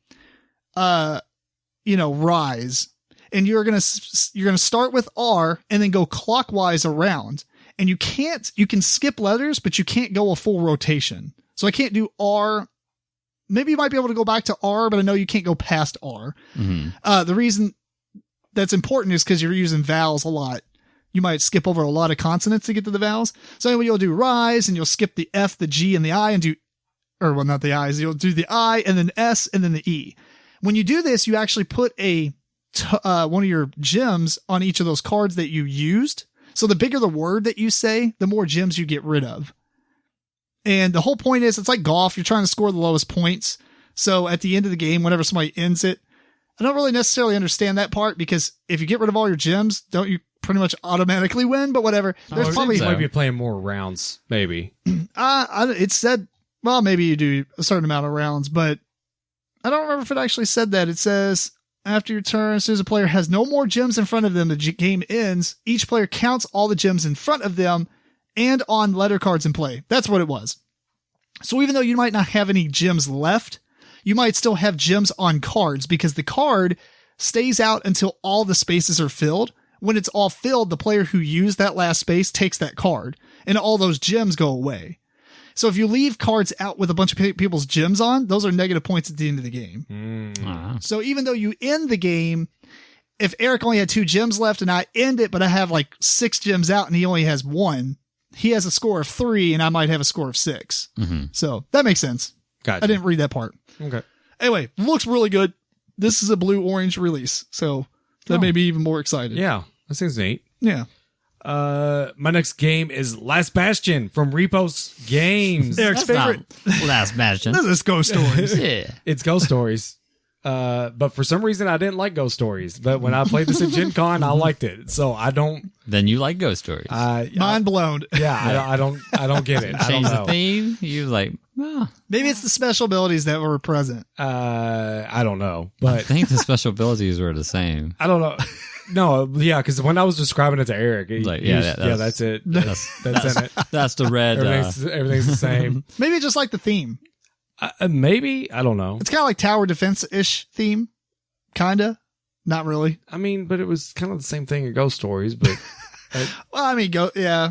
rise. And you're going to start with R and then go clockwise around. And you can skip letters, but you can't go a full rotation. So I can't do R. Maybe you might be able to go back to R, but I know you can't go past R. The reason that's important is because you're using vowels a lot. You might skip over a lot of consonants to get to the vowels. So anyway, you'll do rise, and you'll skip the F, the G, and the I, not the I's. You'll do the I, and then S, and then the E. When you do this, you actually put one of your gems on each of those cards that you used. So the bigger the word that you say, the more gems you get rid of. And the whole point is, it's like golf. You're trying to score the lowest points. So at the end of the game, whenever somebody ends it, I don't really necessarily understand that part, because if you get rid of all your gems, don't you pretty much automatically win? But whatever. There's probably might be playing more rounds, maybe. It said, well, maybe you do a certain amount of rounds, but I don't remember if it actually said that. It says, after your turn, as soon as a player has no more gems in front of them, the game ends. Each player counts all the gems in front of them and on letter cards in play. That's what it was. So even though you might not have any gems left, you might still have gems on cards, because the card stays out until all the spaces are filled. When it's all filled, the player who used that last space takes that card, and all those gems go away. So if you leave cards out with a bunch of people's gems on, those are negative points at the end of the game. So even though you end the game, if Eric only had 2 gems left and I end it, but I have like 6 gems out and he only has 1, he has a score of 3 and I might have a score of 6. So that makes sense. Gotcha. I didn't read that part. Okay. Anyway, looks really good. This is a blue-orange release, so that made me even more excited. Yeah, that seems neat. Yeah. My next game is Last Bastion from Repos Games. Eric's favorite. Last Bastion. This is Ghost Stories. Yeah. It's Ghost Stories. But for some reason I didn't like Ghost Stories. But when I played this at Gen Con, I liked it. So I don't. Then you like Ghost Stories. Mind blown. Yeah, I don't get it. I don't Change know. the theme. You like, Maybe it's the special abilities that were present. I don't know. I But think the special abilities were the same. I don't know. No, yeah, because when I was describing it to Eric, that's it. That's in it. That's the red. Everything's the same. Maybe just like the theme. Maybe, I don't know. It's kind of like tower defense-ish theme. Kinda. Not really. I mean, but it was kind of the same thing in Ghost Stories, but Well, I mean, yeah.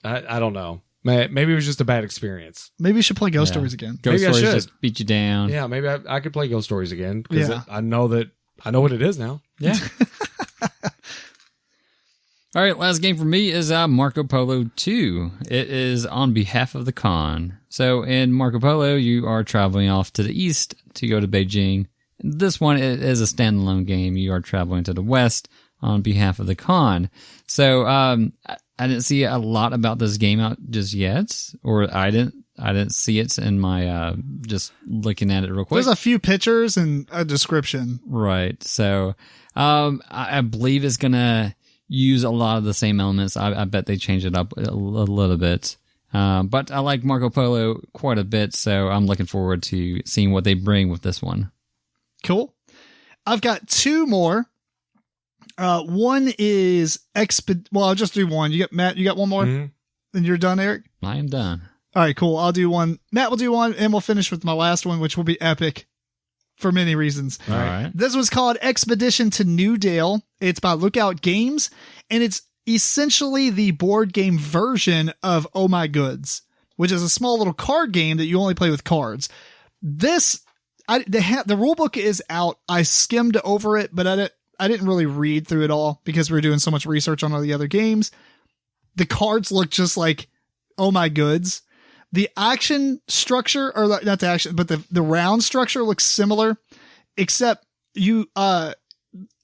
I don't know. Maybe it was just a bad experience. Maybe you should play Ghost Stories again. Ghost Maybe I Stories should. just beat you down. Yeah, maybe I could play Ghost Stories again because Yeah. I know what it is now. Yeah. All right, last game for me is Marco Polo 2. It is on behalf of the Khan. So in Marco Polo, you are traveling off to the east to go to Beijing. This one is a standalone game. You are traveling to the west on behalf of the Khan. So I didn't see a lot about this game out just yet, or I didn't see it in my just looking at it real quick. There's a few pictures and a description. Right. So I believe it's gonna use a lot of the same elements. I bet they changed it up a little bit. But I like Marco Polo quite a bit, so I'm looking forward to seeing what they bring with this one. Cool. I've got two more. One is well, I'll just do one. Matt, you got one more? Mm-hmm. Then you're done, Eric? I am done. All right, cool. I'll do one. Matt will do one, and we'll finish with my last one, which will be epic for many reasons. All right. This was called Expedition to New Dale. It's by Lookout Games, and it's essentially the board game version of Oh My Goods, which is a small little card game that you only play with cards. The rule book is out. I skimmed over it, but I didn't really read through it all because we were doing so much research on all the other games. The cards look just like Oh My Goods. The action structure, or not the action, but the round structure looks similar, except the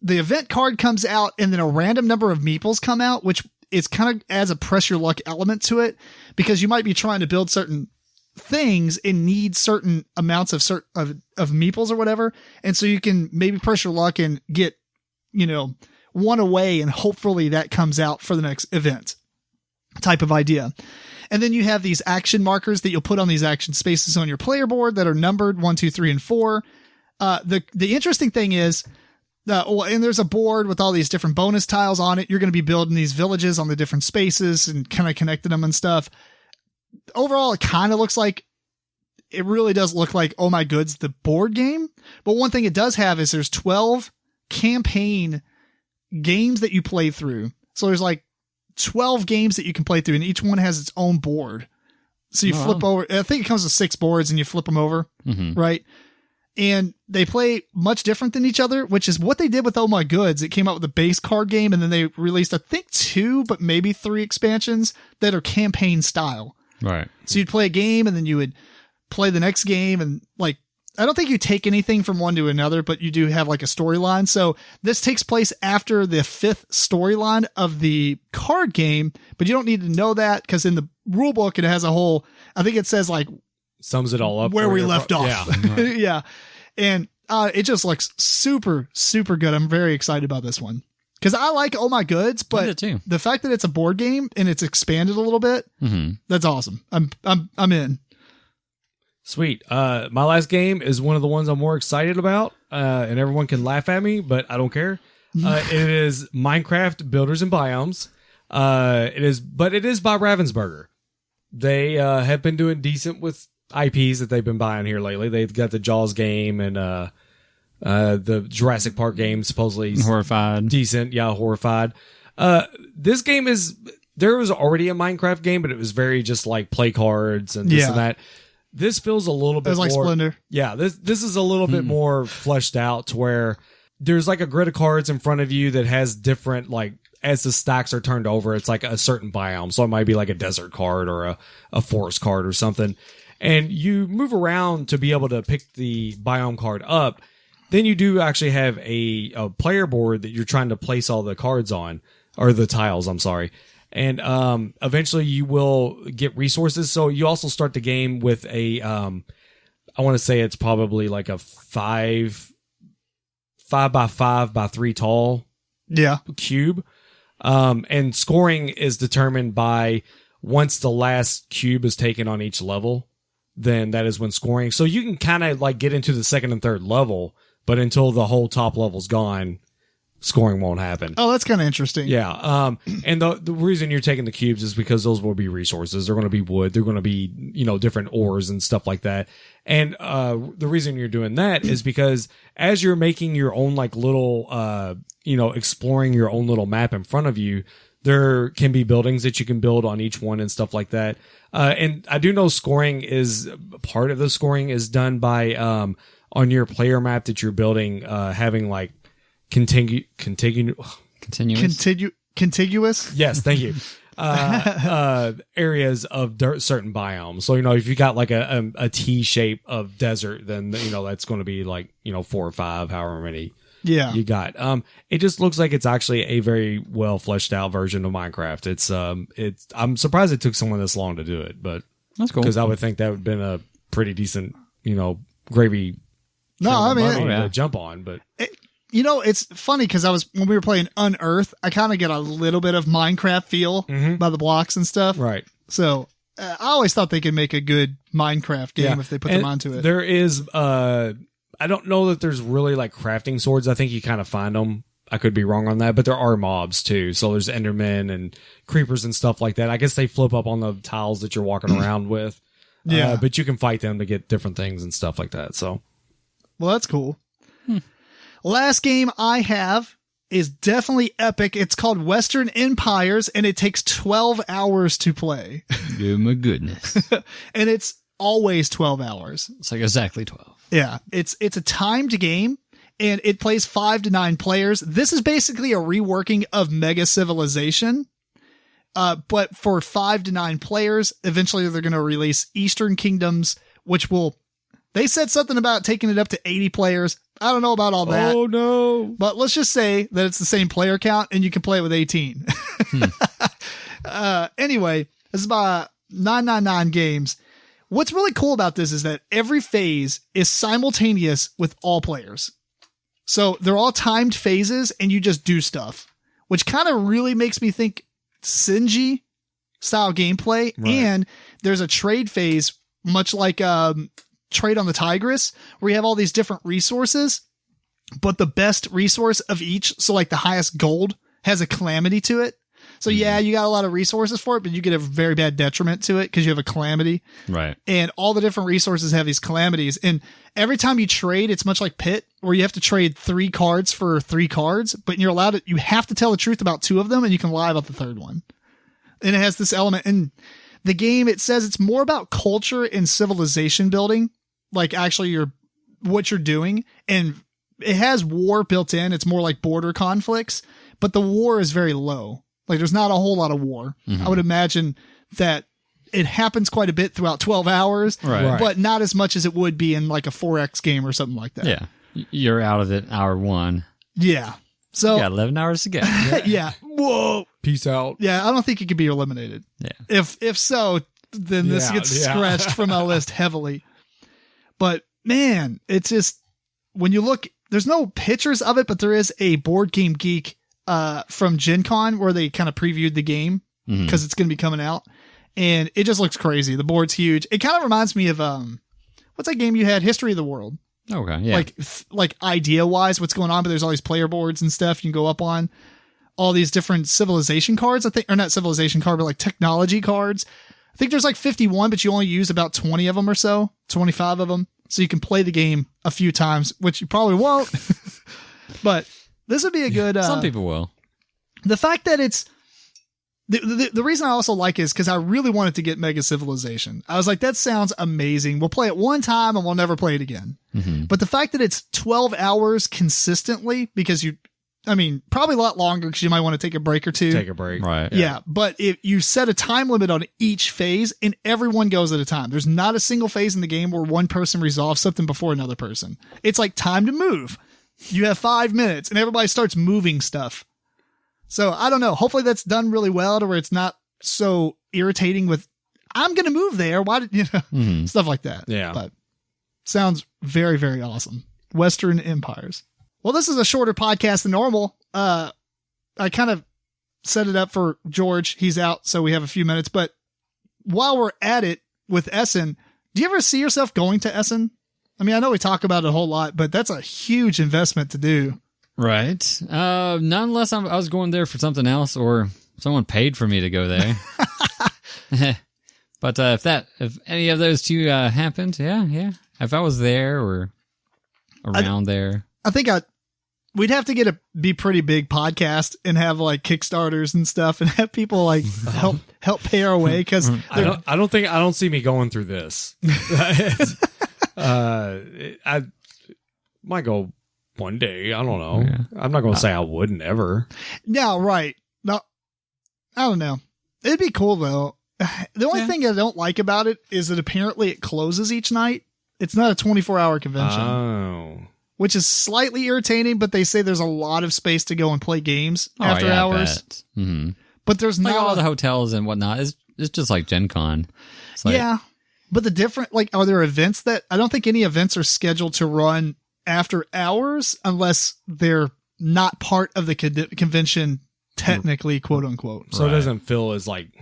event card comes out and then a random number of meeples come out, which is kind of adds a press your luck element to it because you might be trying to build certain things and need certain amounts of meeples or whatever. And so you can maybe press your luck and get, one away, and hopefully that comes out for the next event type of idea. And then you have these action markers that you'll put on these action spaces on your player board that are numbered 1, 2, 3, and 4. The interesting thing is, and there's a board with all these different bonus tiles on it. You're going to be building these villages on the different spaces and kind of connecting them and stuff. Overall, it kind of looks like, it really does look like Oh My Goods, the board game. But one thing it does have is there's 12 campaign games that you play through. So there's like 12 games that you can play through, and each one has its own board. So you flip over. I think it comes with 6 boards and you flip them over. Mm-hmm. Right. And they play much different than each other, which is what they did with Oh My Goods. It came out with a base card game, and then they released, I think 2, but maybe 3 expansions that are campaign style. Right. So you'd play a game and then you would play the next game, and I don't think you take anything from one to another, but you do have like a storyline. So this takes place after the 5th storyline of the card game, but you don't need to know that because in the rule book, it has a whole, I think it says like, sums it all up where we left off. Yeah. Right. Yeah. And it just looks super, super good. I'm very excited about this one because I like Oh My Goods, but too. The fact that it's a board game and it's expanded a little bit, that's awesome. I'm in. Sweet. My last game is one of the ones I'm more excited about, and everyone can laugh at me, but I don't care. It is Minecraft Builders and Biomes. It is by Ravensburger. They have been doing decent with IPs that they've been buying here lately. They've got the Jaws game and the Jurassic Park game, supposedly Horrified. decent. Yeah, Horrified. This game there was already a Minecraft game, but it was very just like play cards and this and that. This feels a little bit like more Splendor. Yeah, this is a little bit more fleshed out to where there's like a grid of cards in front of you that has different, like, as the stacks are turned over, it's like a certain biome. So it might be like a desert card or a forest card or something. And you move around to be able to pick the biome card up. Then you do actually have a player board that you're trying to place all the cards on, or the tiles, I'm sorry. And eventually you will get resources. So you also start the game with I want to say it's probably like a 5 by 5 by 3 tall cube. And scoring is determined by once the last cube is taken on each level, then that is when scoring. So you can kind of like get into the second and third level, but until the whole top level's gone, scoring won't happen. Oh, that's kind of interesting. Yeah. And the reason you're taking the cubes is because those will be resources. They're going to be wood. They're going to be, different ores and stuff like that. And, the reason you're doing that is because as you're making your own like little, exploring your own little map in front of you, there can be buildings that you can build on each one and stuff like that. And I do know part of the scoring is done by, on your player map that you're building, having like, contiguous. Yes, thank you. Areas of certain biomes. So if you got like a T shape of desert, then that's going to be like 4 or 5, however many. Yeah, you got. It just looks like it's actually a very well fleshed out version of Minecraft. It's. I'm surprised it took someone this long to do it, but that's cool because I would think that would have been a pretty decent, gravy. No, I mean to jump on, but. It's funny because when we were playing Unearth, I kind of get a little bit of Minecraft feel by the blocks and stuff. Right. So I always thought they could make a good Minecraft game if they put them onto it. There is, I don't know that there's really like crafting swords. I think you kind of find them. I could be wrong on that, but there are mobs too. So there's Endermen and creepers and stuff like that. I guess they flip up on the tiles that you're walking around with. Yeah. But you can fight them to get different things and stuff like that. So. Well, that's cool. Last game I have is definitely epic. It's called Western Empires, and it takes 12 hours to play. Oh, my goodness. And it's always 12 hours. It's like exactly 12. Yeah. It's a timed game, and it plays 5 to 9 players. This is basically a reworking of Mega Civilization. But for 5 to 9 players, eventually they're going to release Eastern Kingdoms, which they said something about taking it up to 80 players. I don't know about all that. Oh, no. But let's just say that it's the same player count and you can play it with 18. Anyway, this is about 999 games. What's really cool about this is that every phase is simultaneous with all players. So they're all timed phases and you just do stuff, which kind of really makes me think Sinji style gameplay. Right. And there's a trade phase, much like, Trade on the Tigris, where you have all these different resources, but the best resource of each, so like the highest gold, has a calamity to it. So yeah, you got a lot of resources for it, but you get a very bad detriment to it because you have a calamity. Right. And all the different resources have these calamities. And every time you trade, it's much like Pit, where you have to trade 3 cards for 3 cards, but you have to tell the truth about 2 of them, and you can lie about the 3rd one. And it has this element. And the game, it says it's more about culture and civilization building. Like actually what you're doing, and it has war built in. It's more like border conflicts, but the war is very low. Like there's not a whole lot of war. Mm-hmm. I would imagine that it happens quite a bit throughout 12 hours, right. But not as much as it would be in like a 4X game or something like that. Yeah. You're out of it hour 1. Yeah. So you got 11 hours to go. Yeah. Whoa. Peace out. Yeah. I don't think it could be eliminated. Yeah. If so, then this gets scratched from my list heavily. But man, it's just, when you look, there's no pictures of it, but there is a Board Game Geek from Gen Con where they kind of previewed the game because it's going to be coming out. And it just looks crazy. The board's huge. It kind of reminds me of, what's that game you had? History of the World. Okay, yeah. Like idea-wise, what's going on, but there's all these player boards and stuff you can go up on. All these different civilization cards, I think, or not civilization card, but like technology cards. I think there's like 51, but you only use about 20 of them or so, 25 of them. So you can play the game a few times, which you probably won't. But this would be a good... some people will. The fact that it's... The reason I also like it is because I really wanted to get Mega Civilization. I was like, that sounds amazing. We'll play it one time and we'll never play it again. Mm-hmm. But the fact that it's 12 hours consistently, because probably a lot longer because you might want to take a break or two. Take a break. Right. Yeah. But if you set a time limit on each phase and everyone goes at a time, there's not a single phase in the game where one person resolves something before another person. It's like time to move. You have 5 minutes and everybody starts moving stuff. So I don't know. Hopefully that's done really well to where it's not so irritating with, I'm going to move there. Why did, stuff like that. Yeah. But sounds very, very awesome. Western Empires. Well, this is a shorter podcast than normal. I kind of set it up for George. He's out, so we have a few minutes. But while we're at it with Essen, do you ever see yourself going to Essen? I mean, I know we talk about it a whole lot, but that's a huge investment to do. Right. Not unless I was going there for something else or someone paid for me to go there. But if any of those two happened, yeah. If I was there or around there, I think we'd have to be pretty big podcast and have like Kickstarters and stuff and have people like help pay our way because I don't see me going through this. I might go one day. I don't know. Yeah. I'm not going to say I wouldn't ever. No, right. No, I don't know. It'd be cool though. The only thing I don't like about it is that apparently it closes each night. It's not a 24-hour convention. Oh. Which is slightly irritating, but they say there's a lot of space to go and play games after hours. Mm-hmm. But there's like not all the hotels and whatnot. It's just like Gen Con. Yeah. But are there events that I don't think any events are scheduled to run after hours unless they're not part of the convention technically, quote unquote. So It doesn't feel as like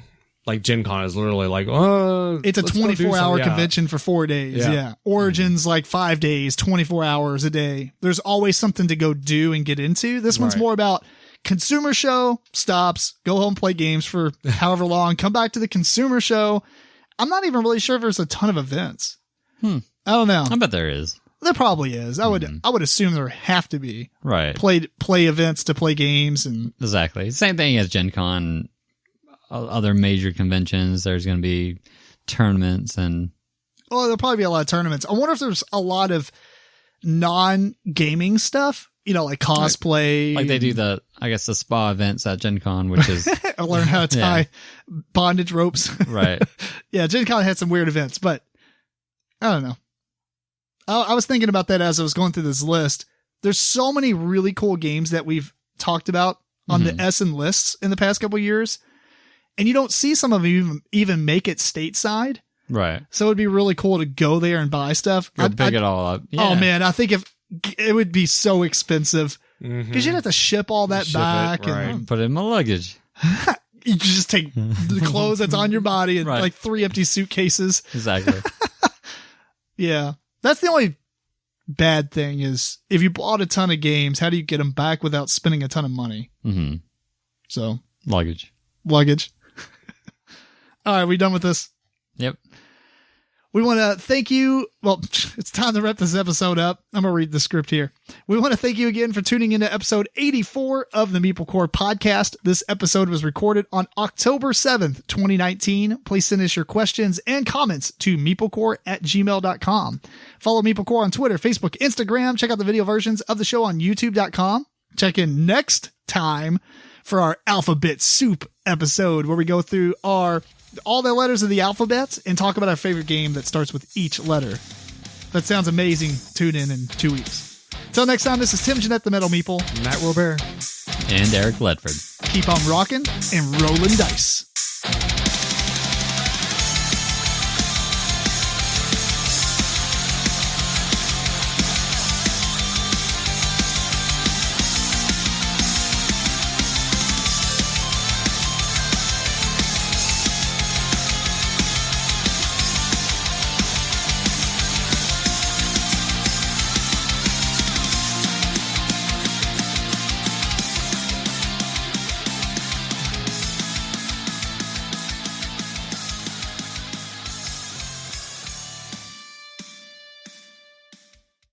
Gen Con is literally like, it's a 24-hour convention for 4 days. Yeah. Origins like 5 days, 24 hours a day. There's always something to go do and get into. This one's more about consumer show, stops, go home, play games for however long, come back to the consumer show. I'm not even really sure if there's a ton of events. I don't know. I bet there is. There probably is. I would assume there have to be. Right. Play events to play games and exactly. Same thing as Gen Con. Other major conventions, there's going to be tournaments and there'll probably be a lot of tournaments. I wonder if there's a lot of non-gaming stuff, like cosplay. Like they do the spa events at Gen Con, which is I learn how to tie bondage ropes. Right. Yeah, Gen Con had some weird events, but I don't know. I was thinking about that as I was going through this list. There's so many really cool games that we've talked about on the Essen lists in the past couple of years. And you don't see some of them even make it stateside. Right. So it'd be really cool to go there and buy stuff. I'd pick it all up. Yeah. Oh, man. I think it would be so expensive because you'd have to ship all that back. And put it in my luggage. You just take the clothes that's on your body and like 3 empty suitcases. Exactly. Yeah. That's the only bad thing is if you bought a ton of games, how do you get them back without spending a ton of money? Mm-hmm. So. Luggage. All right, we done with this? Yep. We want to thank you. Well, it's time to wrap this episode up. I'm going to read the script here. We want to thank you again for tuning into episode 84 of the MeepleCore Podcast. This episode was recorded on October 7th, 2019. Please send us your questions and comments to meeplecore@gmail.com. Follow MeepleCore on Twitter, Facebook, Instagram. Check out the video versions of the show on youtube.com. Check in next time for our Alphabet Soup episode where we go through all the letters of the alphabet and talk about our favorite game that starts with each letter. That sounds amazing. Tune in 2 weeks. Until next time, this is Tim Jennette, the Metal Meeple. Matt RoBear. And Eric Ledford. Keep on rocking and rolling dice.